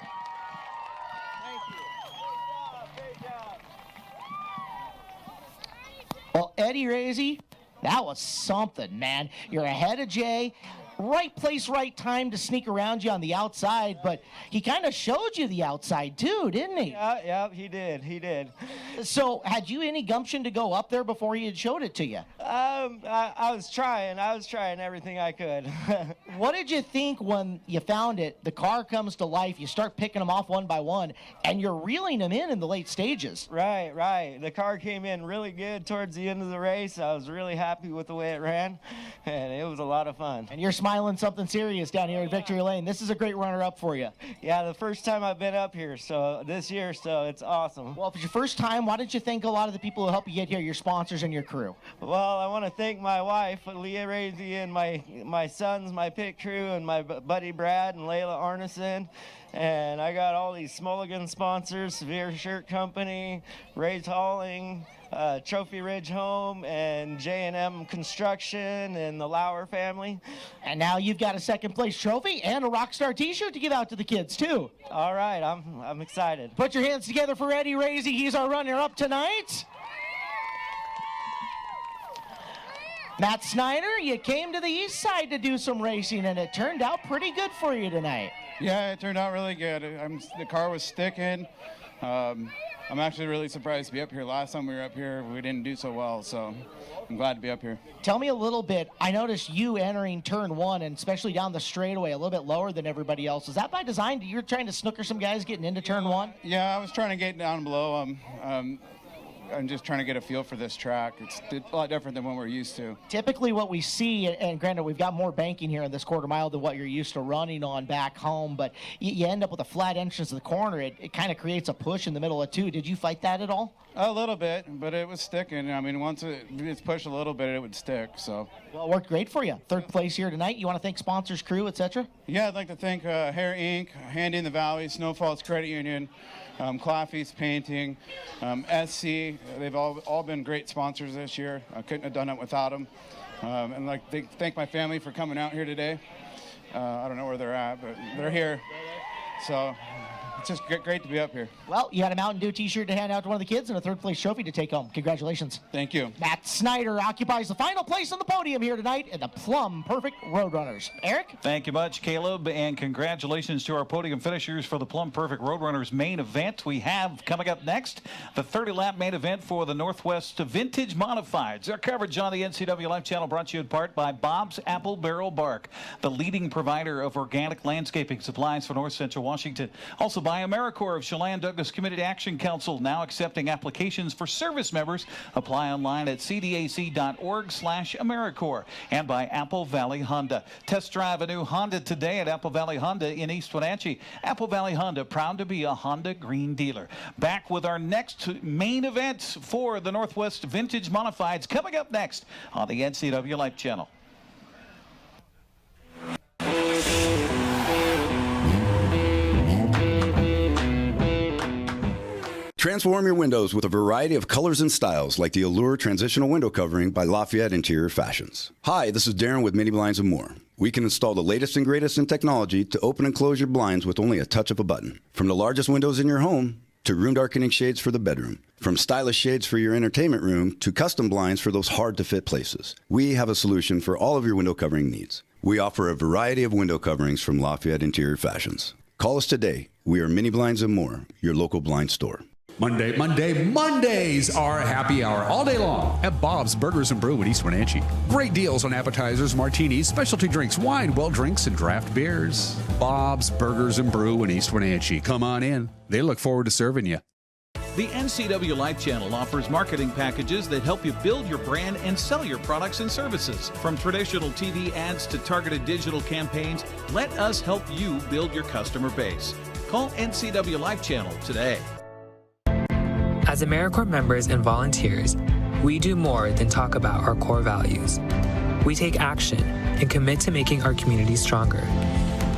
Well, Eddie Razy, that was something, man. You're ahead of Jay. Right place, right time to sneak around you on the outside, but he kind of showed you the outside too, didn't he? Yeah, he did. So, had you any gumption to go up there before he had showed it to you? I was trying everything I could. What did you think when you found it? The car comes to life, you start picking them off one by one, and you're reeling them in the late stages. Right. The car came in really good towards the end of the race. I was really happy with the way it ran, and it was a lot of fun. And you're smiling something serious down here in Victory Lane. This is a great runner-up for you. Yeah, the first time I've been up here, so this year, so it's awesome. Well, if it's your first time, why don't you thank a lot of the people who help you get here, your sponsors and your crew? Well, I want to thank my wife, Leah Razy, and my sons, my pit crew, and my buddy Brad and Layla Arneson. And I got all these Smulligan sponsors, Severe Shirt Company, Ray's Hauling, Trophy Ridge Home, and J&M Construction, and the Lauer family. And now you've got a second place trophy and a Rockstar t-shirt to give out to the kids too. All right, I'm excited. Put your hands together for Eddie Razy. He's our runner-up tonight. Matt Snyder, you came to the east side to do some racing, and it turned out pretty good for you tonight. Yeah, it turned out really good. The car was sticking. I'm actually really surprised to be up here. Last time we were up here, we didn't do so well, so I'm glad to be up here. Tell me a little bit. I noticed you entering turn 1, and especially down the straightaway, a little bit lower than everybody else. Is that by design? You're trying to snooker some guys getting into turn 1? Yeah, I was trying to get down below. I'm just trying to get a feel for this track. It's a lot different than what we're used to. Typically what we see, and granted we've got more banking here in this quarter mile than what you're used to running on back home, but you end up with a flat entrance to the corner. It kind of creates a push in the middle of 2. Did you fight that at all? A little bit, but it was sticking. I mean, once it's pushed a little bit, it would stick. So. Well, it worked great for you. Third place here tonight. You want to thank sponsors, crew, etc.? Yeah, I'd like to thank Hair Inc., Handy in the Valley, Snowfalls Credit Union, Claffey's Painting, SC. They've all been great sponsors this year. I couldn't have done it without them. And I'd like to thank my family for coming out here today. I don't know where they're at, but they're here. So it's just great to be up here. Well, you had a Mountain Dew t-shirt to hand out to one of the kids and a third place trophy to take home. Congratulations. Thank you. Matt Snyder occupies the final place on the podium here tonight in the Plumb Perfect Roadrunners. Eric? Thank you much, Caleb, and congratulations to our podium finishers for the Plumb Perfect Roadrunners main event. We have coming up next the 30-lap main event for the Northwest Vintage Modifieds. Our coverage on the NCWLIFE Channel brought to you in part by Bob's Apple Barrel Bark, the leading provider of organic landscaping supplies for North Central Washington. Also by AmeriCorps of Chelan Douglas Community Action Council, now accepting applications for service members. Apply online at cdac.org/AmeriCorps. And by Apple Valley Honda. Test drive a new Honda today at Apple Valley Honda in East Wenatchee. Apple Valley Honda, proud to be a Honda Green dealer. Back with our next main event for the Northwest Vintage Modifieds coming up next on the NCWLIFE Channel. Transform your windows with a variety of colors and styles like the Allure Transitional Window Covering by Lafayette Interior Fashions. Hi, this is Darren with Mini Blinds and More. We can install the latest and greatest in technology to open and close your blinds with only a touch of a button. From the largest windows in your home to room darkening shades for the bedroom. From stylish shades for your entertainment room to custom blinds for those hard-to-fit places, we have a solution for all of your window covering needs. We offer a variety of window coverings from Lafayette Interior Fashions. Call us today. We are Mini Blinds and More, your local blind store. Mondays are happy hour all day long at Bob's Burgers and Brew in East Wenatchee. Great deals on appetizers, martinis, specialty drinks, wine, well drinks, and draft beers. Bob's Burgers and Brew in East Wenatchee. Come on in. They look forward to serving you. The NCWLIFE Channel offers marketing packages that help you build your brand and sell your products and services. From traditional TV ads to targeted digital campaigns, let us help you build your customer base. Call NCWLIFE Channel today. As AmeriCorps members and volunteers, we do more than talk about our core values. We take action and commit to making our community stronger.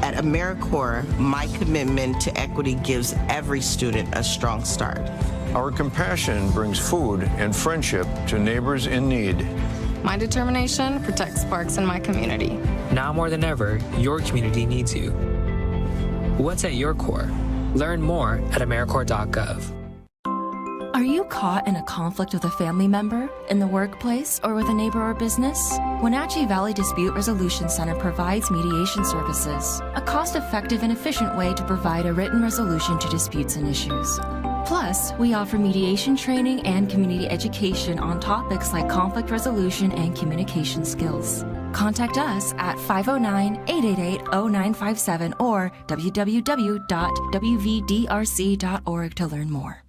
At AmeriCorps, my commitment to equity gives every student a strong start. Our compassion brings food and friendship to neighbors in need. My determination protects parks in my community. Now more than ever, your community needs you. What's at your core? Learn more at AmeriCorps.gov. Are you caught in a conflict with a family member, in the workplace, or with a neighbor or business? Wenatchee Valley Dispute Resolution Center provides mediation services, a cost-effective and efficient way to provide a written resolution to disputes and issues. Plus, we offer mediation training and community education on topics like conflict resolution and communication skills. Contact us at 509-888-0957 or www.wvdrc.org to learn more.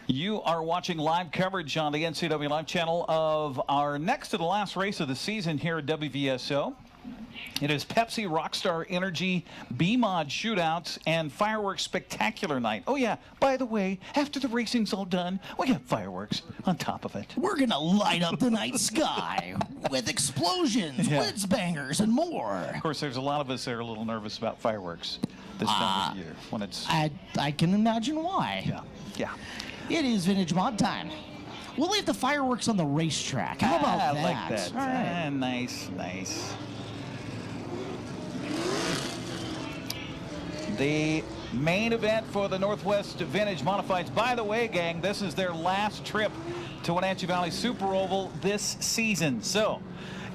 You are watching live coverage on the NCWLIFE Channel of our next to the last race of the season here at WVSO. It is Pepsi Rockstar Energy B-Mod Shootout and Fireworks Spectacular Night. Oh yeah, by the way, after the racing's all done, we got fireworks on top of it. We're gonna light up the night sky with explosions, blitz bangers, and more. Of course, there's a lot of us that are a little nervous about fireworks this time of year when it's... I can imagine why. Yeah. It is vintage mod time. We'll leave the fireworks on the racetrack. How about that? I like that. All right. Nice. The main event for the Northwest Vintage Modifieds. By the way, gang, this is their last trip to Wenatchee Valley Super Oval this season. So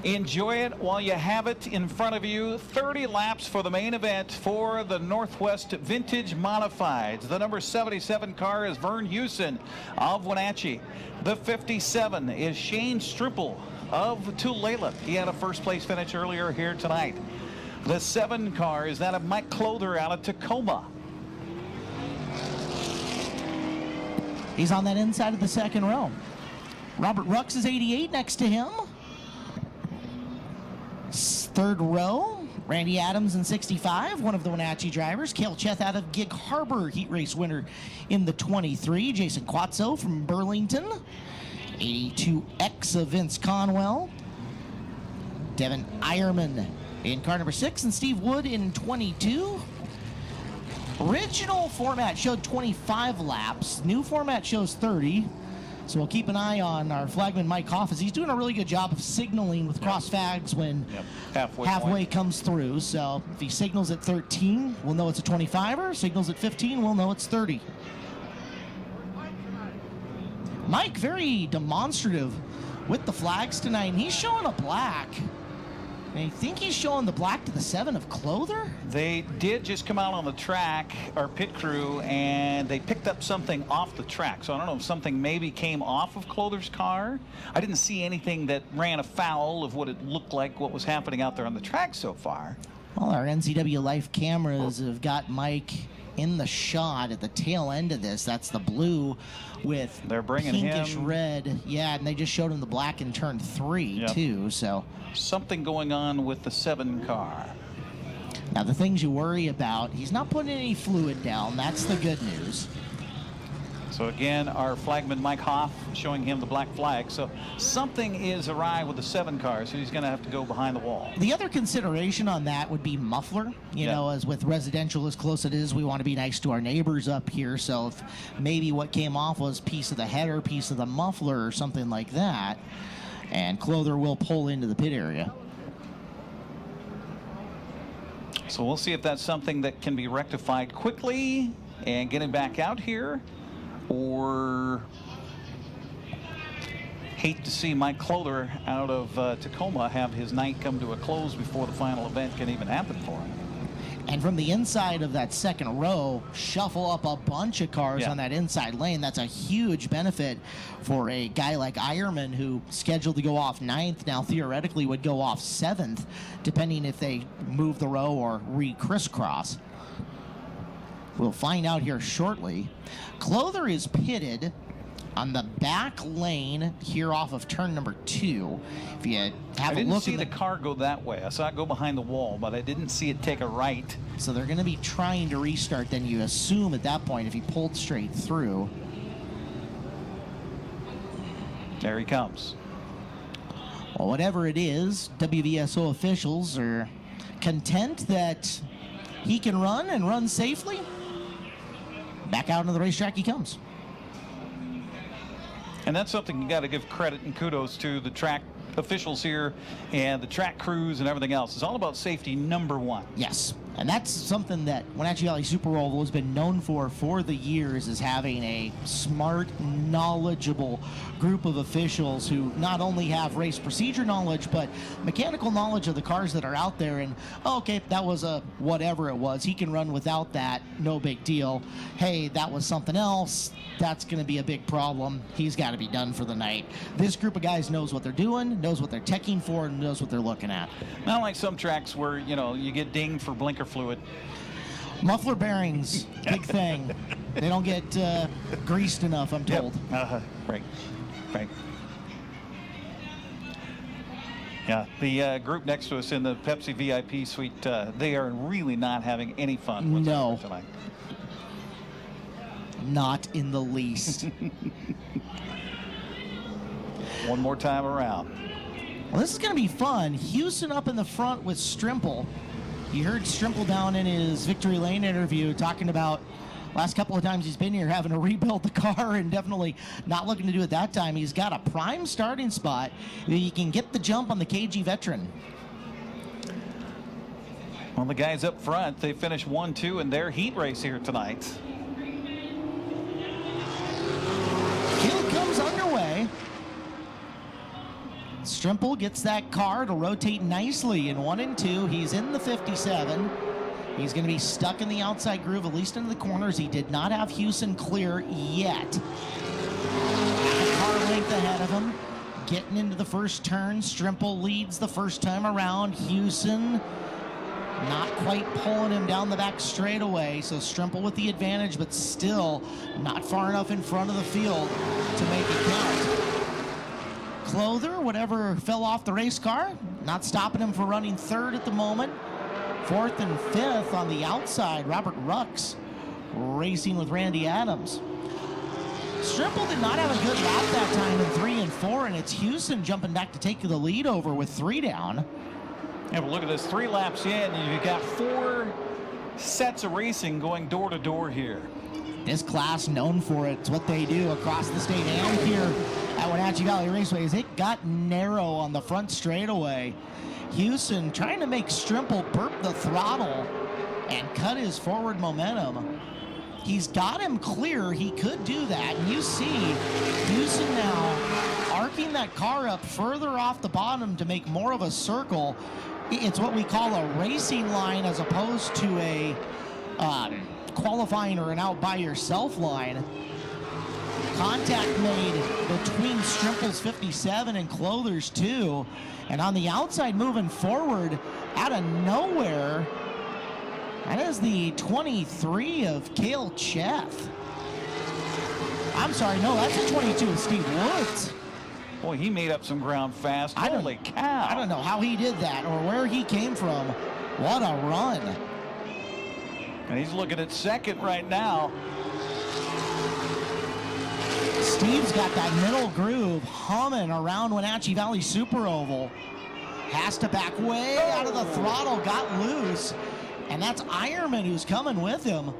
enjoy it while you have it in front of you. 30 laps for the main event for the Northwest Vintage Modifieds. The number 77 car is Vern Hewson of Wenatchee. The 57 is Shane Struple of Tulalip. He had a first place finish earlier here tonight. The 7 car is that of Mike Clother out of Tacoma. He's on that inside of the second row. Robert Rux is 88 next to him. Third row, Randy Adams in 65, one of the Wenatchee drivers. Cale Cheth out of Gig Harbor, heat race winner in the 23. Jason Quatso from Burlington. 82X of Vince Conwell. Devin Eierman in car number 6, and Steve Wood in 22. Original format showed 25 laps. New format shows 30. So we'll keep an eye on our flagman Mike Hoff, as he's doing a really good job of signaling with cross fags when halfway comes through. So if he signals at 13, we'll know it's a 25er. Signals at 15, we'll know it's 30. Mike, very demonstrative with the flags tonight, and he's showing a black. And I think he's showing the black to the 7 of Clother. They did just come out on the track, our pit crew, and they picked up something off the track. So I don't know if something maybe came off of Clother's car. I didn't see anything that ran afoul of what it looked like, what was happening out there on the track so far. Well, our NCWLIFE cameras have got Mike in the shot at the tail end of this. That's the blue with they're bringing pinkish him red. Yeah, and they just showed him the black in turn 3 too. So something going on with the 7 car. Now the things you worry about, he's not putting any fluid down. That's the good news. So again, our flagman Mike Hoff showing him the black flag. So something is awry with the 7 car, so he's going to have to go behind the wall. The other consideration on that would be muffler. You know, as with residential as close it is, we want to be nice to our neighbors up here. So if maybe what came off was piece of the header, piece of the muffler, or something like that, and Clother will pull into the pit area. So we'll see if that's something that can be rectified quickly and get him back out here, or hate to see Mike Clother out of Tacoma have his night come to a close before the final event can even happen for him. And from the inside of that second row, shuffle up a bunch of cars on that inside lane. That's a huge benefit for a guy like Eierman, who scheduled to go off 9th, now theoretically would go off 7th, depending if they move the row or re-crisscross. We'll find out here shortly. Clother is pitted on the back lane here off of turn number 2. If you have a look, I didn't see the car go that way. I saw it go behind the wall, but I didn't see it take a right. So they're going to be trying to restart. Then you assume at that point if he pulled straight through. There he comes. Well, whatever it is, WVSO officials are content that he can run and run safely. Back out into the racetrack he comes. And that's something you got to give credit and kudos to the track officials here and the track crews and everything else. It's all about safety, number one. Yes, and that's something that Wenatchee Valley Super Oval has been known for the years, is having a smart, knowledgeable group of officials who not only have race procedure knowledge, but mechanical knowledge of the cars that are out there. And, oh, okay, that was a whatever it was. He can run without that, no big deal. Hey, that was something else. That's going to be a big problem. He's got to be done for the night. This group of guys knows what they're doing, knows what they're teching for, and knows what they're looking at. Not like some tracks where, you know, you get dinged for blinker fluid. Muffler bearings, big thing. They don't get greased enough, I'm told. Yep. Right. Yeah, the group next to us in the Pepsi VIP suite, they are really not having any fun whatsoever tonight. Not in the least. One more time around. Well, this is going to be fun. Houston up in the front with Strimple. You heard Strimple down in his Victory Lane interview talking about last couple of times he's been here having to rebuild the car, and definitely not looking to do it that time. He's got a prime starting spot. He can get the jump on the KG veteran. Well, the guys up front, they finished 1-2 in their heat race here tonight. Field comes underway. Strimple gets that car to rotate nicely in 1 and 2. He's in the 57. He's going to be stuck in the outside groove, at least into the corners. He did not have Houston clear yet. A car length ahead of him. Getting into the first turn. Strimple leads the first time around. Houston not quite pulling him down the back straightaway. So Strimple with the advantage, but still not far enough in front of the field to make it count. Clother, whatever fell off the race car, not stopping him for running third at the moment. 4th and 5th on the outside. Robert Rux racing with Randy Adams. Strimple did not have a good lap that time in 3 and 4, and it's Houston jumping back to take the lead over with 3 down. Yeah, but look at this, 3 laps in, and you've got 4 sets of racing going door to door here. This class known for it. It's what they do across the state and here at Wenatchee Valley Raceway. It got narrow on the front straightaway. Houston trying to make Strimple burp the throttle and cut his forward momentum. He's got him clear. He could do that. And you see Houston now arcing that car up further off the bottom to make more of a circle. It's what we call a racing line as opposed to a qualifying or an out by yourself line. Contact made between Strimple's 57 and Clother's 2. And on the outside moving forward out of nowhere, that is the 23 of Cale Cheth. I'm sorry, no, that's the 22 of Steve Woods. Boy, he made up some ground fast. Holy cow. I don't know how he did that or where he came from. What a run. And he's looking at second right now. Steve's got that middle groove humming around Wenatchee Valley Super Oval. Has to back way out of the throttle, got loose. And that's Eierman who's coming with him.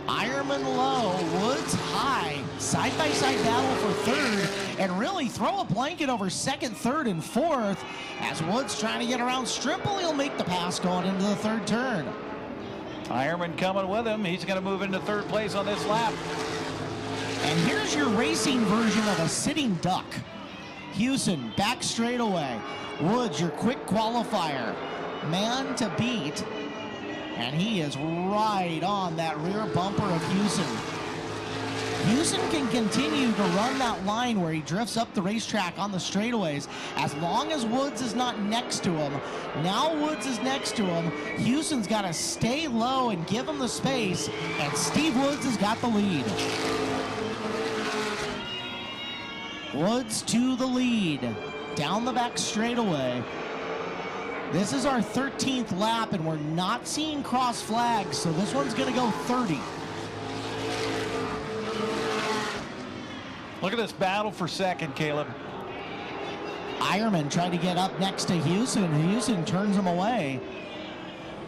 Eierman low, Woods high. side-by-side battle for third and really throw a blanket over second, third, and fourth. As Woods trying to get around Strimple, he'll make the pass going into the third turn. Eierman coming with him. He's going to move into third place on this lap. And here's your racing version of a sitting duck. Houston back straightaway. Woods, your quick qualifier. Man to beat. And he is right on that rear bumper of Houston. Houston can continue to run that line where he drifts up the racetrack on the straightaways as long as Woods is not next to him. Now Woods is next to him. Houston's got to stay low and give him the space, and Steve Woods has got the lead. Woods to the lead. Down the back straightaway. This is our 13th lap, and we're not seeing cross flags, so this one's going to go 30. Look at this battle for second, Kaleb. Eierman tried to get up next to Houston. Houston turns him away.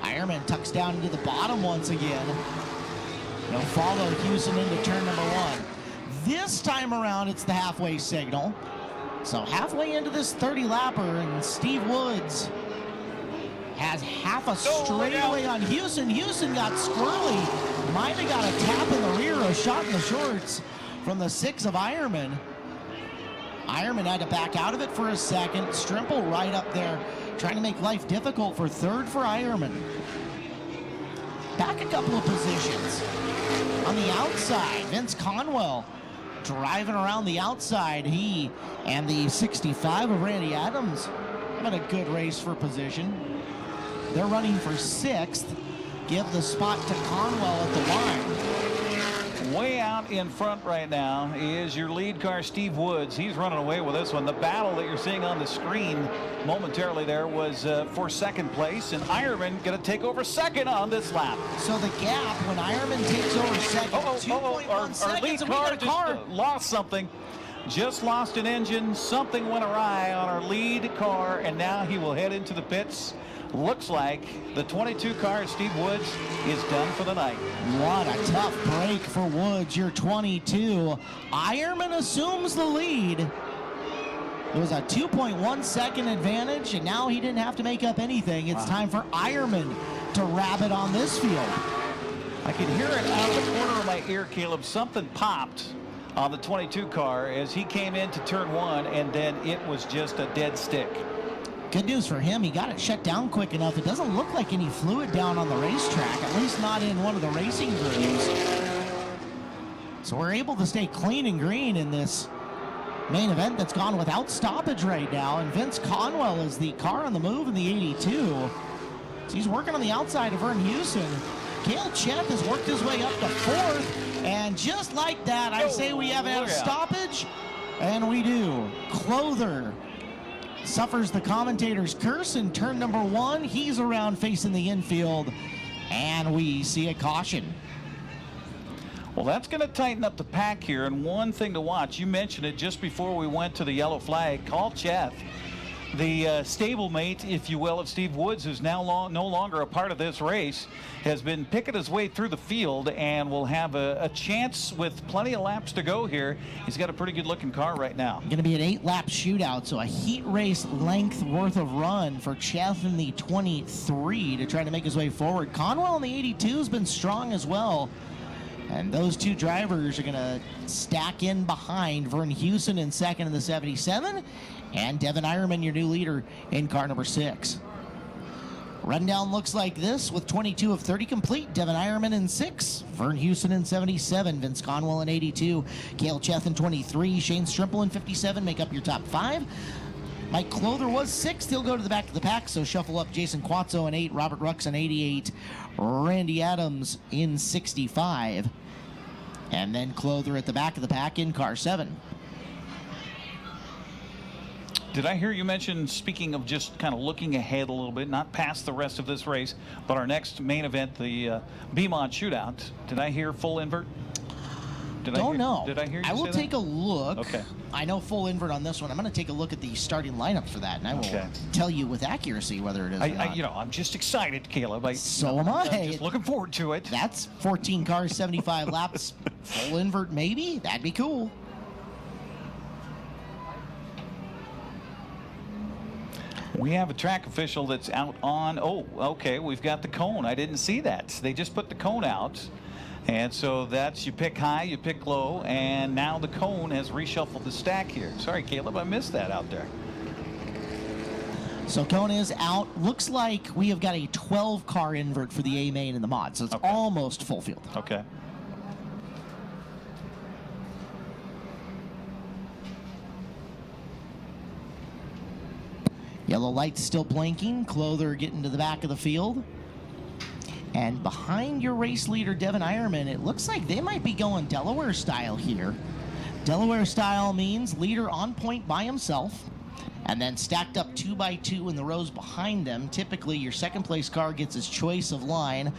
Eierman tucks down into the bottom once again. He'll follow Houston into turn number one. This time around, it's the halfway signal. So halfway into this 30-lapper, and Steve Woods has half a straightaway on Houston. Houston got squirrely. Might have got a tap in the rear, a shot in the shorts from the 6 of Eierman. Eierman had to back out of it for a second. Strimple right up there, trying to make life difficult for third for Eierman. Back a couple of positions. On the outside, Vince Conwell driving around the outside. He and the 65 of Randy Adams having a good race for position. They're running for 6th. Give the spot to Conwell at the line. Way out in front right now is your lead car, Steve Woods. He's running away with this one. The battle that you're seeing on the screen momentarily there was for second place, and Eierman going to take over second on this lap. So the gap when Eierman takes over second, 2.1 seconds, our lead car just lost something. Just lost an engine. Something went awry on our lead car, and now he will head into the pits. Looks like the 22 car, Steve Woods, is done for the night. What a tough break for Woods, your 22. Eierman assumes the lead. It was a 2.1 second advantage, and now he didn't have to make up anything. It's time for Eierman to rabbit on this field. I can hear it out of the corner of my ear, Kaleb. Something popped on the 22 car as he came into turn one, and then it was just a dead stick. Good news for him, he got it shut down quick enough. It doesn't look like any fluid down on the racetrack, at least not in one of the racing grooves. So we're able to stay clean and green in this main event that's gone without stoppage right now. And Vince Conwell is the car on the move in the 82. So he's working on the outside of Vern Houston. Cale Cheth has worked his way up to 4th. And just like that, I say we haven't had a stoppage. And we do. Clother suffers the commentator's curse in turn number one. He's around facing the infield, and we see a caution. Well, that's going to tighten up the pack here, and one thing to watch, you mentioned it just before we went to the yellow flag. Cale Cheth, the stablemate, if you will, of Steve Woods, who's now no longer a part of this race, has been picking his way through the field and will have a chance with plenty of laps to go here. He's got a pretty good looking car right now. Going to be an 8-lap shootout, so a heat race length worth of run for Cheth in the 23 to try to make his way forward. Conwell in the 82 has been strong as well. And those two drivers are going to stack in behind Vern Houston in second in the 77, and Devin Eierman, your new leader, in car number 6. Rundown looks like this with 22 of 30 complete. Devin Eierman in 6, Vern Houston in 77, Vince Conwell in 82, Cale Cheth in 23, Shane Strimple in 57 make up your top 5. Mike Clother was 6th. He'll go to the back of the pack, so shuffle up Jason Quazzo in 8, Robert Rux in 88, Randy Adams in 65, and then Clother at the back of the pack in car 7. Did I hear you mention, speaking of just kind of looking ahead a little bit, not past the rest of this race, but our next main event, the B-Mod Shootout, did I hear full invert? Don't know. Did I hear you say I will that? take a look. Okay. I know full invert on this one. I'm going to take a look at the starting lineup for that, and I will tell you with accuracy whether it is or not. I'm just excited, Kaleb. So am I. I'm just looking forward to it. That's 14 cars, 75 laps Full invert, maybe? That'd be cool. We have a track official that's out on, oh, okay, we've got the cone. I didn't see that. They just put the cone out. And so that's, you pick high, you pick low, and now the cone has reshuffled the stack here. Sorry, Caleb, I missed that out there. So cone is out. Looks like we have got a 12-car invert for the A main and the mod, so it's almost full field. Okay. Yellow lights still blinking. Clother getting to the back of the field. And behind your race leader, Devin Eierman, it looks like they might be going Delaware style here. Delaware style means leader on point by himself, and then stacked up 2 by 2 in the rows behind them. Typically, your second place car gets his choice of line,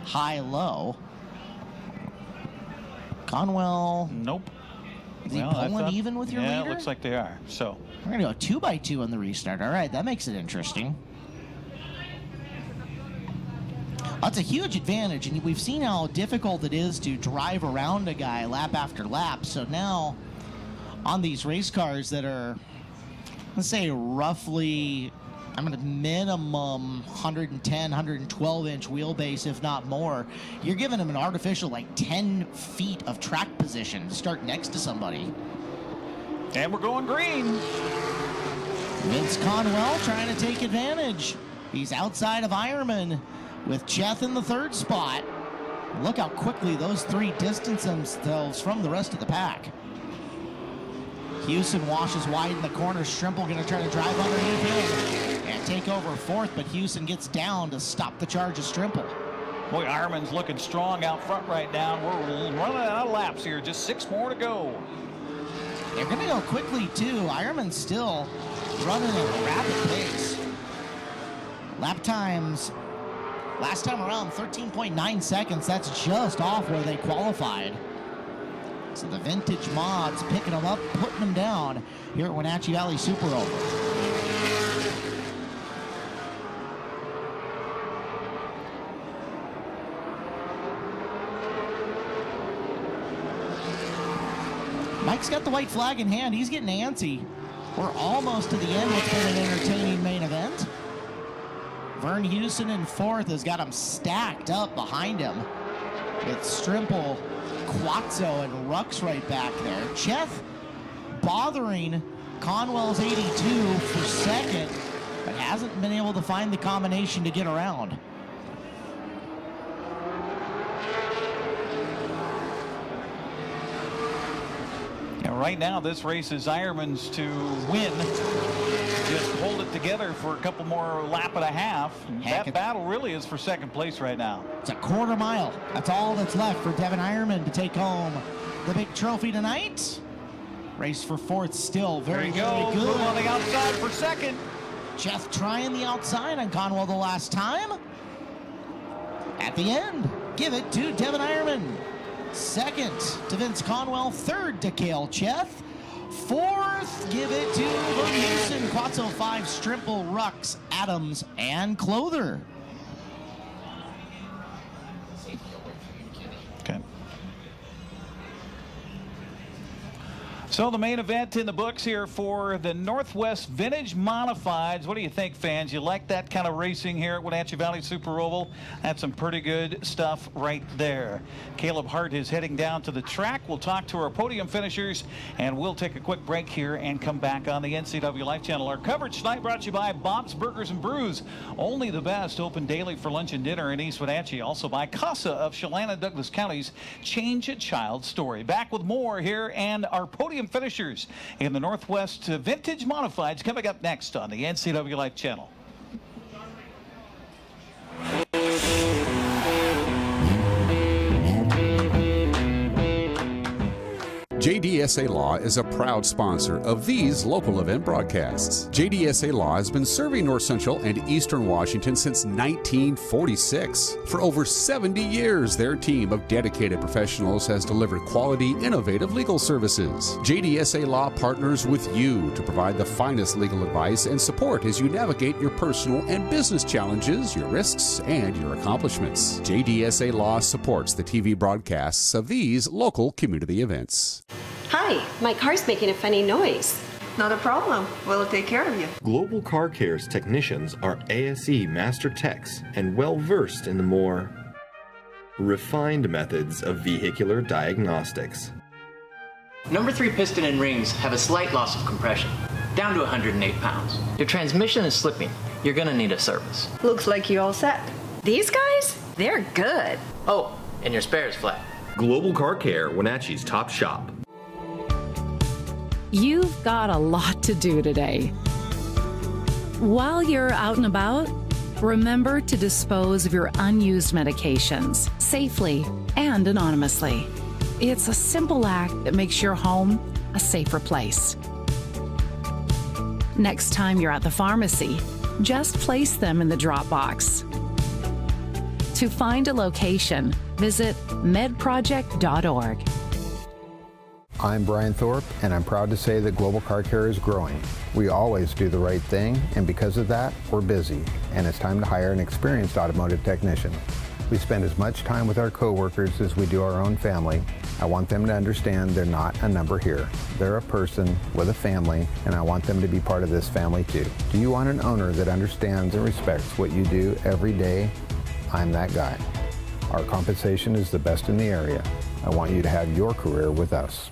high, low. Conwell. Nope. Is he pulling even with your leader? Yeah, it looks like they are. So we're going to go 2 by 2 on the restart. All right, that makes it interesting. That's a huge advantage, and we've seen how difficult it is to drive around a guy lap after lap. So now, on these race cars that are, let's say, roughly, I'm going to minimum 110, 112-inch wheelbase, if not more, you're giving them an artificial, like, 10 feet of track position to start next to somebody. And we're going green. Vince Conwell trying to take advantage. He's outside of Eierman with Cheth in the 3rd spot. Look how quickly those 3 distance themselves from the rest of the pack. Houston washes wide in the corner. Strimple going to try to drive underneath him and take over 4th, but Houston gets down to stop the charge of Strimple. Boy, Eierman's looking strong out front right now. We're running out of laps here. Just 6 more to go. They're going to go quickly, too. Eierman's still running at a rapid pace. Lap times last time around, 13.9 seconds. That's just off where they qualified. So the vintage mods picking them up, putting them down here at Wenatchee Valley Super Oval. Mike's got the white flag in hand. He's getting antsy. We're almost to the end. What's been an entertaining main event. Vern Houston in 4th has got him stacked up behind him with Strimple, Quazzo, and Rux right back there. Cheth bothering Conwell's 82 for 2nd, but hasn't been able to find the combination to get around. Yeah, right now, this race is Eierman's to win. Just hold it together for a couple more lap and a half. That battle really is for 2nd place right now. It's a quarter mile. That's all that's left for Devin Eierman to take home the big trophy tonight. Race for 4th still very, very good. Move on the outside for 2nd. Cheth trying the outside on Conwell the last time. At the end, give it to Devin Eierman. 2nd to Vince Conwell. 3rd to Cale Cheth. 4th, give it to Vern Houston, Quazzo 5, Strimple, Rux, Adams, and Clother. Okay. So the main event in the books here for the Northwest Vintage Modifieds. What do you think, fans? You like that kind of racing here at Wenatchee Valley Super Oval? That's some pretty good stuff right there. Kaleb Hart is heading down to the track. We'll talk to our podium finishers, and we'll take a quick break here and come back on the NCWLIFE Channel. Our coverage tonight brought to you by Bob's Burgers and Brews. Only the best, open daily for lunch and dinner in East Wenatchee. Also by CASA of Chelan, Douglas Counties. Change a child's story. Back with more here and our podium finishers in the Northwest Vintage Modifieds coming up next on the NCWLIFE Channel. JDSA Law is a proud sponsor of these local event broadcasts. JDSA Law has been serving North Central and Eastern Washington since 1946. For over 70 years, their team of dedicated professionals has delivered quality, innovative legal services. JDSA Law partners with you to provide the finest legal advice and support as you navigate your personal and business challenges, your risks, and your accomplishments. JDSA Law supports the TV broadcasts of these local community events. Hi, my car's making a funny noise. Not a problem. We'll take care of you. Global Car Care's technicians are ASE Master Techs and well-versed in the more refined methods of vehicular diagnostics. Number 3 piston and rings have a slight loss of compression, down to 108 pounds. Your transmission is slipping. You're gonna need a service. Looks like you all set. These guys? They're good. Oh, and your spare is flat. Global Car Care, Wenatchee's top shop. You've got a lot to do today. While you're out and about, remember to dispose of your unused medications safely and anonymously. It's a simple act that makes your home a safer place. Next time you're at the pharmacy, just place them in the drop box. To find a location, visit medproject.org. I'm Brian Thorpe, and I'm proud to say that Global Car Care is growing. We always do the right thing, and because of that, we're busy, and it's time to hire an experienced automotive technician. We spend as much time with our coworkers as we do our own family. I want them to understand they're not a number here. They're a person with a family, and I want them to be part of this family too. Do you want an owner that understands and respects what you do every day? I'm that guy. Our compensation is the best in the area. I want you to have your career with us.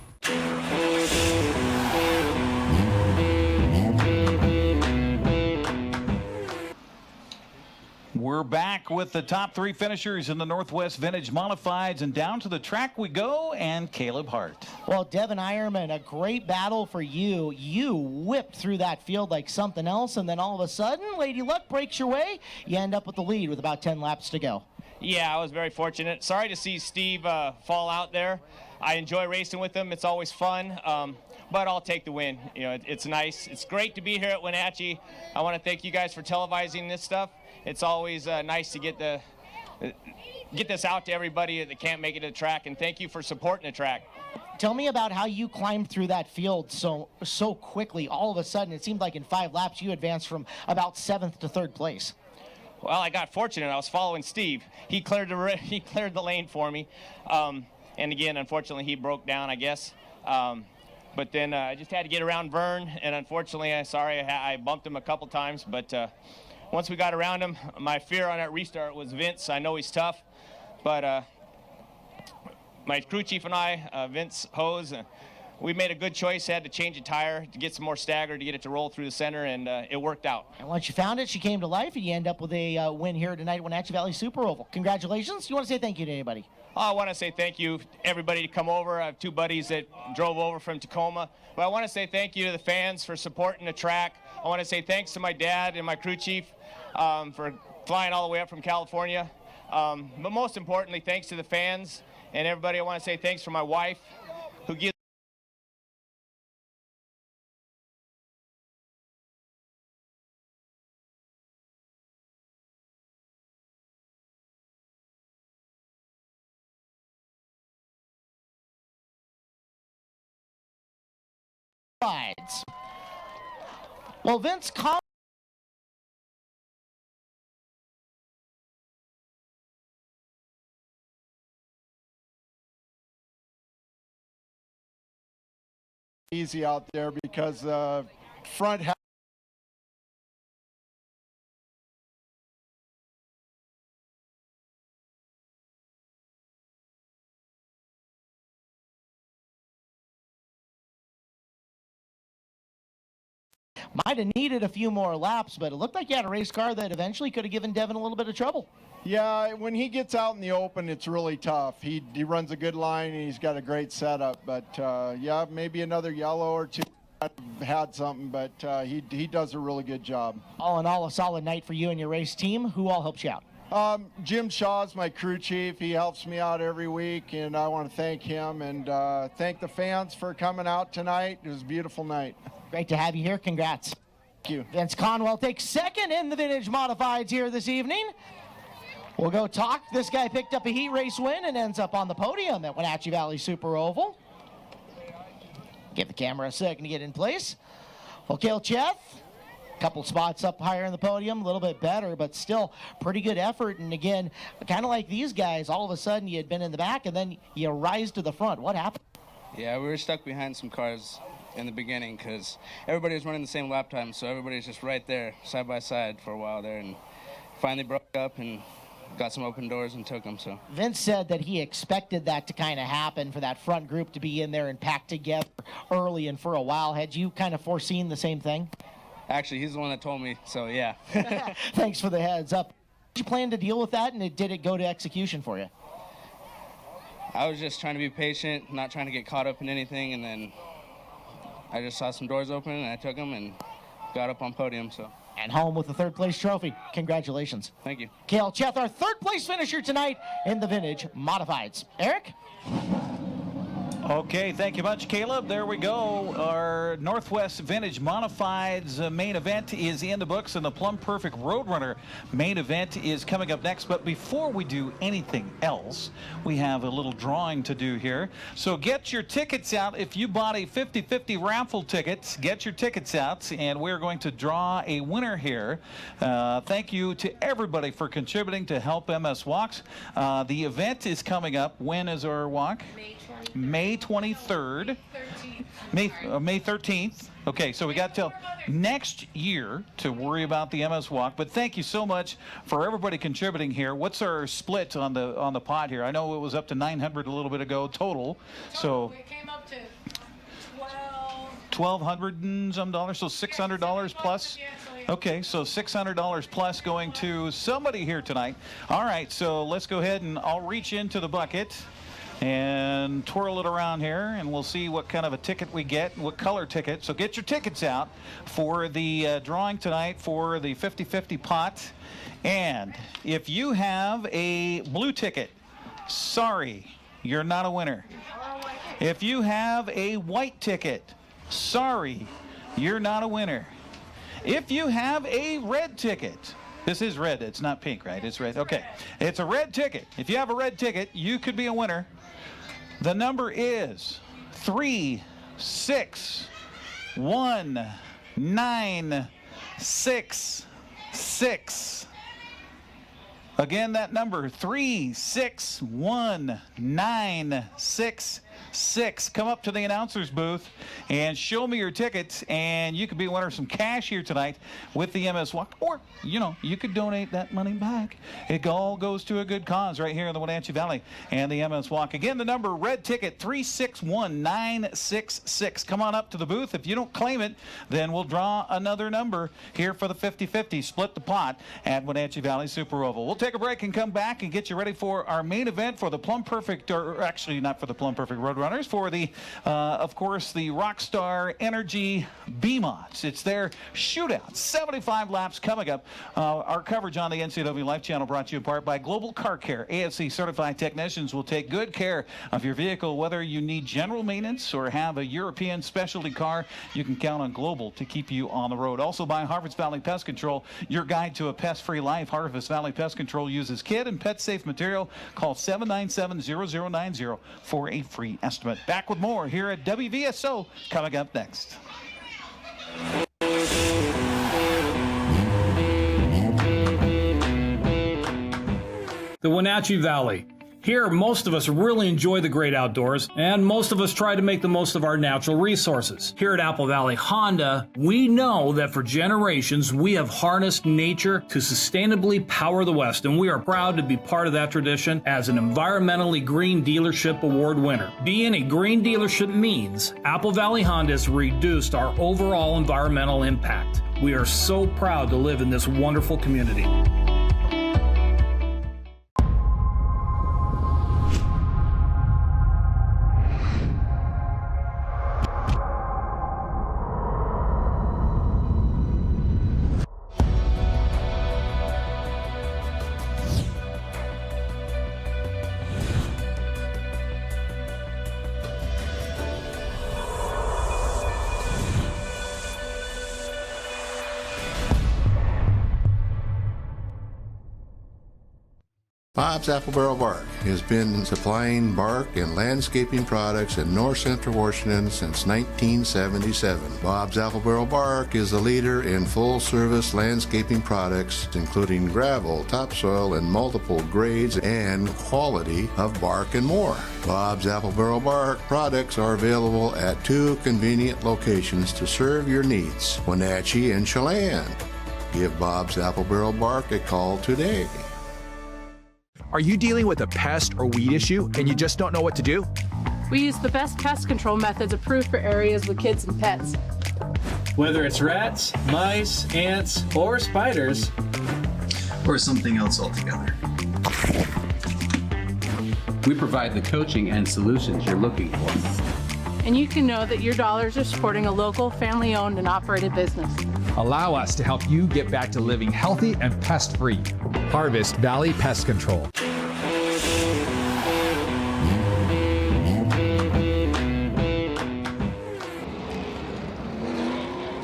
We're back with the top 3 finishers in the Northwest Vintage Modifieds, and down to the track we go, and Kaleb Hart. Well, Devin Eierman, a great battle for you. You whipped through that field like something else, and then all of a sudden, Lady Luck breaks your way. You end up with the lead with about 10 laps to go. Yeah, I was very fortunate. Sorry to see Steve fall out there. I enjoy racing with him. It's always fun. But I'll take the win. You know, it's nice. It's great to be here at Wenatchee. I want to thank you guys for televising this stuff. It's always nice to get this out to everybody that can't make it to the track, and thank you for supporting the track. Tell me about how you climbed through that field so quickly. All of a sudden, it seemed like in 5 laps you advanced from about 7th to 3rd place. Well, I got fortunate. I was following Steve. He cleared the lane for me, and again, unfortunately, he broke down, I guess. But then I just had to get around Vern, and unfortunately, I bumped him a couple times, but once we got around him, my fear on that restart was Vince. I know he's tough, but my crew chief and I, Vince Hose, we made a good choice. Had to change a tire to get some more stagger to get it to roll through the center, and it worked out. And once you found it, she came to life, and you end up with a win here tonight at Wenatchee Valley Super Oval. Congratulations. You want to say thank you to anybody? I want to say thank you to everybody to come over. I have 2 buddies that drove over from Tacoma. But I want to say thank you to the fans for supporting the track. I want to say thanks to my dad and my crew chief for flying all the way up from California. But most importantly, thanks to the fans and everybody. I want to say thanks for my wife, who gives rides. Well, Vince easy out there because front half might have needed a few more laps, but it looked like you had a race car that eventually could have given Devin a little bit of trouble. Yeah, when he gets out in the open, it's really tough. He runs a good line, and he's got a great setup. But, yeah, maybe another yellow or 2 had something, but he does a really good job. All in all, a solid night for you and your race team. Who all helped you out? Jim Shaw's my crew chief. He helps me out every week, and I want to thank him and thank the fans for coming out tonight. It was a beautiful night. Great to have you here. Congrats. Thank you. Vince Conwell takes second in the Vintage Modifieds here this evening. We'll go talk. This guy picked up a heat race win and ends up on the podium at Wenatchee Valley Super Oval. Give the camera a second to get in place. Okay, Cheth. Couple spots up higher in the podium, a little bit better, but still pretty good effort. And again, kind of like these guys, all of a sudden you had been in the back and then you rise to the front. What happened? Yeah, we were stuck behind some cars in the beginning because everybody was running the same lap time, so everybody's just right there, side by side for a while there, and finally broke up and got some open doors and took them. So Vince said that he expected that to kind of happen, for that front group to be in there and packed together early and for a while. Had you kind of foreseen the same thing? Actually, he's the one that told me, so yeah. Thanks for the heads up. Did you plan to deal with that, and did it go to execution for you? I was just trying to be patient, not trying to get caught up in anything, and then I just saw some doors open, and I took them and got up on podium. So. And home with the third place trophy. Congratulations. Thank you. Cale Cheth, our third place finisher tonight in the Vintage Modifieds. Eric? Okay, thank you much, Caleb. There we go. Our Northwest Vintage Modifieds main event is in the books, and the Plumb Perfect Roadrunner main event is coming up next. But before we do anything else, we have a little drawing to do here. So get your tickets out. If you bought a 50-50 raffle ticket, get your tickets out, and we're going to draw a winner here. Thank you to everybody for contributing to help MS Walks. The event is coming up. When is our walk? May 23rd. May 13th. Okay, so we got till next year to worry about the MS Walk. But thank you so much for everybody contributing here. What's our split on the pot here? I know it was up to 900 a little bit ago total. So it came up to $1,200 and some dollars, so $600 plus. Okay, so $600 plus going to somebody here tonight. All right, so let's go ahead and I'll reach into the bucket and twirl it around here, and we'll see what kind of a ticket we get, what color ticket. So get your tickets out for the drawing tonight for the 50-50 pot. And if you have a blue ticket, sorry, you're not a winner. If you have a white ticket, sorry, you're not a winner. If you have a red ticket, this is red, it's not pink, right? It's red. Okay, it's a red ticket. If you have a red ticket, you could be a winner. The number is 3619666. Again, that number 3619666. Come up to the announcer's booth and show me your tickets, and you could be a winner of some cash here tonight with the MS Walk. Or, you know, you could donate that money back. It all goes to a good cause right here in the Wenatchee Valley and the MS Walk. Again, the number, red ticket, 3619666. Come on up to the booth. If you don't claim it, then we'll draw another number here for the 50-50. Split the pot at Wenatchee Valley Super Oval. We'll take a break and come back and get you ready for our main event for the Plumb Perfect, or actually not for the Plumb Perfect Roadrunners, for the, of course, the Rockstar Energy B-Mods. It's their shootout. 75 laps coming up. Our coverage on the NCWLIFE Channel brought to you in part by Global Car Care. ASC certified technicians will take good care of your vehicle, whether you need general maintenance or have a European specialty car. You can count on Global to keep you on the road. Also by Harvest Valley Pest Control, your guide to a pest-free life. Harvest Valley Pest Control uses kid and pet safe material. Call 797-0090 for a free estimate. Back with more here at WVSO coming up next. The Wenatchee Valley. Here, most of us really enjoy the great outdoors, and most of us try to make the most of our natural resources. Here at Apple Valley Honda, we know that for generations, we have harnessed nature to sustainably power the West, and we are proud to be part of that tradition as an environmentally green dealership award winner. Being a green dealership means Apple Valley Honda has reduced our overall environmental impact. We are so proud to live in this wonderful community. Bob's Apple Barrel Bark has been supplying bark and landscaping products in north central Washington since 1977. Bob's Apple Barrel Bark is the leader in full-service landscaping products, including gravel, topsoil, and multiple grades and quality of bark and more. Bob's Apple Barrel Bark products are available at 2 convenient locations to serve your needs, Wenatchee and Chelan. Give Bob's Apple Barrel Bark a call today. Are you dealing with a pest or weed issue and you just don't know what to do? We use the best pest control methods approved for areas with kids and pets. Whether it's rats, mice, ants, or spiders, or something else altogether, we provide the coaching and solutions you're looking for. And you can know that your dollars are supporting a local, family-owned and operated business. Allow us to help you get back to living healthy and pest-free. Harvest Valley Pest Control.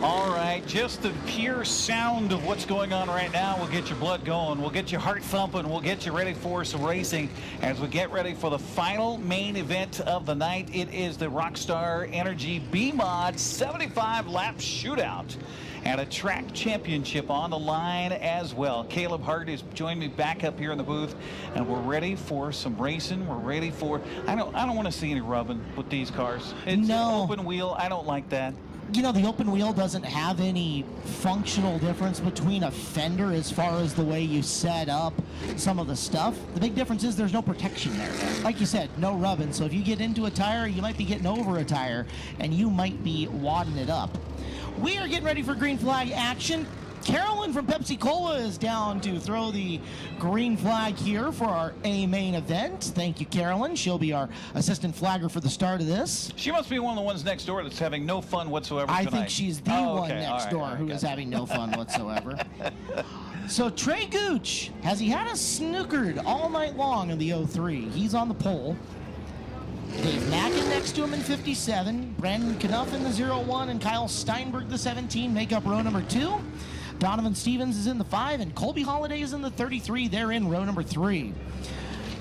All right, just the pure sound of what's going on right now will get your blood going. We'll get your heart thumping. We'll get you ready for some racing as we get ready for the final main event of the night. It is the Rockstar Energy B-Mod 75-lap shootout. And a track championship on the line as well. Kaleb Hart has joined me back up here in the booth, and we're ready for some racing. We're ready for, I don't want to see any rubbing with these cars. It's No. open wheel. I don't like that. You know, the open wheel doesn't have any functional difference between a fender as far as the way you set up some of the stuff. The big difference is there's no protection there. Like you said, no rubbing. So if you get into a tire, you might be getting over a tire, and you might be wadding it up. We are getting ready for green flag action. Carolyn from Pepsi Cola is down to throw the green flag here for our A main event. Thank you, Carolyn. She'll be our assistant flagger for the start of this. She must be one of the ones next door that's having no fun whatsoever I tonight. think she's the one next door who is having no fun whatsoever. So Trey Gooch, has he had us snookered all night long in the 03? He's on the pole. Dave Mackin next to him in 57. Brandon Knuff in the 01 and Kyle Steinberg the 17 make up row number 2. Donovan Stevens is in the 5 and Colby Holiday is in the 33. They're in row number 3.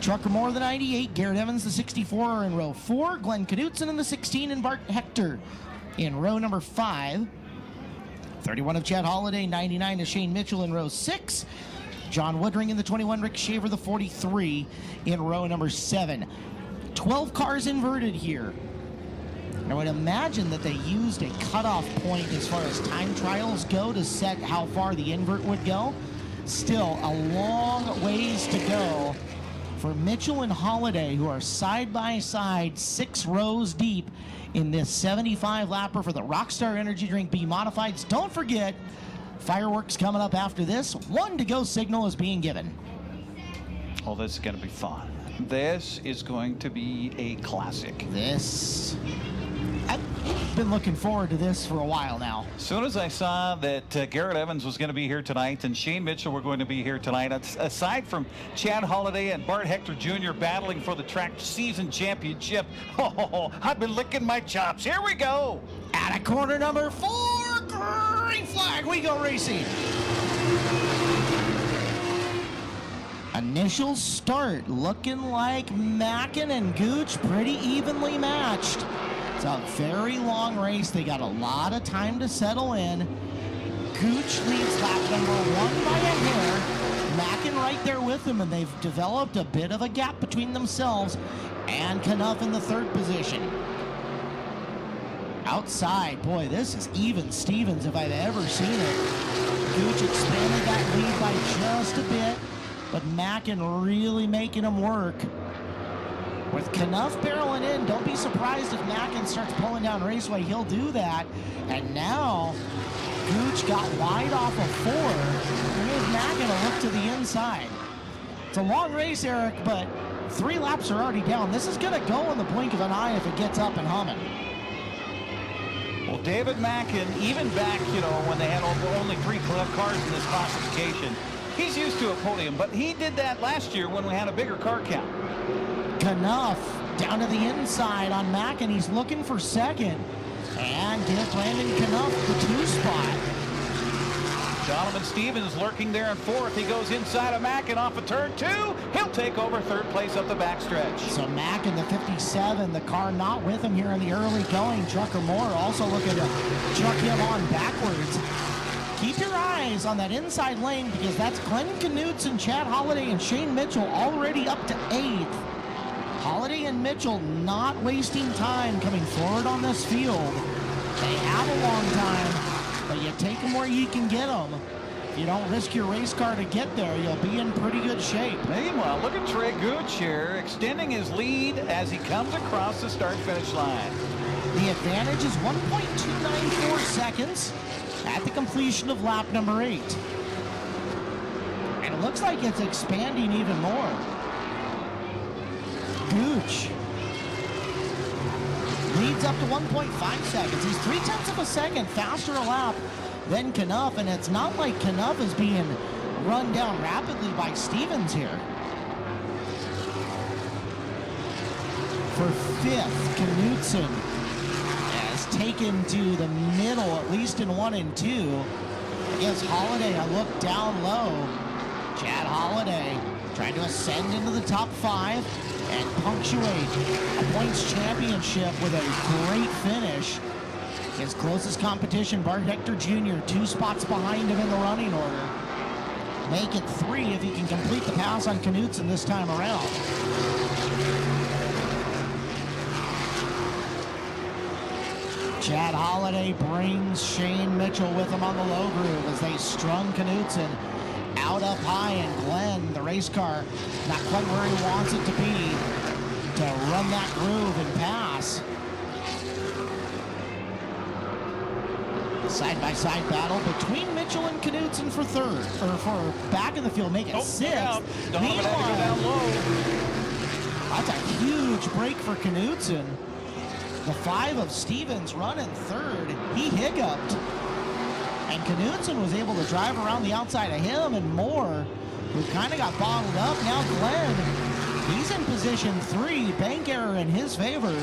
Trucker Moore the 98. Garrett Evans the 64 are in row 4. Glenn Knutson in the 16 and Bart Hector in row number 5. 31 of Chad Holaday. 99 of Shane Mitchell in row 6. John Woodring in the 21. Rick Shaver the 43 in row number 7. 12 cars inverted here. I would imagine that they used a cutoff point as far as time trials go to set how far the invert would go. Still a long ways to go for Mitchell and Holiday, who are side by side 6 rows deep in this 75 lapper for the Rockstar Energy Drink B Modifieds. Don't forget, fireworks coming up after this. 1 to go signal is being given. Oh, this is going to be fun. This is going to be a classic. I've been looking forward to this for a while now. As soon as I saw that Garrett Evans was going to be here tonight and Shane Mitchell were going to be here tonight, aside from Chad Holaday and Bart Hector Jr. battling for the track season championship, I've been licking my chops. Here we go. At a corner number 4, green flag, we go racing. Initial start looking like Mackin and Gooch pretty evenly matched. It's a very long race. They got a lot of time to settle in. Gooch leads lap number 1 by a hair. Mackin right there with him, and they've developed a bit of a gap between themselves and Knuff in the 3rd position. Outside, boy, this is even Stevens if I've ever seen it. Gooch expanded that lead by just a bit, but Mackin really making him work. With Knuff barreling in, don't be surprised if Mackin starts pulling down Raceway. He'll do that. And now, Gooch got wide off of 4. Here's Mackin to look to the inside. It's a long race, Eric, but 3 laps are already down. This is going to go in the blink of an eye if it gets up and humming. Well, David Mackin, even back, when they had only 3 cars in this classification, he's used to a podium, but he did that last year when we had a bigger car count. Knuff down to the inside on Mackin. He's looking for 2nd. And give Brandon Knuff the 2 spot. Donovan Stevens lurking there in fourth. He goes inside of Mack and off of turn 2. He'll take over third place up the backstretch. So Mack in the 57, the car not with him here in the early going. Trucker Moore also looking to chuck him on backwards. Keep your eyes on that inside lane because that's Glenn Knutson, Chad Holaday, and Shane Mitchell already up to 8th. Holaday and Mitchell not wasting time coming forward on this field. They have a long time, but you take them where you can get them. If you don't risk your race car to get there, you'll be in pretty good shape. Meanwhile, look at Trey Gooch here, extending his lead as he comes across the start-finish line. The advantage is 1.294 seconds at the completion of lap number 8. And it looks like it's expanding even more. Gooch leads up to 1.5 seconds. He's 0.3 of a second faster a lap than Knuff, and it's not like Knuff is being run down rapidly by Stevens here. For 5th, Knutson has taken to the middle, at least in 1 and 2. Against Holaday, a look down low. Chad Holaday trying to ascend into the top 5 and punctuate a points championship with a great finish. His closest competition, Bart Hector Jr., 2 spots behind him in the running order. Make it 3 if he can complete the pass on Knutson this time around. Chad Holaday brings Shane Mitchell with him on the low groove as they strung Knutson out up high, and Glenn, the race car, not quite where he wants it to be to run that groove and pass. Side-by-side battle between Mitchell and Knutson for 3rd, or for back in the field, make it 6th. Meanwhile, that's a huge break for Knutson. The 5 of Stevens running 3rd. He hiccuped. And Knutson was able to drive around the outside of him and Moore, who kind of got bottled up. Now Glenn, he's in position 3. Bank error in his favor.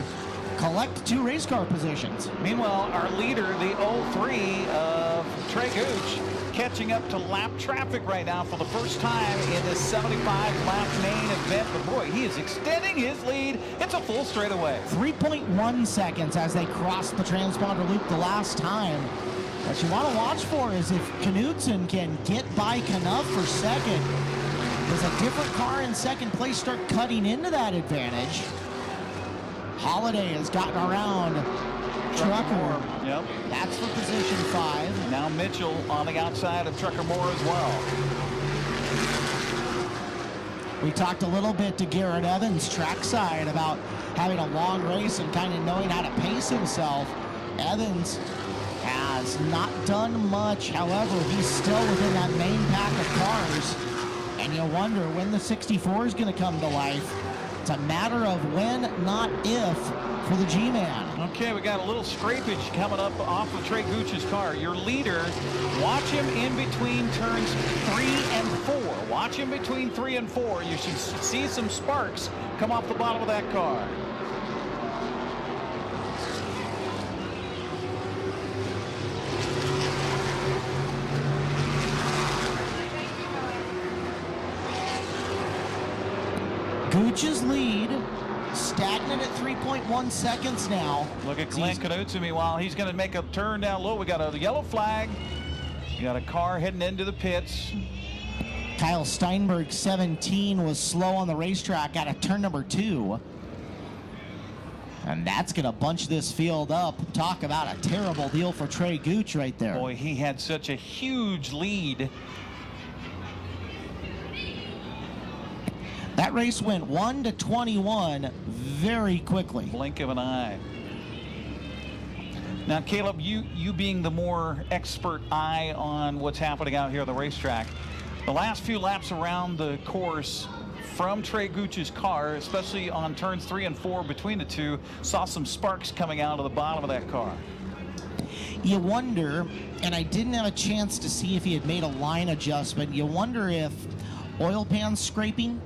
Collect 2 race car positions. Meanwhile, our leader, the 03 of Trey Gooch, catching up to lap traffic right now for the first time in this 75-lap main event. But boy, he is extending his lead. It's a full straightaway. 3.1 seconds as they crossed the transponder loop the last time. What you want to watch for is if Knutson can get by Knuff for 2nd. Does a different car in 2nd place start cutting into that advantage? Holaday has gotten around Trucker. Yep. That's for position 5. Now Mitchell on the outside of Trucker Moore as well. We talked a little bit to Garrett Evans trackside about having a long race and kind of knowing how to pace himself. Evans has not done much. However, he's still within that main pack of cars. And you wonder when the 64 is going to come to life. It's a matter of when, not if, for the G-Man. Okay, we got a little scrapage coming up off of Trey Gooch's car. Your leader, watch him in between turns 3 and 4. Watch him between 3 and 4. You should see some sparks come off the bottom of that car. Gooch's lead, stagnant at 3.1 seconds now. Look at Glenn Knutson. Meanwhile, he's going to make a turn down low. We got a yellow flag. We got a car heading into the pits. Kyle Steinberg, 17, was slow on the racetrack out of turn number 2. And that's going to bunch this field up. Talk about a terrible deal for Trey Gooch right there. Boy, he had such a huge lead. That race went 1 to 21 very quickly. Blink of an eye. Now, Kaleb, you being the more expert eye on what's happening out here on the racetrack, the last few laps around the course from Trey Gooch's car, especially on turns 3 and 4 between the two, saw some sparks coming out of the bottom of that car. You wonder, and I didn't have a chance to see if he had made a line adjustment, you wonder if oil pan scraping,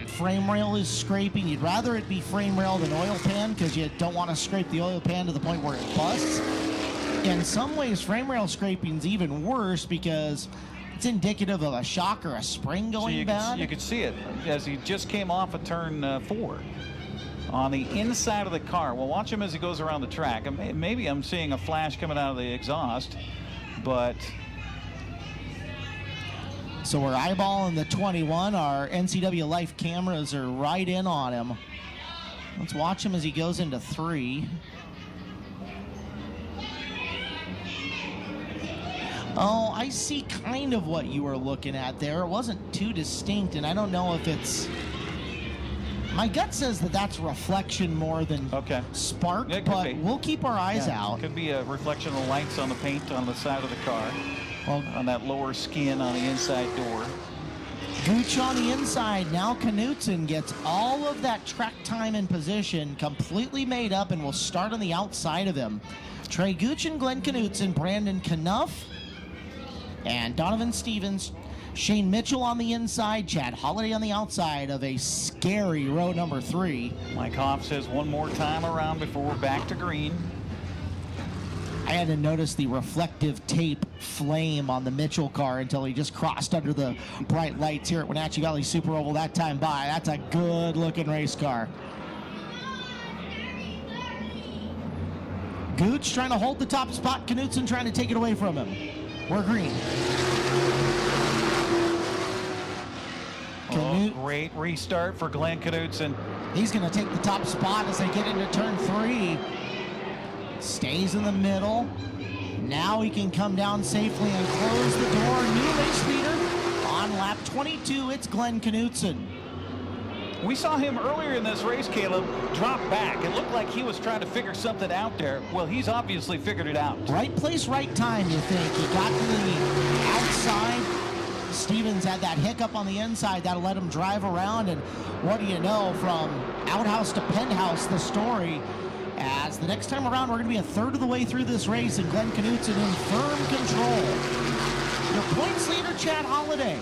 frame rail is scraping. You'd rather it be frame rail than oil pan because you don't want to scrape the oil pan to the point where it busts. In some ways, frame rail scraping is even worse because it's indicative of a shock or a spring going bad. You could see it as he just came off of turn 4 on the inside of the car. Well, watch him as he goes around the track. Maybe I'm seeing a flash coming out of the exhaust, but... So we're eyeballing the 21. Our NCWLIFE cameras are right in on him. Let's watch him as he goes into 3. Oh, I see kind of what you were looking at there. It wasn't too distinct, and I don't know if it's... My gut says that that's reflection more than spark, but we'll keep our eyes out. Could be a reflection of lights on the paint on the side of the car, on that lower skin on the inside door. Gooch on the inside. Now Knutson gets all of that track time and position completely made up and will start on the outside of him. Trey Gooch and Glenn Knutson, Brandon Knuff, and Donovan Stevens, Shane Mitchell on the inside, Chad Holaday on the outside of a scary row number 3. Mike Hoff says one more time around before we're back to green. I had to notice the reflective tape flame on the Mitchell car until he just crossed under the bright lights here at Wenatchee Valley Super Oval that time by. That's a good looking race car. Gooch trying to hold the top spot, Knutson trying to take it away from him. We're green. Great restart for Glenn Knutson. He's going to take the top spot as they get into turn 3. Stays in the middle. Now he can come down safely and close the door. New race leader on lap 22. It's Glenn Knutson. We saw him earlier in this race, Caleb, drop back. It looked like he was trying to figure something out there. Well, he's obviously figured it out. Right place, right time, you think. He got to the outside. Stevens had that hiccup on the inside that'll let him drive around, and what do you know, from outhouse to penthouse, the story, as the next time around we're going to be a third of the way through this race, and Glenn Knutson in firm control. Your points leader, Chad Holaday,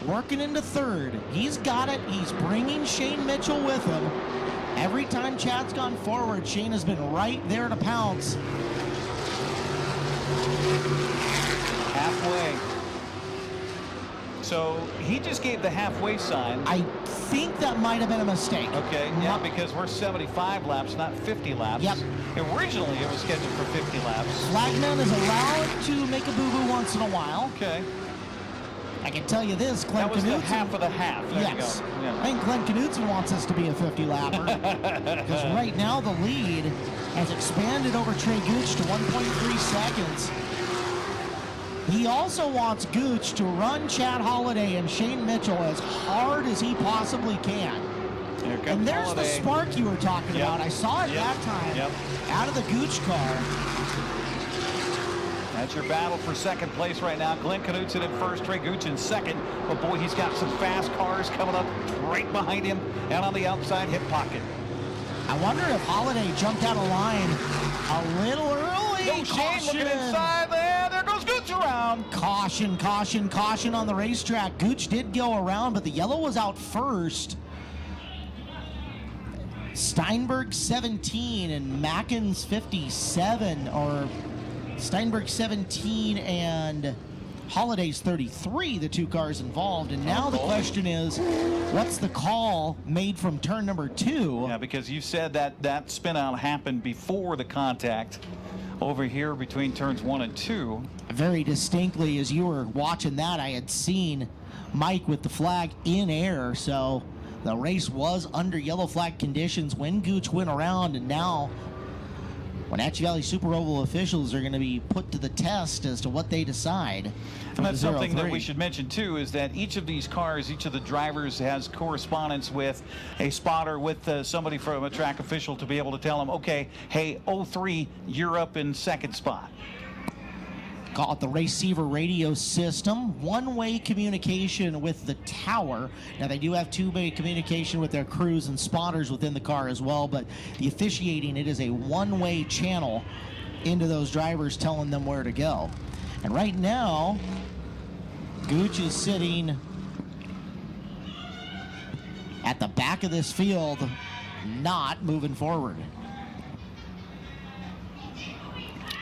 working into third. He's got it. He's bringing Shane Mitchell with him. Every time Chad's gone forward, Shane has been right there to pounce. Halfway. So he just gave the halfway sign. I think that might have been a mistake. Okay, yeah, because we're 75 laps, not 50 laps. Yep. Originally, it was scheduled for 50 laps. Flagman is allowed to make a boo-boo once in a while. Okay. I can tell you this, Glenn Knutson. That was the half of the half. There yes. You go. Yeah. I think Glenn Knutson wants us to be a 50-lapper. Because right now the lead has expanded over Trey Gooch to 1.3 seconds. He also wants Gooch to run Chad Holaday and Shane Mitchell as hard as he possibly can. And there's Holiday. The spark you were talking about. I saw it that time out of the Gooch car. That's your battle for second place right now. Glenn Knutson in first, Trey Gooch in second. But boy, he's got some fast cars coming up right behind him and on the outside hip pocket. I wonder if Holaday jumped out of line a little early. No, Shane looking inside there. There goes Gooch around. Caution, caution, caution on the racetrack. Gooch did go around, but the yellow was out first. Steinberg 17 and Mackins 57, or Steinberg 17 and Holiday's 33, the two cars involved. And now the question is, what's the call made from turn number 2? Yeah, because you said that spin out happened before the contact over here between turns 1 and 2. Very distinctly, as you were watching that, I had seen Mike with the flag in air, so the race was under yellow flag conditions when Gooch went around, and now Wenatchee Valley Super Oval officials are going to be put to the test as to what they decide. And that's something that we should mention too, is that each of these cars, each of the drivers has correspondence with a spotter, with somebody from a track official to be able to tell them, okay, hey, 03, you're up in second spot. Call it the receiver radio system. One-way communication with the tower. Now, they do have two-way communication with their crews and spotters within the car as well, but the officiating, it is a one-way channel into those drivers telling them where to go. And right now, Gooch is sitting at the back of this field, not moving forward.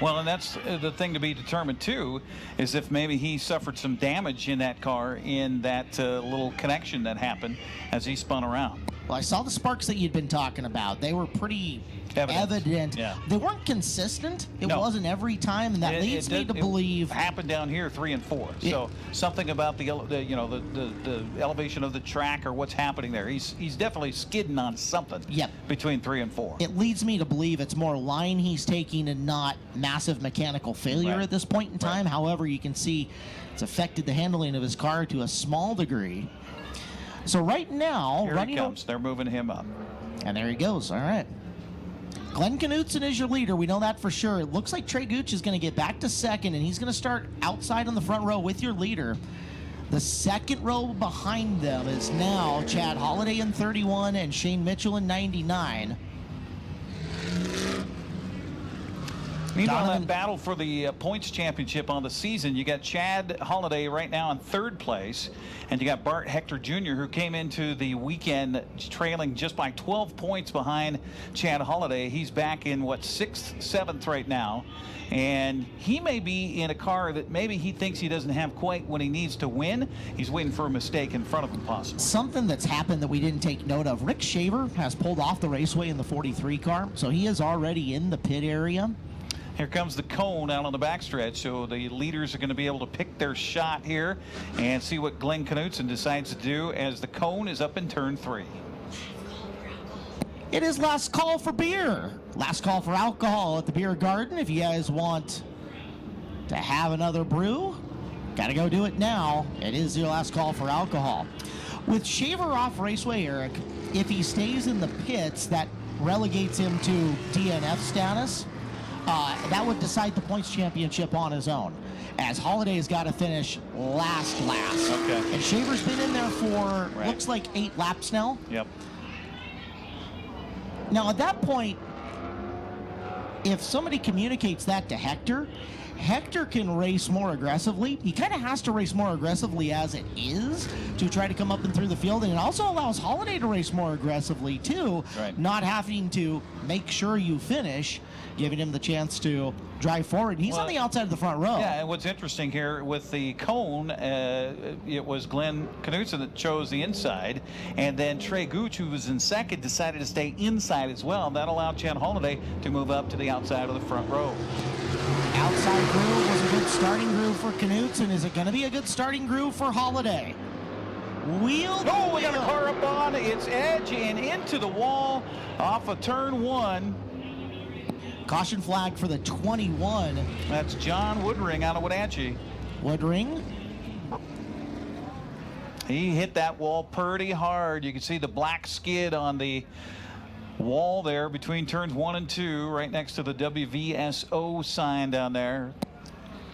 Well, and that's the thing to be determined, too, is if maybe he suffered some damage in that car in that little connection that happened as he spun around. Well, I saw the sparks that you'd been talking about. They were pretty evident. Yeah. They weren't consistent. It No. wasn't every time, and that leads me to believe it happened down here 3 and 4. So something about the elevation of the track or what's happening there. He's definitely skidding on something. Yep. Between 3 and 4. It leads me to believe it's more line he's taking and not massive mechanical failure at this point in time. However, you can see it's affected the handling of his car to a small degree. So right now, Here he comes. They're moving him up. And there he goes. All right. Glenn Knutson is your leader. We know that for sure. It looks like Trey Gooch is going to get back to second, and he's going to start outside on the front row with your leader. The second row behind them is now Chad Holaday in 31 and Shane Mitchell in 99. Meanwhile, that battle for the points championship on the season, you got Chad Holaday right now in 3rd place, and you got Bart Hector Jr., who came into the weekend trailing just by 12 points behind Chad Holaday. He's back in, 6th, 7th right now, and he may be in a car that maybe he thinks he doesn't have quite when he needs to win. He's waiting for a mistake in front of him, possibly. Something that's happened that we didn't take note of. Rick Shaver has pulled off the raceway in the 43 car, so he is already in the pit area. Here comes the cone out on the backstretch, so the leaders are going to be able to pick their shot here and see what Glenn Knutson decides to do as the cone is up in turn 3. It is last call for beer. Last call for alcohol at the beer garden. If you guys want to have another brew, got to go do it now. It is your last call for alcohol. With Shaver off raceway, Eric, if he stays in the pits, that relegates him to DNF status. That would decide the points championship on his own, as Holiday's got to finish last. Okay. And Shaver's been in there for, looks like 8 laps now. Yep. Now, at that point, if somebody communicates that to Hector, Hector can race more aggressively. He kind of has to race more aggressively as it is to try to come up and through the field. And it also allows Holaday to race more aggressively, too, not having to make sure you finish, giving him the chance to drive forward. He's on the outside of the front row. Yeah, and what's interesting here with the cone, it was Glenn Knutson that chose the inside, and then Trey Gooch, who was in second, decided to stay inside as well. That allowed Chad Holaday to move up to the outside of the front row. Outside groove was a good starting groove for Knutson. Is it going to be a good starting groove for Holaday? We got a car up on its edge and into the wall off of turn 1. Caution flag for the 21. That's John Woodring out of Wenatchee. Woodring. He hit that wall pretty hard. You can see the black skid on the wall there between turns 1 and 2, right next to the WVSO sign down there.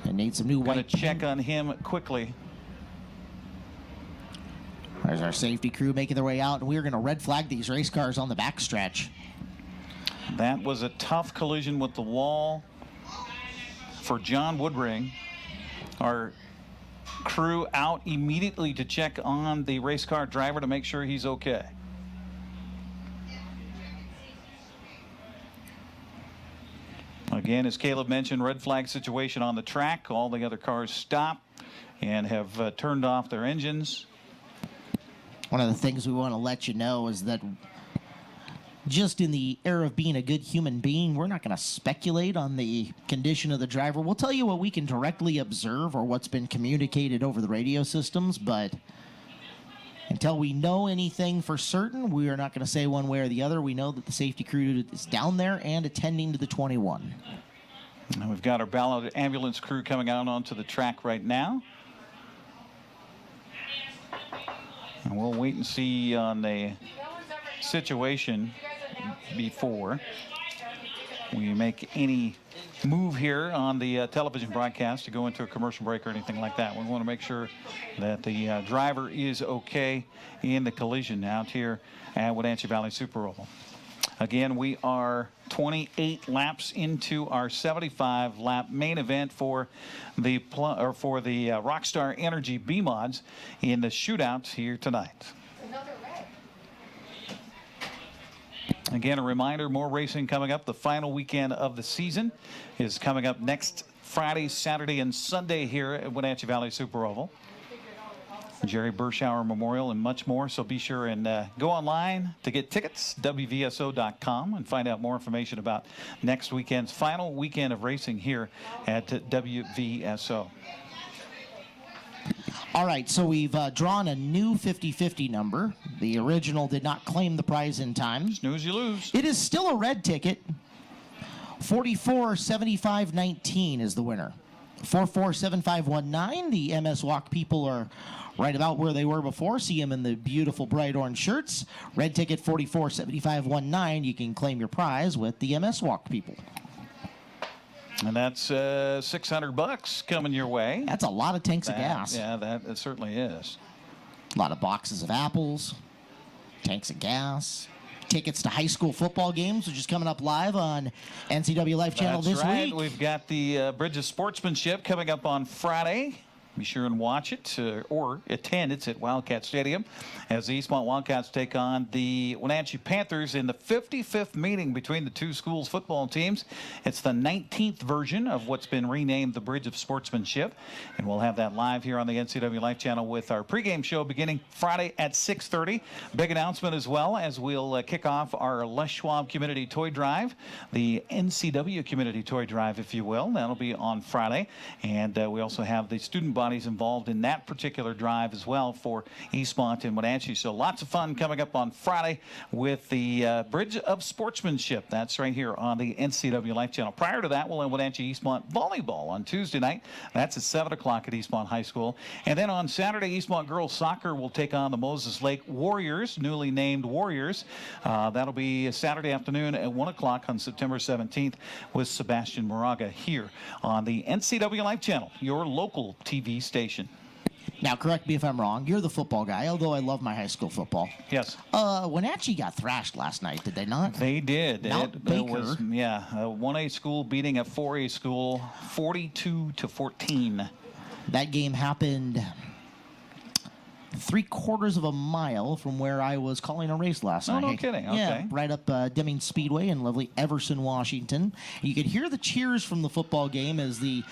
And need some new white. Gonna check on him quickly. There's our safety crew making their way out, and we're going to red flag these race cars on the backstretch. That was a tough collision with the wall for John Woodring. Our crew out immediately to check on the race car driver to make sure he's okay. Again, as Kaleb mentioned, red flag situation on the track. All the other cars stop and have turned off their engines. One of the things we want to let you know is that just in the era of being a good human being, we're not going to speculate on the condition of the driver. We'll tell you what we can directly observe or what's been communicated over the radio systems, but until we know anything for certain, we are not going to say one way or the other. We know that the safety crew is down there and attending to the 21. And we've got our Ballard ambulance crew coming out onto the track right now. And we'll wait and see on the situation before we make any move here on the television broadcast to go into a commercial break or anything like that. We want to make sure that the driver is okay in the collision out here at Wenatchee Valley Super Oval. Again, we are 28 laps into our 75-lap main event for the Rockstar Energy B-Mods in the shootouts here tonight. Again, a reminder, more racing coming up. The final weekend of the season is coming up next Friday, Saturday, and Sunday here at Wenatchee Valley Super Oval. Jerry Burschauer Memorial and much more. So be sure and go online to get tickets, WVSO.com, and find out more information about next weekend's final weekend of racing here at WVSO. All right, so we've drawn a new 50-50 number. The original did not claim the prize in time. Snooze, you lose. It is still a red ticket. 447519 is the winner. 447519. The MS Walk people are right about where they were before. See them in the beautiful bright orange shirts. Red ticket 447519. You can claim your prize with the MS Walk people. And that's $600 coming your way. That's a lot of tanks of gas. Yeah, that certainly is. A lot of boxes of apples, tanks of gas, tickets to high school football games, which is coming up live on NCWLIFE Channel this week. We've got the Bridge of Sportsmanship coming up on Friday. Be sure and watch it or attend. It's at Wildcat Stadium as the Eastmont Wildcats take on the Wenatchee Panthers in the 55th meeting between the two schools' football teams. It's the 19th version of what's been renamed the Bridge of Sportsmanship, and we'll have that live here on the NCWLIFE Channel with our pregame show beginning Friday at 6:30. Big announcement as well as we'll kick off our Les Schwab Community Toy Drive, the NCW Community Toy Drive, if you will. That'll be on Friday, and we also have the student bodies involved in that particular drive as well for Eastmont and Wenatchee. So lots of fun coming up on Friday with the Bridge of Sportsmanship. That's right here on the NCWLIFE Channel. Prior to that, we'll have Wenatchee Eastmont Volleyball on Tuesday night. That's at 7 o'clock at Eastmont High School. And then on Saturday, Eastmont Girls Soccer will take on the Moses Lake Warriors, newly named Warriors. That'll be Saturday afternoon at 1 o'clock on September 17th with Sebastian Moraga here on the NCWLIFE Channel, your local TV station. Now, correct me if I'm wrong. You're the football guy, although I love my high school football. Yes. Wenatchee got thrashed last night, did they not? They did. Mount It was, yeah, a 1A school beating a 4A school 42-14. That game happened 3/4 of a mile from where I was calling a race last night. No kidding. Okay. Yeah, right up Deming Speedway in lovely Everson, Washington. You could hear the cheers from the football game as the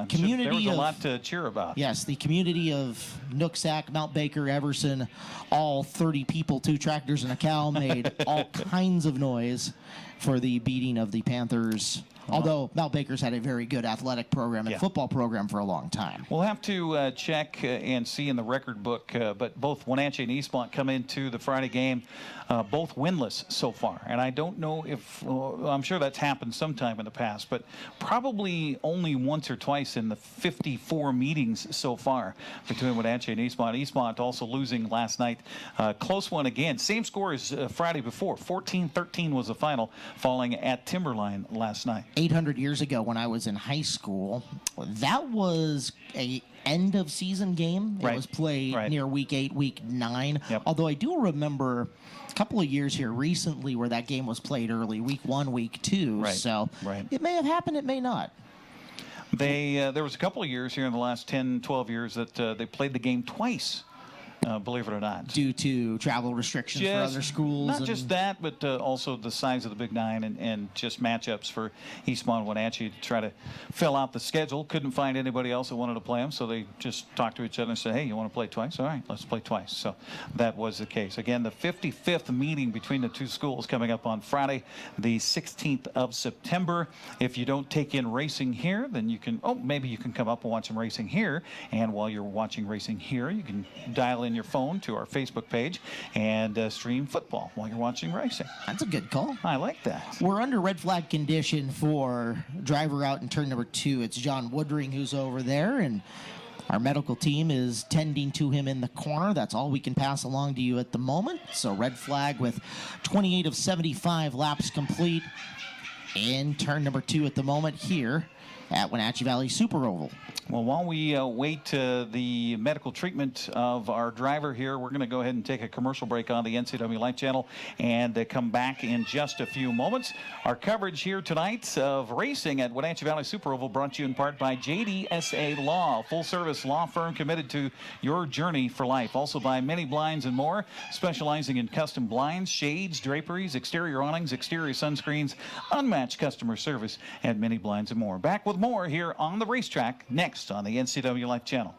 community there was a lot to cheer about. Yes, the community of Nooksack, Mount Baker, Everson, all 30 people, 2 tractors, and a cow made all kinds of noise for the beating of the Panthers. Although Mount Baker's had a very good athletic program and football program for a long time. We'll have to check and see in the record book, but both Wenatchee and Eastmont come into the Friday game both winless so far. And I don't know if, I'm sure that's happened sometime in the past, but probably only once or twice in the 54 meetings so far between Wenatchee and Eastmont. Eastmont also losing last night. Close one again. Same score as Friday before. 14-13 was the final, falling at Timberline last night. 800 years ago when I was in high school, that was a end of season game. It was played near week 8, week 9. Although I do remember a couple of years here recently where that game was played early, week 1, week 2. So it may have happened, it may not. There was a couple of years here in the last 10, 12 years that they played the game twice. Believe it or not. Due to travel restrictions for other schools? Not just that, but also the size of the Big Nine and just matchups for Eastmont and Wenatchee to try to fill out the schedule. Couldn't find anybody else that wanted to play them, so they just talked to each other and said, hey, you want to play twice? All right, let's play twice. So that was the case. Again, the 55th meeting between the two schools coming up on Friday, the 16th of September. If you don't take in racing here, then you can, maybe you can come up and watch some racing here. And while you're watching racing here, you can dial in your phone to our Facebook page and stream football while you're watching racing. That's a good call. I like that. We're under red flag condition for driver out in turn number 2. It's John Woodring who's over there, and our medical team is tending to him in the corner. That's all we can pass along to you at the moment. So red flag with 28 of 75 laps complete. in turn number 2 at the moment here at Wenatchee Valley Super Oval. Well, while we wait the medical treatment of our driver here, we're going to go ahead and take a commercial break on the NCWLIFE Channel and come back in just a few moments. Our coverage here tonight of racing at Wenatchee Valley Super Oval brought to you in part by JDSA Law, a full-service law firm committed to your journey for life. Also by Many Blinds and More, specializing in custom blinds, shades, draperies, exterior awnings, exterior sunscreens, unmatched customer service at Many Blinds and More. Back with more here on the racetrack next on the NCWLIFE Channel.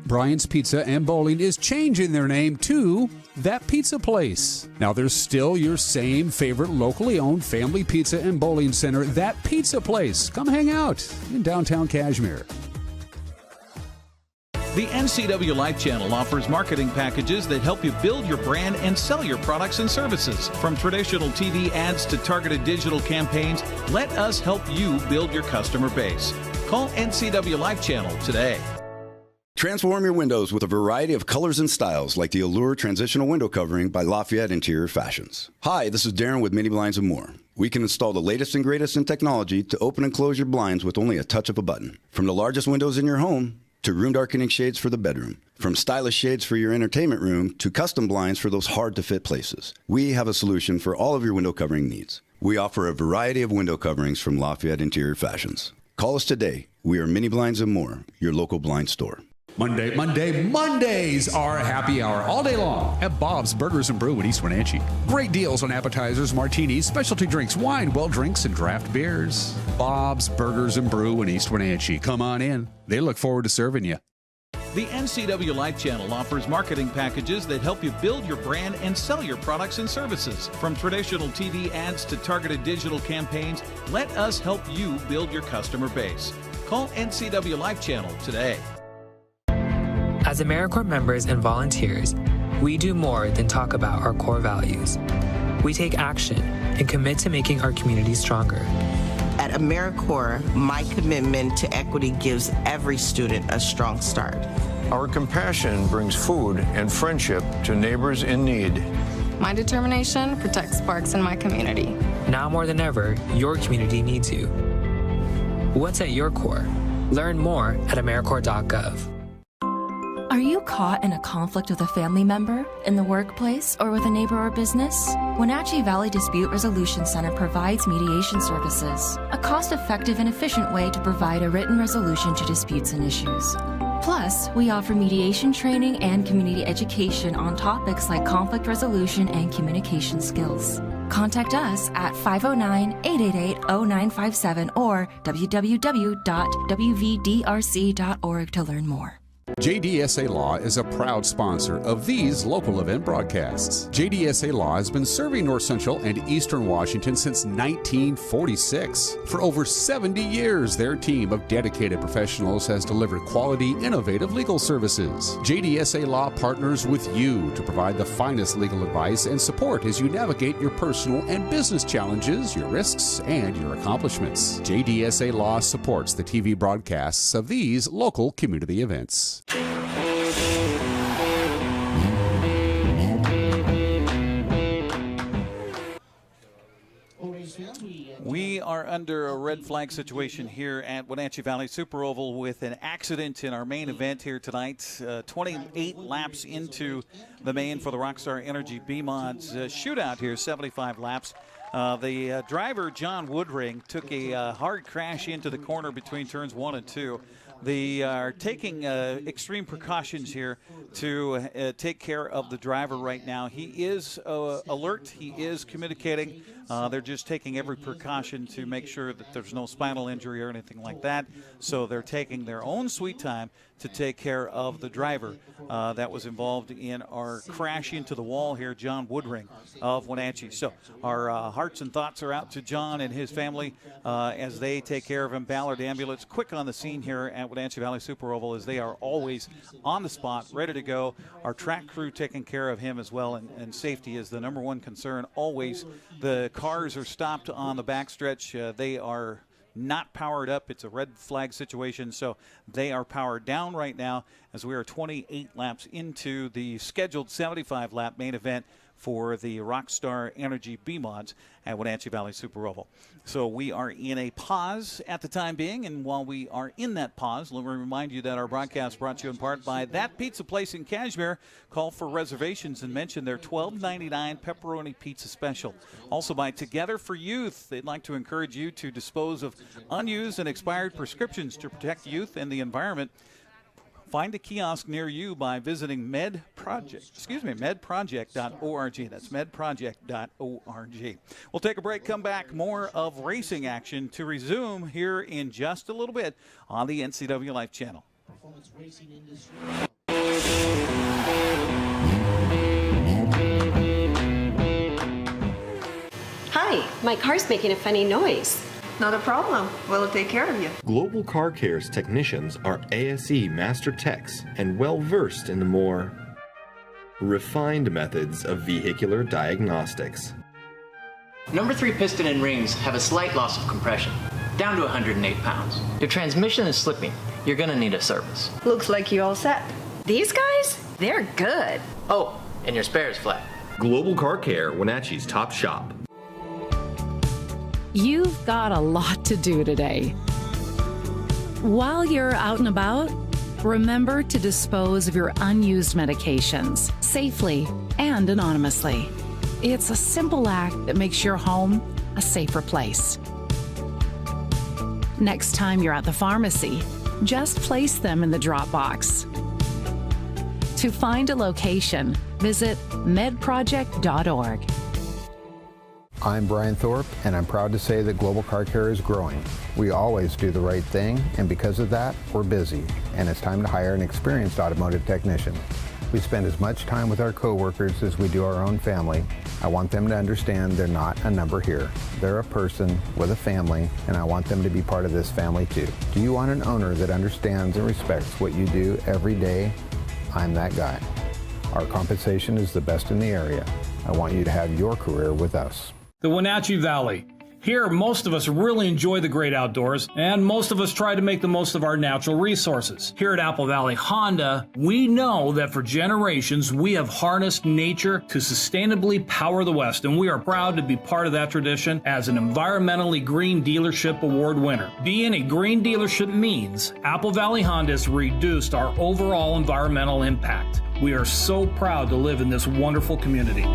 Brian's Pizza and Bowling is changing their name to That Pizza Place. Now there's still your same favorite locally owned family pizza and bowling center, That Pizza Place. Come hang out in downtown Cashmere. The NCWLIFE Channel offers marketing packages that help you build your brand and sell your products and services. From traditional TV ads to targeted digital campaigns, let us help you build your customer base. Call NCWLIFE Channel today. Transform your windows with a variety of colors and styles like the Allure Transitional Window Covering by Lafayette Interior Fashions. Hi, this is Darren with Many Blinds and More. We can install the latest and greatest in technology to open and close your blinds with only a touch of a button. From the largest windows in your home to room darkening shades for the bedroom. From stylish shades for your entertainment room to custom blinds for those hard-to-fit places. We have a solution for all of your window covering needs. We offer a variety of window coverings from Lafayette Interior Fashions. Call us today. We are Many Blinds and More, your local blind store. Mondays are happy hour all day long at Bob's Burgers and Brew in East Wenatchee. Great deals on appetizers, martinis, specialty drinks, wine, well drinks, and draft beers. Bob's Burgers and Brew in East Wenatchee. Come on in. They look forward to serving you. The NCWLIFE Channel offers marketing packages that help you build your brand and sell your products and services. From traditional TV ads to targeted digital campaigns, let us help you build your customer base. Call NCWLIFE Channel today. As AmeriCorps members and volunteers, we do more than talk about our core values. We take action and commit to making our community stronger. At AmeriCorps, my commitment to equity gives every student a strong start. Our compassion brings food and friendship to neighbors in need. My determination protects parks in my community. Now more than ever, your community needs you. What's at your core? Learn more at AmeriCorps.gov. Are you caught in a conflict with a family member, in the workplace, or with a neighbor or business? Wenatchee Valley Dispute Resolution Center provides mediation services, a cost-effective and efficient way to provide a written resolution to disputes and issues. Plus, we offer mediation training and community education on topics like conflict resolution and communication skills. Contact us at 509-888-0957 or www.wvdrc.org to learn more. JDSA Law is a proud sponsor of these local event broadcasts. JDSA Law has been serving North Central and Eastern Washington since 1946. For over 70 years, their team of dedicated professionals has delivered quality, innovative legal services. JDSA Law partners with you to provide the finest legal advice and support as you navigate your personal and business challenges, your risks, and your accomplishments. JDSA Law supports the TV broadcasts of these local community events. We are under a red flag situation here at Wenatchee Valley Super Oval with an accident in our main event here tonight. 28 laps into the main for the Rockstar Energy B-Mod's shootout here, 75 laps. The driver, John Woodring, took a hard crash into the corner between turns 1 and 2. They are taking extreme precautions here to take care of the driver right now. He is alert. He is communicating. They're just taking every precaution to make sure that there's no spinal injury or anything like that. So they're taking their own sweet time to take care of the driver that was involved in our crash into the wall here, John Woodring of Wenatchee. So our hearts and thoughts are out to John and his family as they take care of him. Ballard Ambulance quick on the scene here at Wenatchee Valley Super Oval, as they are always on the spot, ready to go. Our track crew taking care of him as well, and safety is the number one concern always. The cars are stopped on the backstretch. They are not powered up. It's a red flag situation, so they are powered down right now as we are 28 laps into the scheduled 75-lap main event for the Rockstar Energy B-Mods at Wenatchee Valley Super Oval. So we are in a pause at the time being, and while we are in that pause, let me remind you that our broadcast brought to you in part by That Pizza Place in Cashmere. Call for reservations and mention their $12.99 pepperoni pizza special. Also by Together for Youth. They'd like to encourage you to dispose of unused and expired prescriptions to protect youth and the environment. Find a kiosk near you by visiting medproject.org. That's medproject.org. We'll take a break, come back, more of racing action to resume here in just a little bit on the NCWLIFE Channel. Hi, my car's making a funny noise. Not a problem. We'll take care of you. Global Car Care's technicians are ASE Master Techs and well-versed in the more refined methods of vehicular diagnostics. Number 3 piston and rings have a slight loss of compression, down to 108 pounds. Your transmission is slipping. You're gonna need a service. Looks like you all set. These guys? They're good. Oh, and your spare is flat. Global Car Care, Wenatchee's top shop. You've got a lot to do today. While you're out and about, remember to dispose of your unused medications safely and anonymously. It's a simple act that makes your home a safer place. Next time you're at the pharmacy, just place them in the drop box. To find a location, visit medproject.org. I'm Brian Thorpe, and I'm proud to say that Global Car Care is growing. We always do the right thing, and because of that, we're busy, and it's time to hire an experienced automotive technician. We spend as much time with our coworkers as we do our own family. I want them to understand they're not a number here. They're a person with a family, and I want them to be part of this family too. Do you want an owner that understands and respects what you do every day? I'm that guy. Our compensation is the best in the area. I want you to have your career with us. The Wenatchee Valley. Here, most of us really enjoy the great outdoors, and most of us try to make the most of our natural resources. Here at Apple Valley Honda, we know that for generations, we have harnessed nature to sustainably power the West, and we are proud to be part of that tradition as an environmentally green dealership award winner. Being a green dealership means Apple Valley Honda has reduced our overall environmental impact. We are so proud to live in this wonderful community.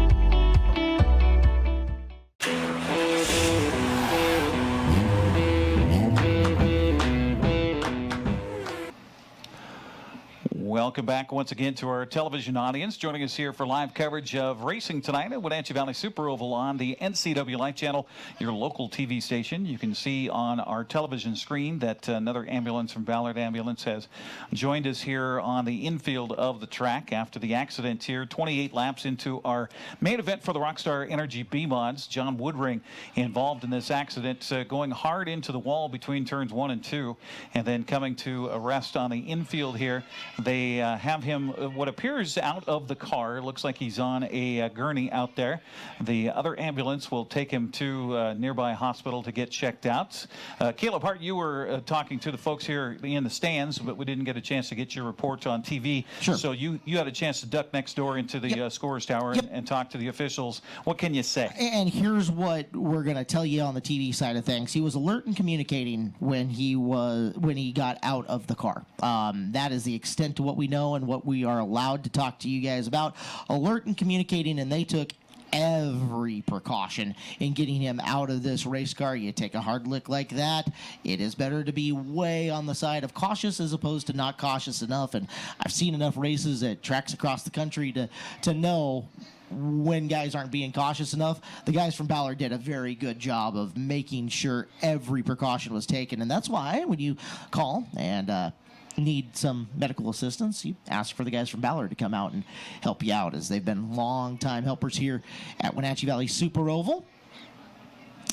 Welcome back once again to our television audience. Joining us here for live coverage of racing tonight at Wenatchee Valley Super Oval on the NCWLIFE Channel, your local TV station. You can see on our television screen that another ambulance from Ballard Ambulance has joined us here on the infield of the track after the accident here. 28 laps into our main event for the Rockstar Energy B-Mods. John Woodring involved in this accident, going hard into the wall between turns 1 and 2, and then coming to a rest on the infield here. They have him what appears out of the car. Looks like he's on a gurney out there. The other ambulance will take him to a nearby hospital to get checked out. Kaleb Hart, you were talking to the folks here in the stands, but we didn't get a chance to get your report on TV. Sure. So you had a chance to duck next door into the scorer's tower and talk to the officials. What can you say? And here's what we're going to tell you on the TV side of things. He was alert and communicating when he got out of the car. That is the extent to what we know and what we are allowed to talk to you guys about. Alert and communicating, and they took every precaution in getting him out of this race car. You take a hard lick like that, it is better to be way on the side of cautious as opposed to not cautious enough. And I've seen enough races at tracks across the country to know when guys aren't being cautious enough. The guys from Ballard did a very good job of making sure every precaution was taken, and that's why when you call and need some medical assistance, you ask for the guys from Ballard to come out and help you out, as they've been long-time helpers here at Wenatchee Valley Super Oval.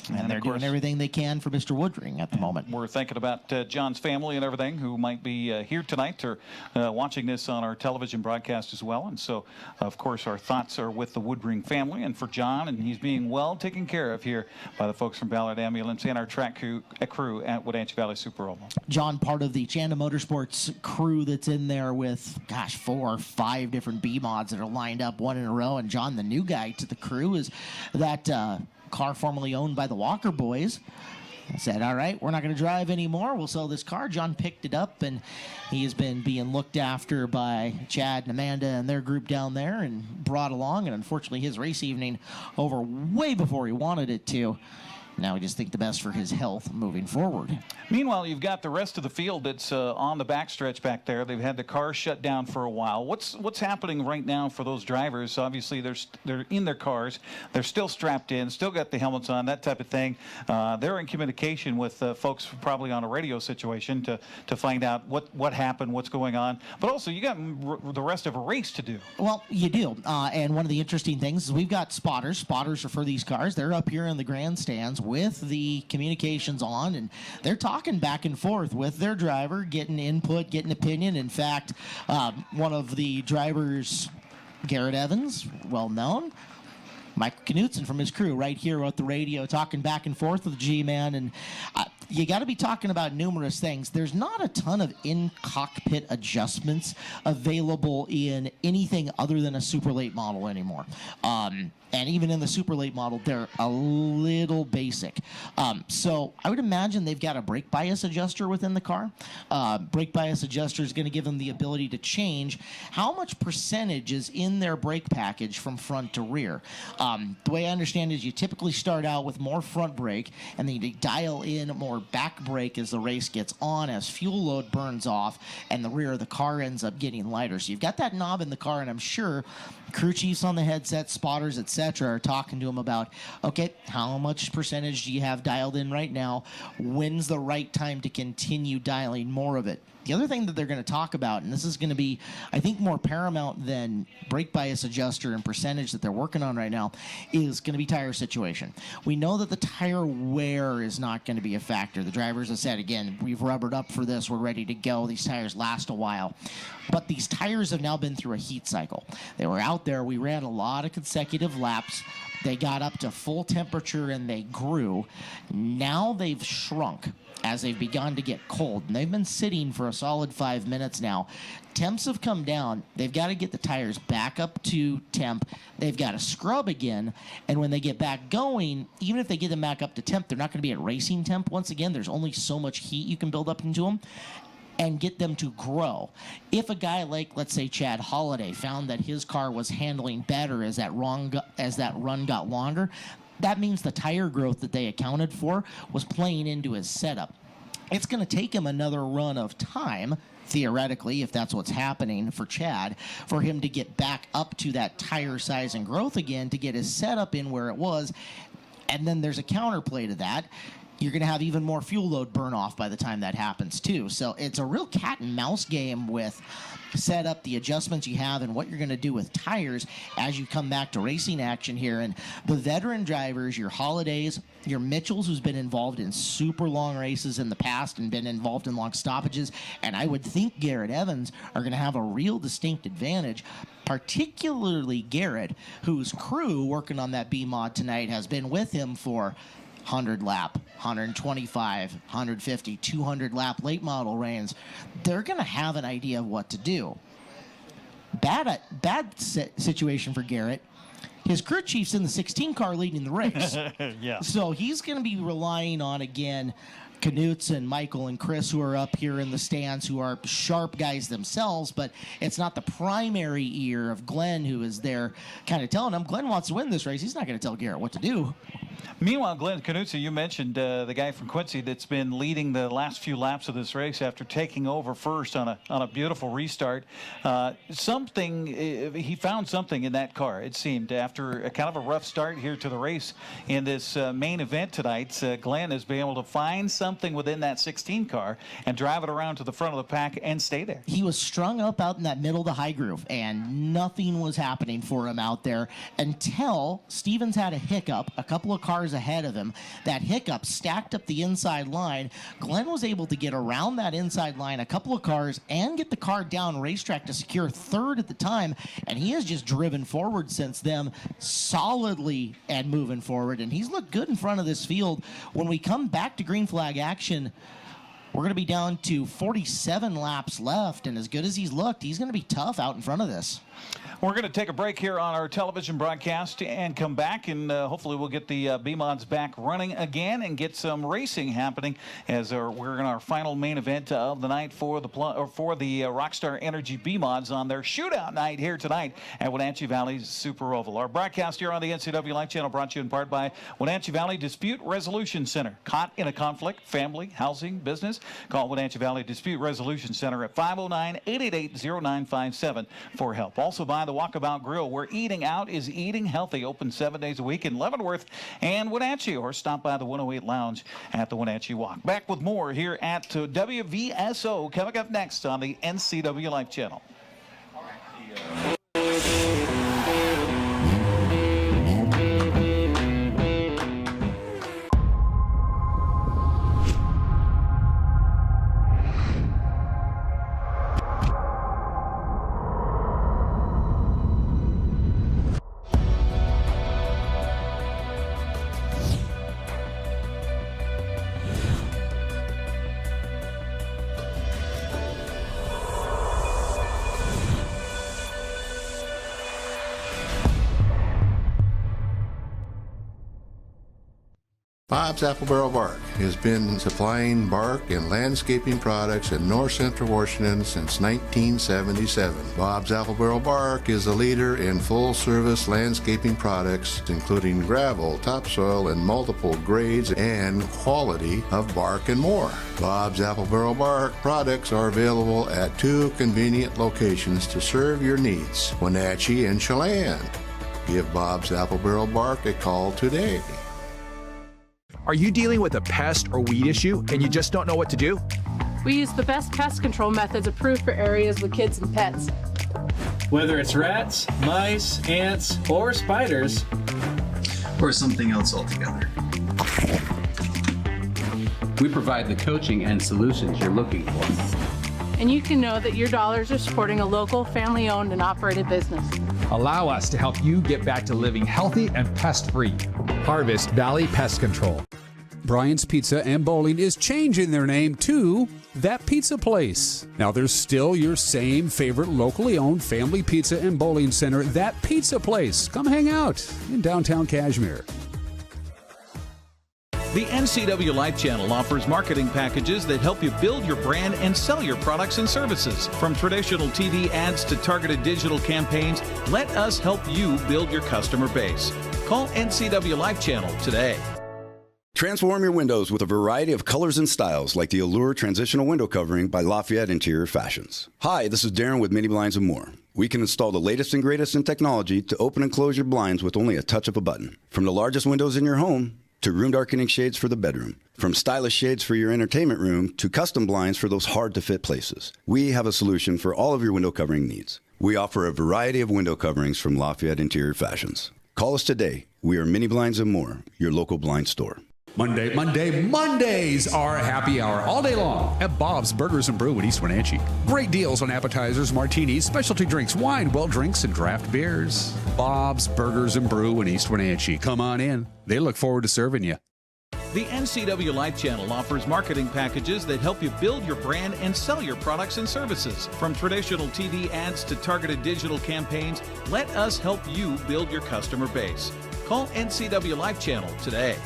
And they're doing everything they can for Mr. Woodring at the moment. We're thinking about John's family and everything who might be here tonight or watching this on our television broadcast as well. And so, of course, our thoughts are with the Woodring family and for John, and he's being well taken care of here by the folks from Ballard Ambulance and our track crew at Wenatchee Valley Super Oval. John, part of the Chanda Motorsports crew that's in there with, 4 or 5 different B-Mods that are lined up one in a row. And John, the new guy to the crew, is that car formerly owned by the Walker boys. I said, all right, we're not going to drive anymore. We'll sell this car. John picked it up, and he has been being looked after by Chad and Amanda and their group down there and brought along. And unfortunately, his race evening over way before he wanted it to. Now we just think the best for his health moving forward. Meanwhile, you've got the rest of the field that's on the backstretch back there. They've had the car shut down for a while. What's happening right now for those drivers? Obviously, they're in their cars. They're still strapped in, still got the helmets on, that type of thing. They're in communication with folks probably on a radio situation to find out what happened, what's going on. But also, you got the rest of a race to do. Well, you do. And one of the interesting things is we've got spotters. Spotters are for these cars. They're up here in the grandstands with the communications on, and they're talking back and forth with their driver, getting input, getting opinion. In fact, one of the drivers, Garrett Evans, well known, Michael Knutson from his crew right here at the radio talking back and forth with the G-Man, and you got to be talking about numerous things. There's not a ton of in-cockpit adjustments available in anything other than a super late model anymore. And even in the super late model, they're a little basic. So I would imagine they've got a brake bias adjuster within the car. Brake bias adjuster is going to give them the ability to change how much percentage is in their brake package from front to rear. The way I understand it is you typically start out with more front brake, and then you dial in more back brake as the race gets on, as fuel load burns off, and the rear of the car ends up getting lighter. So you've got that knob in the car, and I'm sure crew chiefs on the headset, spotters, etc., are talking to them about, okay, how much percentage do you have dialed in right now? When's the right time to continue dialing more of it? The other thing that they're going to talk about, and this is going to be, I think, more paramount than brake bias adjuster and percentage that they're working on right now, is going to be tire situation. We know that the tire wear is not going to be a factor. The drivers have said, again, we've rubbered up for this. We're ready to go. These tires last a while. But these tires have now been through a heat cycle. They were out there. We ran a lot of consecutive laps. They got up to full temperature and they grew. Now they've shrunk as they've begun to get cold. And they've been sitting for a solid 5 minutes now. Temps have come down. They've got to get the tires back up to temp. They've got to scrub again. And when they get back going, even if they get them back up to temp, they're not going to be at racing temp. Once again, there's only so much heat you can build up into them and get them to grow. If a guy like, let's say, Chad Holaday found that his car was handling better as that run got longer, that means the tire growth that they accounted for was playing into his setup. It's going to take him another run of time, theoretically, if that's what's happening for Chad, for him to get back up to that tire size and growth again, to get his setup in where it was. And then there's a counterplay to that. You're going to have even more fuel load burn off by the time that happens, too. So it's a real cat and mouse game with setup, the adjustments you have, and what you're going to do with tires as you come back to racing action here. And the veteran drivers, your Holidays, your Mitchells, who's been involved in super long races in the past and been involved in long stoppages, and I would think Garrett Evans are going to have a real distinct advantage, particularly Garrett, whose crew working on that B-Mod tonight has been with him for 100 lap, 125, 150, 200 lap late model reigns. They're going to have an idea of what to do. Bad situation for Garrett. His crew chief's in the 16 car leading the race. Yeah. So he's going to be relying on, again, Knutson, Michael, and Chris, who are up here in the stands, who are sharp guys themselves, but it's not the primary ear of Glenn, who is there kind of telling him, Glenn wants to win this race. He's not going to tell Garrett what to do. Meanwhile, Glenn Knutson, you mentioned the guy from Quincy that's been leading the last few laps of this race after taking over first on a beautiful restart. He found something in that car, it seemed, after a kind of a rough start here to the race in this main event tonight. Glenn has been able to find something within that 16 car and drive it around to the front of the pack and stay there. He was strung up out in that middle of the high groove, and nothing was happening for him out there until Stevens had a hiccup. A couple of cars cars ahead of him. That hiccup stacked up the inside line. Glenn was able to get around that inside line a couple of cars and get the car down racetrack to secure third at the time, and he has just driven forward since then solidly and moving forward, and he's looked good in front of this field. When we come back to green flag action, we're going to be down to 47 laps left, and as good as he's looked, he's going to be tough out in front of this. We're going to take a break here on our television broadcast and come back, and hopefully we'll get the B-Mods back running again and get some racing happening as we're in our final main event of the night for the Rockstar Energy B-Mods on their Shootout night here tonight at Wenatchee Valley Super Oval. Our broadcast here on the NCWLIFE Channel brought to you in part by Wenatchee Valley Dispute Resolution Center. Caught in a conflict, family, housing, business? Call Wenatchee Valley Dispute Resolution Center at 509-888-0957 for help. Also by the Walkabout Grill, where eating out is eating healthy. Open 7 days a week in Leavenworth and Wenatchee, or stop by the 108 Lounge at the Wenatchee Walk. Back with more here at WVSO coming up next on the NCWLIFE Channel. Bob's Apple Barrel Bark has been supplying bark and landscaping products in north central Washington since 1977. Bob's Apple Barrel Bark is a leader in full-service landscaping products, including gravel, topsoil, and multiple grades and quality of bark and more. Bob's Apple Barrel Bark products are available at 2 convenient locations to serve your needs, Wenatchee and Chelan. Give Bob's Apple Barrel Bark a call today. Are you dealing with a pest or weed issue and you just don't know what to do? We use the best pest control methods approved for areas with kids and pets. Whether it's rats, mice, ants, or spiders, or something else altogether. We provide the coaching and solutions you're looking for. And you can know that your dollars are supporting a local, family-owned and operated business. Allow us to help you get back to living healthy and pest-free. Harvest Valley Pest Control. Brian's Pizza and Bowling is changing their name to That Pizza Place. Now, there's still your same favorite locally owned family pizza and bowling center, That Pizza Place. Come hang out in downtown Cashmere. The NCWLIFE Channel offers marketing packages that help you build your brand and sell your products and services. From traditional TV ads to targeted digital campaigns, let us help you build your customer base. Call NCWLIFE Channel today. Transform your windows with a variety of colors and styles like the Allure Transitional Window Covering by Lafayette Interior Fashions. Hi, this is Darren with Mini Blinds and More. We can install the latest and greatest in technology to open and close your blinds with only a touch of a button. From the largest windows in your home to room darkening shades for the bedroom. From stylish shades for your entertainment room to custom blinds for those hard-to-fit places. We have a solution for all of your window covering needs. We offer a variety of window coverings from Lafayette Interior Fashions. Call us today. We are Mini Blinds and More, your local blind store. Mondays are happy hour all day long at Bob's Burgers and Brew in East Wenatchee. Great deals on appetizers, martinis, specialty drinks, wine, well drinks, and draft beers. Bob's Burgers and Brew in East Wenatchee. Come on in. They look forward to serving you. The NCWLIFE Channel offers marketing packages that help you build your brand and sell your products and services. From traditional TV ads to targeted digital campaigns, let us help you build your customer base. Call NCWLIFE Channel today.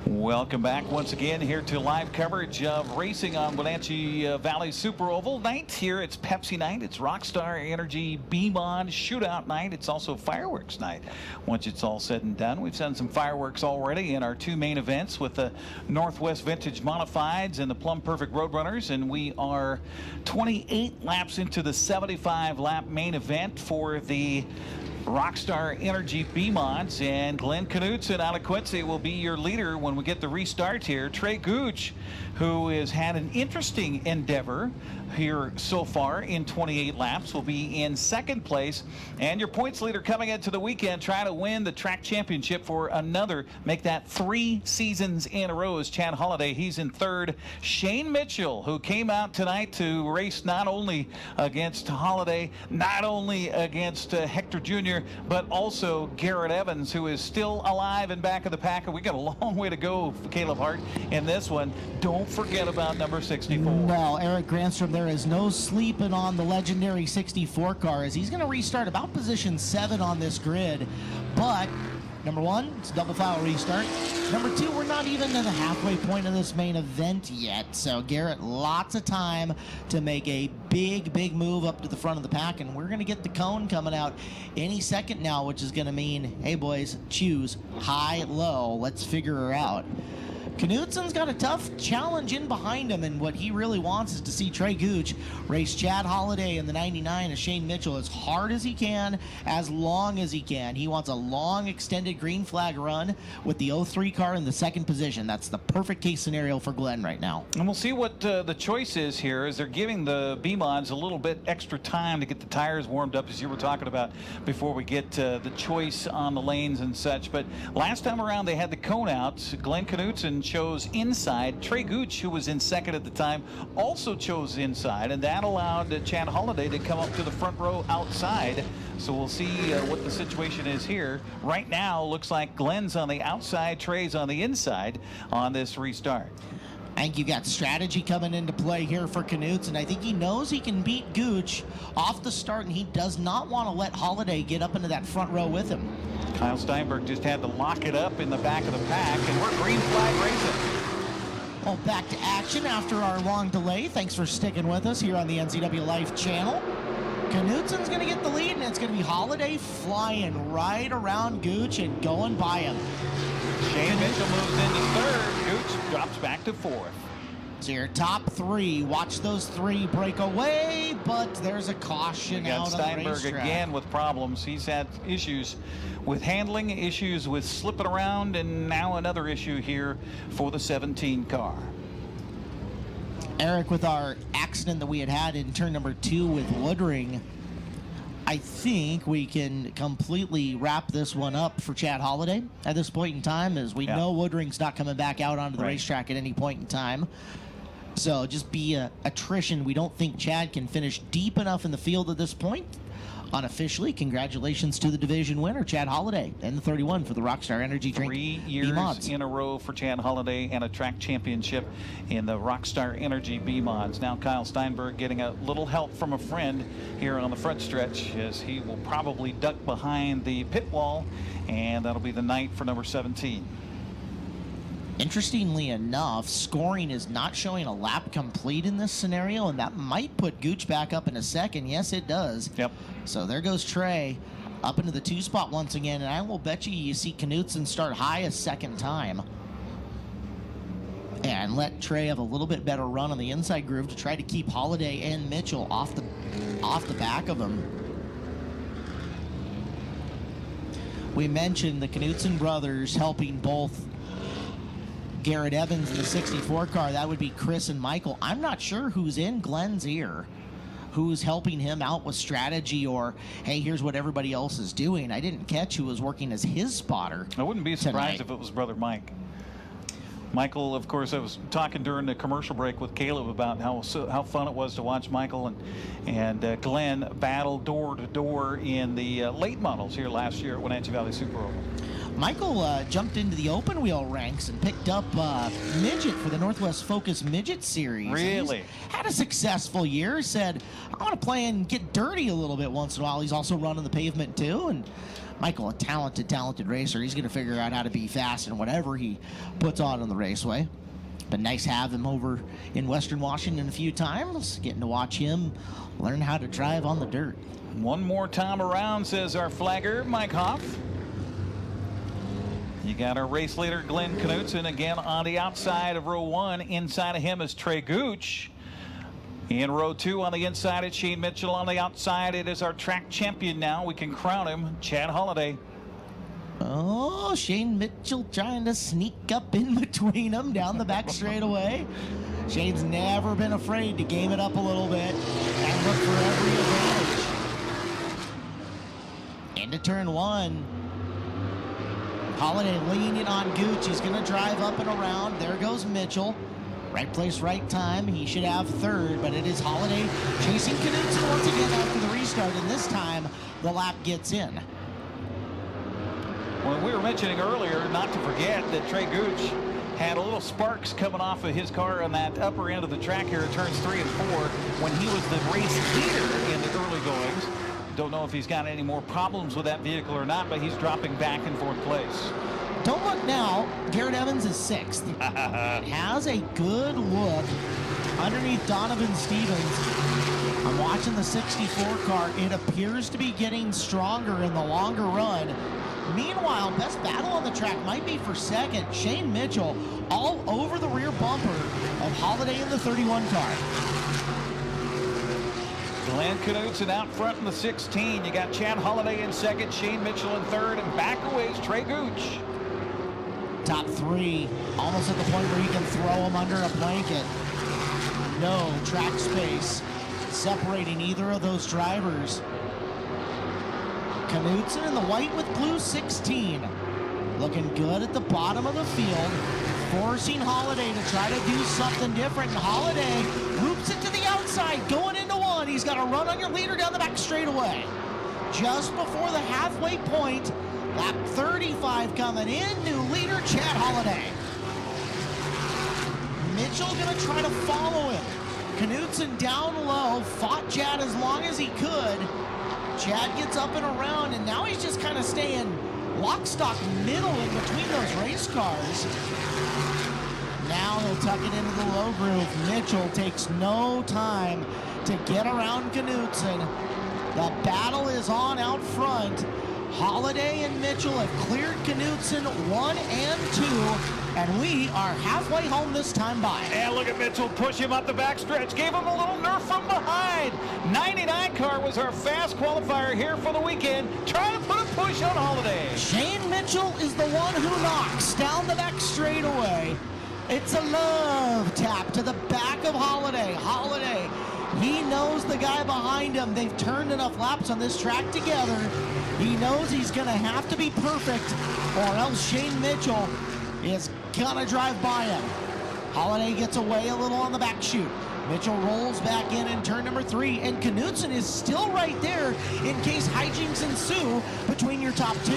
Welcome back once again here to live coverage of racing on Wenatchee Valley Super Oval night. Here it's Pepsi night. It's Rockstar Energy B-Mod Shootout night. It's also fireworks night. Once it's all said and done, we've done some fireworks already in our 2 main events with the Northwest Vintage Modifieds and the Plumb Perfect Roadrunners, and we are 28 laps into the 75-lap main event for the Rockstar Energy B-Mods, and Glenn Knutson out of Quincy will be your leader when we get the restart here. Trey Gooch, who has had an interesting endeavor here so far in 28 laps, will be in second place. And your points leader coming into the weekend, trying to win the track championship for another, make that 3 seasons in a row, is Chad Holaday. He's in third. Shane Mitchell, who came out tonight to race not only against Holaday, not only against Hector Jr., but also Garrett Evans, who is still alive and back of the pack. And we got a long way to go for Kaleb Hart in this one. Don't forget about number 64. No, Eric Granstrom, there is no sleeping on the legendary 64 car, as he's going to restart about position 7 on this grid. But number 1, it's a double file restart. Number 2, we're not even at the halfway point of this main event yet. So Garrett, lots of time to make a big move up to the front of the pack, and we're going to get the cone coming out any second now, which is going to mean, hey boys, choose high, low. Let's figure her out. Knutson's got a tough challenge in behind him, and what he really wants is to see Trey Gooch race Chad Holaday in the 99 and Shane Mitchell as hard as he can, as long as he can. He wants a long, extended green flag run with the 03 car in the second position. That's the perfect case scenario for Glenn right now. And we'll see what the choice is here, as they're giving the B-Mods a little bit extra time to get the tires warmed up, as you were talking about, before we get the choice on the lanes and such. But last time around, they had the cone out. Glenn Knutson chose inside. Trey Gooch, who was in second at the time, also chose inside, and that allowed Chad Holaday to come up to the front row outside. So we'll see what the situation is here. Right now, looks like Glenn's on the outside, Trey's on the inside on this restart. I think you got strategy coming into play here for Knutson, and I think he knows he can beat Gooch off the start, and he does not want to let Holaday get up into that front row with him. Kyle Steinberg just had to lock it up in the back of the pack, and we're green flag racing. Well, back to action after our long delay. Thanks for sticking with us here on the NCWLIFE Channel. Knutson's going to get the lead, and it's going to be Holaday flying right around Gooch and going by him. Shane Mitchell moves into third. Gooch drops back to fourth. So your top 3, watch those 3 break away, but there's a caution out on the racetrack. Steinberg again with problems. He's had issues with handling, issues with slipping around, and now another issue here for the 17 car. Eric, with our accident that we had in turn number 2 with Woodring, I think we can completely wrap this one up for Chad Holaday at this point in time, as we know Woodring's not coming back out onto the racetrack at any point in time. So just be attrition. We don't think Chad can finish deep enough in the field at this point. Unofficially, congratulations to the division winner, Chad Holaday, and the 31 for the Rockstar Energy Drink 3 years B-Mods. in a row for Chad Holaday, and a track championship in the Rockstar Energy B-Mods. Now Kyle Steinberg getting a little help from a friend here on the front stretch, as he will probably duck behind the pit wall, and that'll be the night for number 17. Interestingly enough, scoring is not showing a lap complete in this scenario, and that might put Gooch back up in a second. Yes, it does. Yep. So there goes Trey up into the 2 spot once again, and I will bet you see Knutson start high a second time and let Trey have a little bit better run on the inside groove to try to keep Holaday and Mitchell off the back of him. We mentioned the Knutson brothers helping both Garrett Evans in the 64 car. That would be Chris and Michael. I'm not sure who's in Glenn's ear, who's helping him out with strategy, or hey, here's what everybody else is doing. I didn't catch who was working as his spotter. I wouldn't be surprised tonight if it was brother Mike. Michael, of course, I was talking during the commercial break with Kaleb about how fun it was to watch Michael and Glenn battle door to door in the late models here last year at Wenatchee Valley Super Oval. Michael jumped into the open wheel ranks and picked up midget for the Northwest Focus Midget Series. Really? He's had a successful year. Said, I want to play and get dirty a little bit once in a while. He's also running the pavement too. And Michael, a talented racer. He's going to figure out how to be fast in whatever he puts on the raceway. But nice to have him over in Western Washington a few times. Getting to watch him learn how to drive on the dirt. One more time around, says our flagger, Mike Hoff. You got our race leader, Glenn Knutson, again on the outside of row 1. Inside of him is Trey Gooch. In row 2 on the inside, it's Shane Mitchell. On the outside, it is our track champion now. We can crown him, Chad Holaday. Oh, Shane Mitchell trying to sneak up in between them down the back straightaway. Shane's never been afraid to game it up a little bit and look for every advantage. Into turn 1. Holaday leaning on Gooch. He's going to drive up and around. There goes Mitchell. Right place, right time. He should have third, but it is Holaday chasing Knudsen once again after the restart, and this time the lap gets in. Well, we were mentioning earlier, not to forget, that Trey Gooch had a little sparks coming off of his car on that upper end of the track here at turns 3 and 4 when he was the race leader in the early goings. Don't know if he's got any more problems with that vehicle or not, but he's dropping back in 4th place. Don't look now. Garrett Evans is 6th. Has a good look underneath Donovan Stevens. I'm watching the 64 car. It appears to be getting stronger in the longer run. Meanwhile, best battle on the track might be for second. Shane Mitchell all over the rear bumper of Holaday in the 31 car. Glenn Knudsen out front in the 16. You got Chad Holaday in second, Shane Mitchell in third, and back away is Trey Gooch. Top 3, almost at the point where you can throw him under a blanket. No track space separating either of those drivers. Knudsen in the white with blue 16. Looking good at the bottom of the field. Forcing Holaday to try to do something different. And Holaday loops it to the outside, going into 1. He's got to run on your leader down the back straightaway. Just before the halfway point, lap 35 coming in, new leader Chad Holaday. Mitchell gonna try to follow him. Knudsen down low, fought Chad as long as he could. Chad gets up and around, and now he's just kind of staying lock, stock, middle in between those race cars. Now he'll tuck it into the low groove. Mitchell takes no time to get around Knudsen. The battle is on out front. Holaday and Mitchell have cleared Knudsen 1 and 2, and we are halfway home this time by. And look at Mitchell push him up the backstretch. Gave him a little nerf from behind. 99 car was our fast qualifier here for the weekend. Trying to put a push on Holaday. Shane Mitchell is the one who knocks down the back straightaway. It's a love tap to the back of Holaday. Holaday, he knows the guy behind him. They've turned enough laps on this track together. He knows he's going to have to be perfect, or else Shane Mitchell is going to drive by him. Holaday gets away a little on the back chute. Mitchell rolls back in turn number 3, and Knudsen is still right there in case hijinks ensue between your top 2.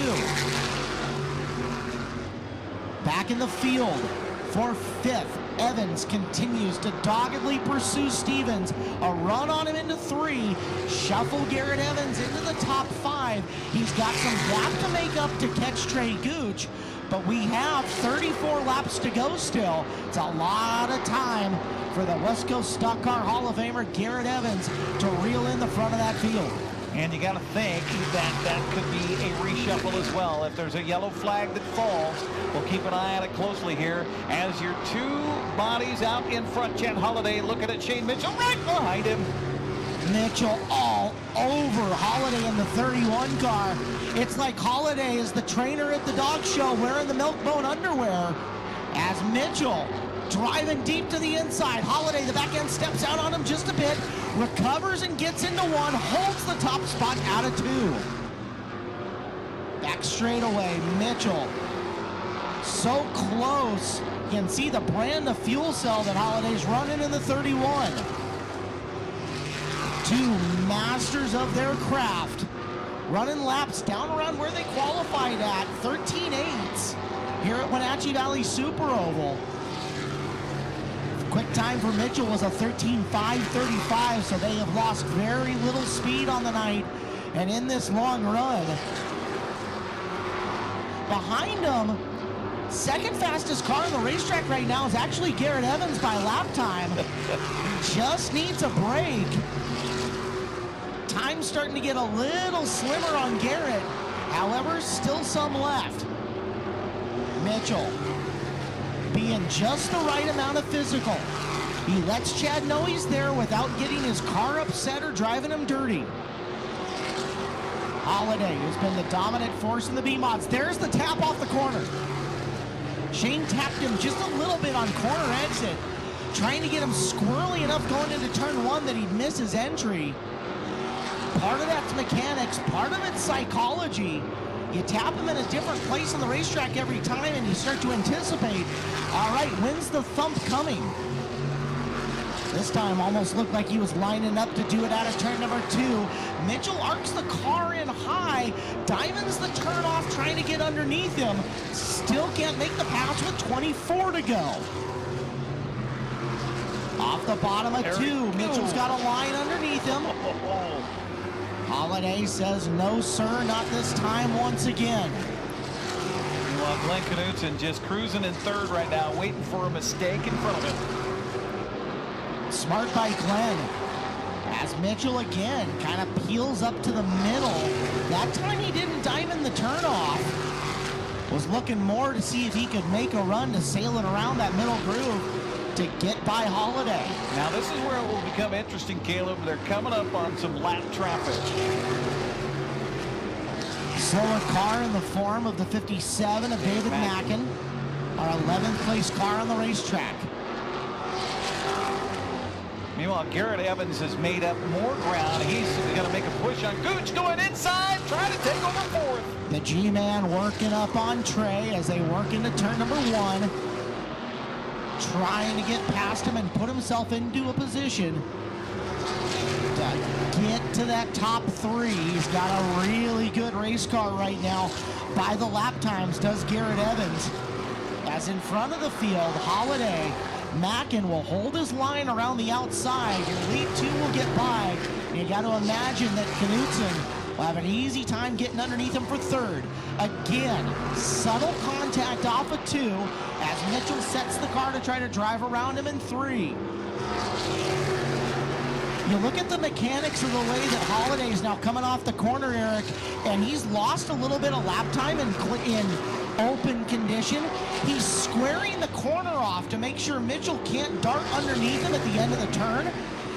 Back in the field for 5th. Evans continues to doggedly pursue Stevens. A run on him into 3. Shuffle Garrett Evans into the top 5. He's got some gap to make up to catch Trey Gooch, but we have 34 laps to go still. It's a lot of time for the West Coast Stock Car Hall of Famer Garrett Evans to reel in the front of that field. And you got to think that that could be a reshuffle as well. If there's a yellow flag that falls, we'll keep an eye on it closely here as your 2 bodies out in front. Chad Holaday looking at Shane Mitchell right behind him. Mitchell all over Holaday in the 31 car. It's like Holaday is the trainer at the dog show wearing the Milk-Bone underwear as Mitchell driving deep to the inside. Holaday, the back end, steps out on him just a bit, recovers and gets into 1, holds the top spot out of 2. Back straightaway, Mitchell. So close. You can see the brand of fuel cell that Holiday's running in the 31. 2 masters of their craft, running laps down around where they qualified at, 13.8 here at Wenatchee Valley Super Oval. Quick time for Mitchell was a 13.535, so they have lost very little speed on the night. And in this long run, behind them, second fastest car on the racetrack right now is actually Garrett Evans by lap time. Just needs a break. Time's starting to get a little slimmer on Garrett. However, still some left. Mitchell being just the right amount of physical. He lets Chad know he's there without getting his car upset or driving him dirty. Holaday has been the dominant force in the B-Mods. There's the tap off the corner. Shane tapped him just a little bit on corner exit, trying to get him squirrely enough going into turn one that he'd miss his entry. Part of that's mechanics, part of it's psychology. You tap him in a different place on the racetrack every time and you start to anticipate, all right, when's the thump coming? This time almost looked like he was lining up to do it out of turn number 2. Mitchell arcs the car in high, diamonds the turn off trying to get underneath him. Still can't make the pass with 24 to go. Off the bottom of 2, Mitchell's got a line underneath him. Holaday says, no sir, not this time once again. Well, Glenn Knutson just cruising in third right now, waiting for a mistake in front of him. Smart by Glenn. As Mitchell again kind of peels up to the middle. That time he didn't diamond the turnoff. Was looking more to see if he could make a run to sail it around that middle groove to get by Holaday. Now this is where it will become interesting, Caleb. They're coming up on some lap traffic. Slower car in the form of the 57 of David Mackin, our 11th place car on the racetrack. Meanwhile, Garrett Evans has made up more ground. He's going to make a push on Gooch, going inside, trying to take over fourth. The G-Man working up on Trey as they work into turn number 1. Trying to get past him and put himself into a position to get to that top 3. He's got a really good race car right now. By the lap times does Garrett Evans. As in front of the field, Holaday, Mackin will hold his line around the outside. Your lead 2 will get by. You got to imagine that Knutson will have an easy time getting underneath him for third. Again, subtle contact off of 2 as Mitchell sets the car to try to drive around him in 3. You look at the mechanics of the way that Holaday is now coming off the corner, Eric, and he's lost a little bit of lap time in open condition. He's squaring the corner off to make sure Mitchell can't dart underneath him at the end of the turn.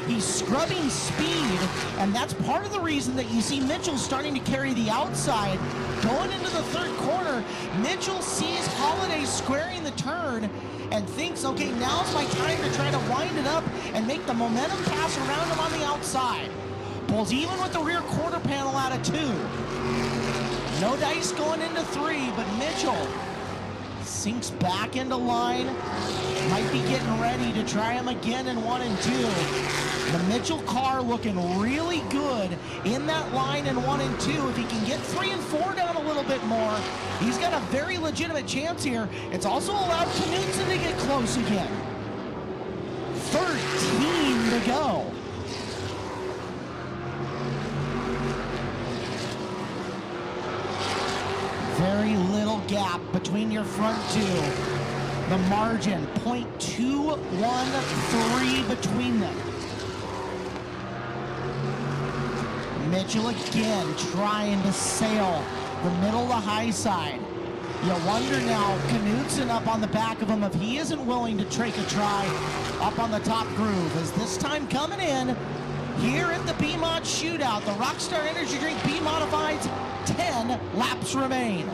He's scrubbing speed, and that's part of the reason that you see Mitchell starting to carry the outside. Going into the third corner, Mitchell sees Holaday squaring the turn and thinks, okay, now's my time to try to wind it up and make the momentum pass around him on the outside. Pulls even with the rear quarter panel out of 2. No dice going into 3, but Mitchell sinks back into line. Might be getting ready to try him again in 1 and 2. The Mitchell car looking really good in that line in 1 and 2. If he can get 3 and 4 down a little bit more, he's got a very legitimate chance here. It's also allowed Knutson to get close again. 13 to go. Very little gap between your front 2. The margin, 0.213 between them. Mitchell again trying to sail the middle of the high side. You wonder now, Knutson up on the back of him, if he isn't willing to take a try up on the top groove. As this time coming in, here at the B-Mod Shootout, the Rockstar Energy Drink B-Modifieds, 10 laps remain.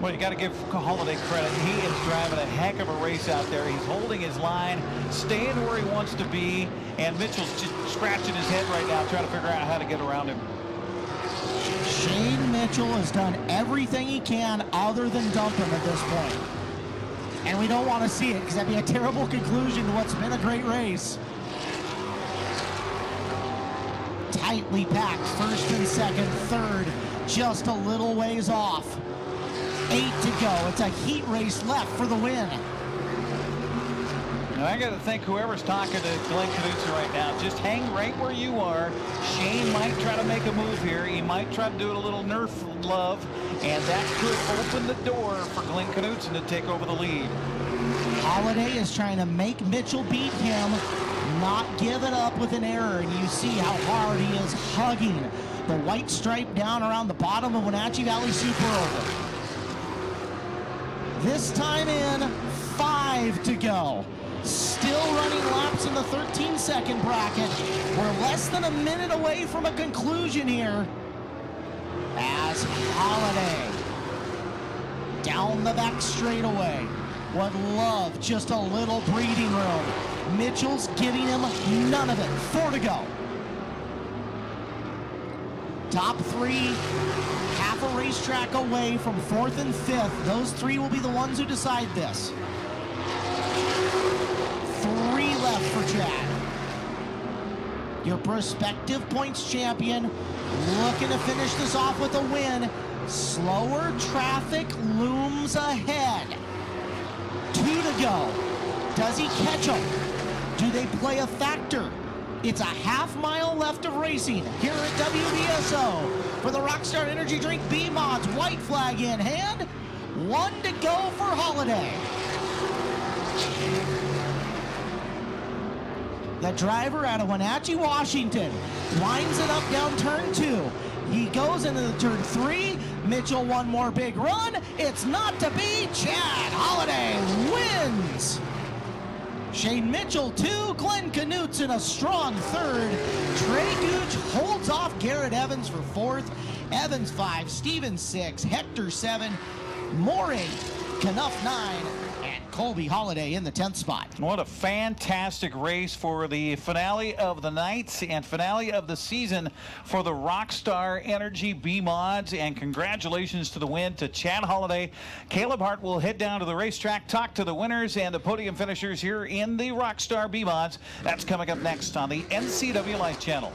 Well, you got to give Holaday credit. He is driving a heck of a race out there. He's holding his line, staying where he wants to be, and Mitchell's just scratching his head right now, trying to figure out how to get around him. Shane Mitchell has done everything he can other than dump him at this point. And we don't want to see it, because that'd be a terrible conclusion to what's been a great race. Tightly packed, first and second, third, just a little ways off. 8 to go. It's a heat race left for the win. And I got to think whoever's talking to Glenn Knutson right now, just hang right where you are. Shane might try to make a move here. He might try to do it a little Nerf love, and that could open the door for Glenn Knutson to take over the lead. Holaday is trying to make Mitchell beat him, not give it up with an error, and you see how hard he is hugging the white stripe down around the bottom of Wenatchee Valley Super Oval. This time in 5 to go. Still running laps in the 13-second bracket. We're less than a minute away from a conclusion here. As Holaday down the back straightaway. Would love just a little breathing room. Mitchell's giving him none of it. 4 to go. Top 3, half a racetrack away from 4th and 5th. Those 3 will be the ones who decide this. 3 left for Chad. Your prospective points champion, looking to finish this off with a win. Slower traffic looms ahead. 2 to go. Does he catch them? Do they play a factor? It's a half mile left of racing here at WVSO for the Rockstar Energy Drink B-Mod's white flag in hand. 1 to go for Holaday. The driver out of Wenatchee, Washington, winds it up down turn 2. He goes into the turn 3. Mitchell, one more big run. It's not to be. Chad Holaday wins. Shane Mitchell 2, Glenn Knutson a strong 3rd. Trey Gooch holds off Garrett Evans for 4th. Evans 5, Stevens 6, Hector 7, Morey, Knuff 9, and Colby Holaday in the 10th spot. What a fantastic race for the finale of the night and finale of the season for the Rockstar Energy B-Mods. And congratulations to the win to Chad Holaday. Kaleb Hart will head down to the racetrack, talk to the winners and the podium finishers here in the Rockstar B-Mods. That's coming up next on the NCWLIFE Channel.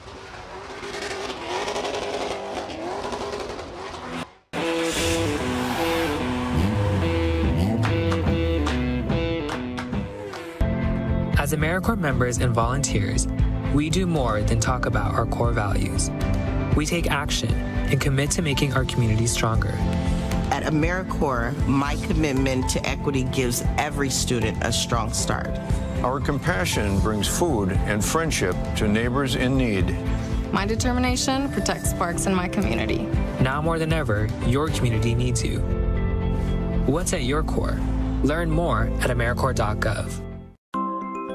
As AmeriCorps members and volunteers, we do more than talk about our core values. We take action and commit to making our community stronger. At AmeriCorps, my commitment to equity gives every student a strong start. Our compassion brings food and friendship to neighbors in need. My determination protects parks in my community. Now more than ever, your community needs you. What's at your core? Learn more at AmeriCorps.gov.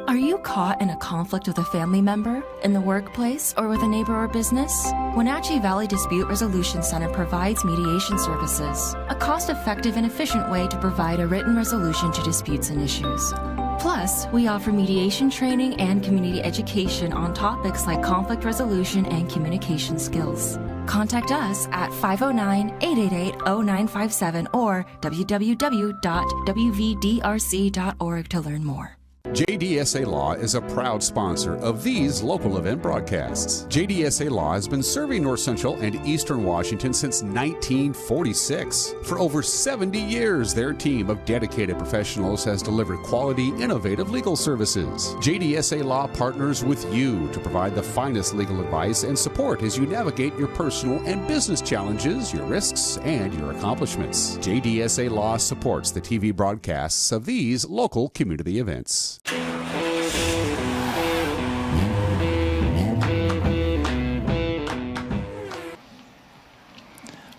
Are you caught in a conflict with a family member, in the workplace, or with a neighbor or business? Wenatchee Valley Dispute Resolution Center provides mediation services, a cost-effective and efficient way to provide a written resolution to disputes and issues. Plus, we offer mediation training and community education on topics like conflict resolution and communication skills. Contact us at 509-888-0957 or www.wvdrc.org to learn more. JDSA Law is a proud sponsor of these local event broadcasts. JDSA Law has been serving North Central and Eastern Washington since 1946. For over 70 years, their team of dedicated professionals has delivered quality, innovative legal services. JDSA Law partners with you to provide the finest legal advice and support as you navigate your personal and business challenges, your risks, and your accomplishments. JDSA Law supports the TV broadcasts of these local community events.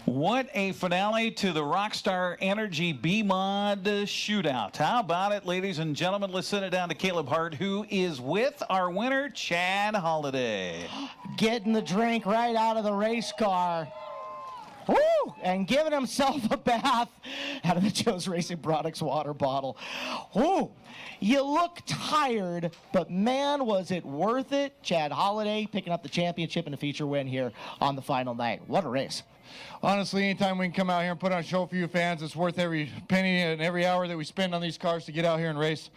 What a finale to the Rockstar Energy B-Mod Shootout. How about it, ladies and gentlemen? Let's send it down to Kaleb Hart, who is with our winner, Chad Holaday. Getting the drink right out of the race car. Woo! And giving himself a bath out of the Joe's Racing Products water bottle. Woo! You look tired, but man, was it worth it. Chad Holaday picking up the championship and a feature win here on the final night. What a race. Honestly, anytime we can come out here and put on a show for you fans, it's worth every penny and every hour that we spend on these cars to get out here and race.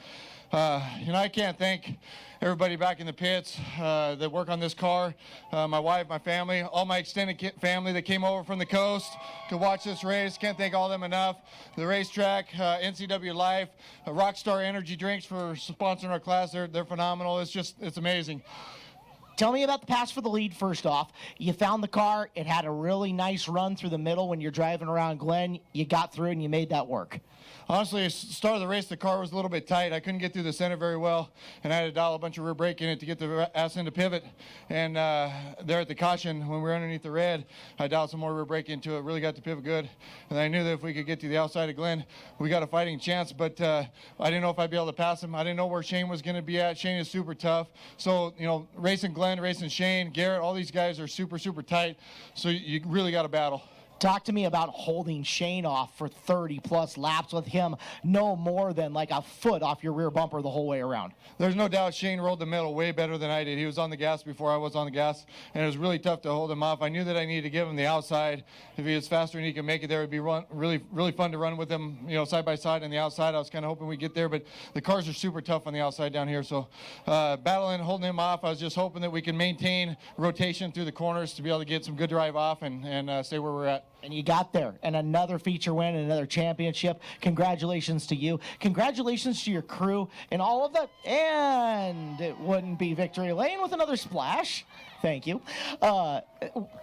I can't thank everybody back in the pits that work on this car, my wife, my family, all my extended family that came over from the coast to watch this race. Can't thank all of them enough. The racetrack, NCWLIFE, Rockstar Energy Drinks for sponsoring our class. They're phenomenal. It's amazing. Tell me about the pass for the lead first off. You found the car. It had a really nice run through the middle when you're driving around Glen. You got through and you made that work. Honestly, at the start of the race, the car was a little bit tight. I couldn't get through the center very well, and I had to dial a bunch of rear brake in it to get the ass into pivot. And there at the caution, when we were underneath the red, I dialed some more rear brake into it, really got the pivot good. And I knew that if we could get to the outside of Glen, we got a fighting chance, but I didn't know if I'd be able to pass him. I didn't know where Shane was going to be at. Shane is super tough. So, you know, racing Glen, racing Shane, Garrett, all these guys are super, super tight. So you really got to battle. Talk to me about holding Shane off for 30-plus laps with him no more than like a foot off your rear bumper the whole way around. There's no doubt Shane rolled the middle way better than I did. He was on the gas before I was on the gas, and it was really tough to hold him off. I knew that I needed to give him the outside. If he was faster and he could make it there, it would be really fun to run with him, you know, side by side on the outside. I was kind of hoping we'd get there, but the cars are super tough on the outside down here. So battling, holding him off, I was just hoping that we can maintain rotation through the corners to be able to get some good drive off and stay where we're at. And you got there, and another feature win, and another championship. Congratulations to you. Congratulations to your crew and all of that. And it wouldn't be Victory Lane with another splash. Thank you.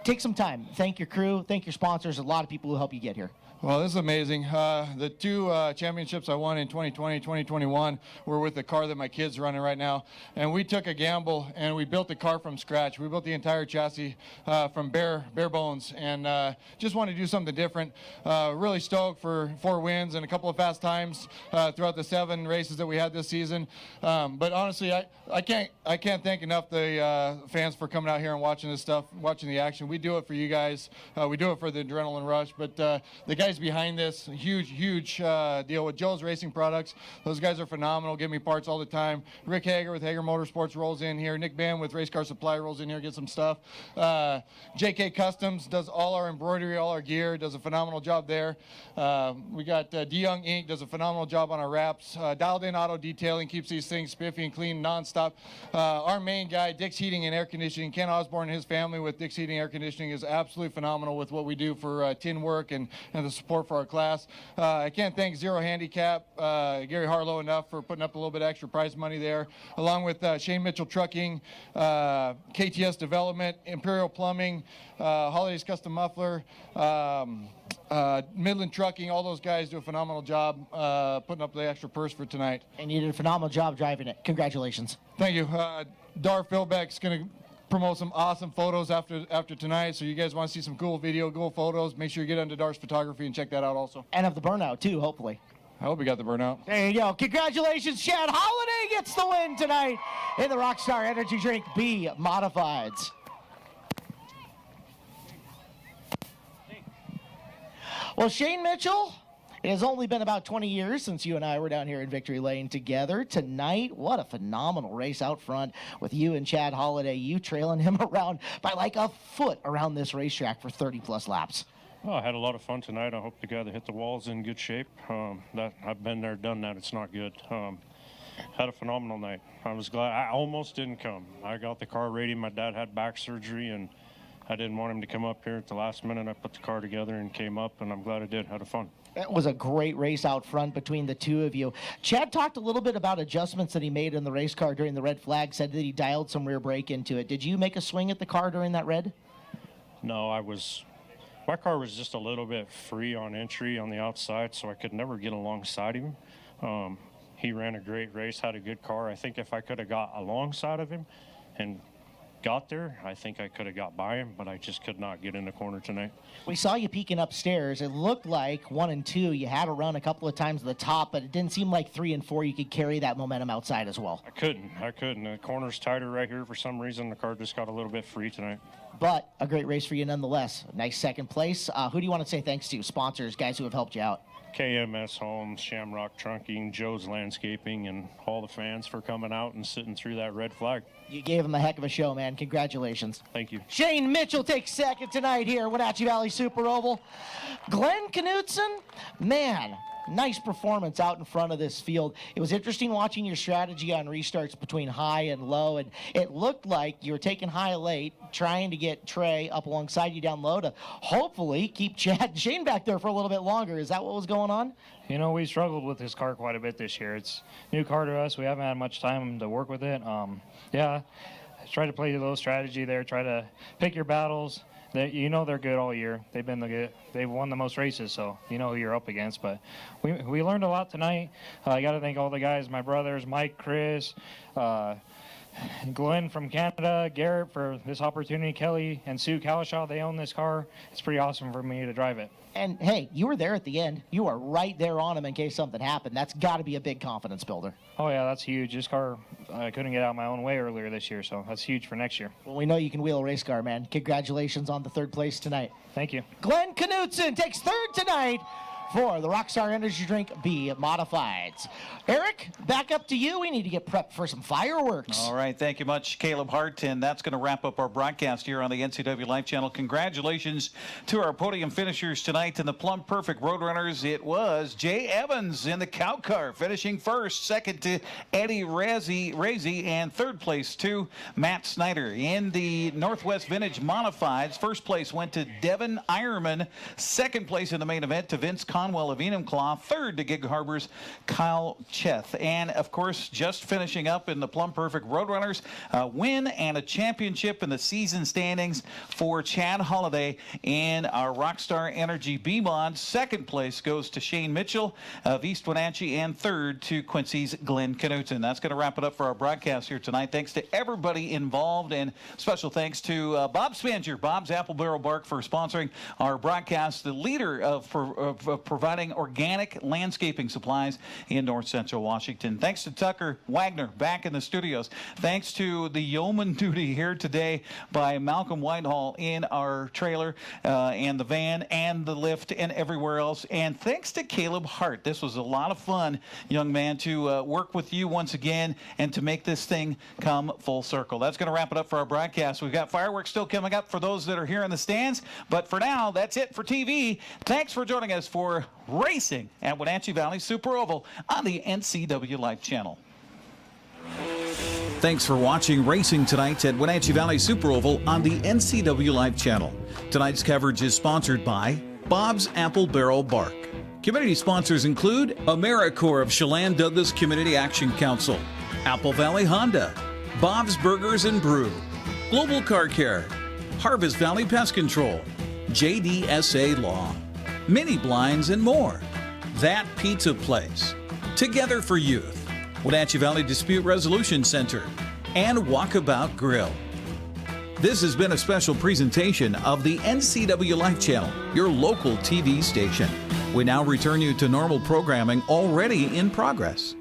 Take some time. Thank your crew. Thank your sponsors. A lot of people who help you get here. Well, this is amazing. The two championships I won in 2020, 2021 were with the car that my kid's running right now. And we took a gamble and we built the car from scratch. We built the entire chassis from bare bones and just wanted to do something different. Really stoked for 4 wins and a couple of fast times throughout the 7 races that we had this season. But honestly, I can't thank enough the fans for coming out here and watching this stuff, watching the action. We do it for you guys. We do it for the adrenaline rush. But the guys behind this, huge deal with Joe's Racing Products. Those guys are phenomenal, give me parts all the time. Rick Hager with Hager Motorsports rolls in here. Nick Bam with Race Car Supply rolls in here, get some stuff. JK Customs does all our embroidery, all our gear, does a phenomenal job there. We got DeYoung Inc. does a phenomenal job on our wraps. Dialed In Auto Detailing keeps these things spiffy and clean nonstop. Our main guy, Dick's Heating and Air Conditioning, Ken Osborne and his family with Dick's Heating and Air Conditioning is absolutely phenomenal with what we do for tin work and the support for our class. I can't thank Zero Handicap, Gary Harlow enough for putting up a little bit of extra prize money there, along with Shane Mitchell Trucking, KTS Development, Imperial Plumbing, Holiday's Custom Muffler, Midland Trucking. All those guys do a phenomenal job putting up the extra purse for tonight. And you did a phenomenal job driving it. Congratulations. Thank you. Dar Philbeck's going to promote some awesome photos after tonight, so you guys want to see some cool video, cool photos, make sure you get onto Dar's photography and check that out also. And of the burnout too, hopefully. I hope we got the burnout. There you go. Congratulations, Chad Holaday gets the win tonight in the Rockstar Energy Drink B Modifieds. Well, Shane Mitchell, it has only been about 20 years since you and I were down here in Victory Lane together. Tonight, what a phenomenal race out front with you and Chad Holaday. You trailing him around by like a foot around this racetrack for 30-plus laps. Well, I had a lot of fun tonight. I hope the guy that hit the wall is in good shape. I've been there, done that. It's not good. Had a phenomenal night. I was glad. I almost didn't come. I got the car ready. My dad had back surgery, and I didn't want him to come up here at the last minute. I put the car together and came up, and I'm glad I did. Had a fun. It was a great race out front between the two of you. Chad talked a little bit about adjustments that he made in the race car during the red flag, said that he dialed some rear brake into it. Did you make a swing at the car during that red? No, my car was just a little bit free on entry on the outside, so I could never get alongside him. He ran a great race, had a good car. I think if I could have got alongside of him and got there, I think I could have got by him, but I just could not get in the corner tonight. We saw you peeking upstairs. It looked like 1 and 2, you had to run a couple of times to the top, but it didn't seem like 3 and 4 you could carry that momentum outside as well. I couldn't. The corner's tighter right here for some reason. The car just got a little bit free tonight. But a great race for you nonetheless. Nice second place. Who do you want to say thanks to? Sponsors, guys who have helped you out. KMS Homes, Shamrock Trunking, Joe's Landscaping, and all the fans for coming out and sitting through that red flag. You gave them a heck of a show, man. Congratulations. Thank you. Shane Mitchell takes second tonight here at Wenatchee Valley Super Oval. Glenn Knutson, man, nice performance out in front of this field. It was interesting watching your strategy on restarts between high and low, and it looked like you were taking high late, trying to get Trey up alongside you down low to hopefully keep Chad and Shane back there for a little bit longer. Is that what was going on? You know, we struggled with this car quite a bit this year. It's a new car to us. We haven't had much time to work with it. Yeah, try to play a little strategy there. Try to pick your battles. You know they're good all year. They've won the most races, so you know who you're up against. But we learned a lot tonight. I got to thank all the guys, my brothers, Mike, Chris, Glenn from Canada, Garrett for this opportunity, Kelly and Sue Kalishaw. They own this car. It's pretty awesome for me to drive it. And hey, you were there at the end. You are right there on him in case something happened. That's got to be a big confidence builder. Oh yeah, that's huge. This car, I couldn't get out of my own way earlier this year, so that's huge for next year. Well, we know you can wheel a race car, man. Congratulations on the 3rd place tonight. Thank you. Glenn Knutson takes 3rd tonight for the Rockstar Energy Drink B-Modifieds. Eric, back up to you. We need to get prepped for some fireworks. All right, thank you much, Kaleb Hart, and that's going to wrap up our broadcast here on the NCWLIFE Channel. Congratulations to our podium finishers tonight in the Plumb Perfect Roadrunners. It was Jay Evans in the cow car, finishing 1st, 2nd to Eddie Razy, and 3rd place to Matt Snyder. In the Northwest Vintage Modifieds, 1st place went to Devin Eierman, 2nd place in the main event to Vince Conwell of Enumclaw, 3rd to Gig Harbor's Kyle Cheth. And of course, just finishing up in the Plumb Perfect Roadrunners, a win and a championship in the season standings for Chad Holaday in our Rockstar Energy B-Mod. 2nd place goes to Shane Mitchell of East Wenatchee, and 3rd to Quincy's Glenn Knutson. That's going to wrap it up for our broadcast here tonight. Thanks to everybody involved, and special thanks to Bob Spanger, Bob's Apple Barrel Bark, for sponsoring our broadcast, the leader of providing organic landscaping supplies in North Central Washington. Thanks to Tucker Wagner back in the studios. Thanks to the yeoman duty here today by Malcolm Whitehall in our trailer and the van and the lift and everywhere else. And thanks to Kaleb Hart. This was a lot of fun, young man, to work with you once again and to make this thing come full circle. That's going to wrap it up for our broadcast. We've got fireworks still coming up for those that are here in the stands. But for now, that's it for TV. Thanks for joining us for racing at Wenatchee Valley Super Oval on the NCWLIFE Channel. Thanks for watching Racing tonight at Wenatchee Valley Super Oval on the NCWLIFE Channel. Tonight's coverage is sponsored by Bob's Apple Barrel Bark. Community sponsors include AmeriCorps of Chelan Douglas Community Action Council, Apple Valley Honda, Bob's Burgers and Brew, Global Car Care, Harvest Valley Pest Control, JDSA Law, Mini Blinds, and more. That Pizza Place, Together for Youth, Wenatchee Valley Dispute Resolution Center, and Walkabout Grill. This has been a special presentation of the NCWLIFE Channel, your local TV station. We now return you to normal programming already in progress.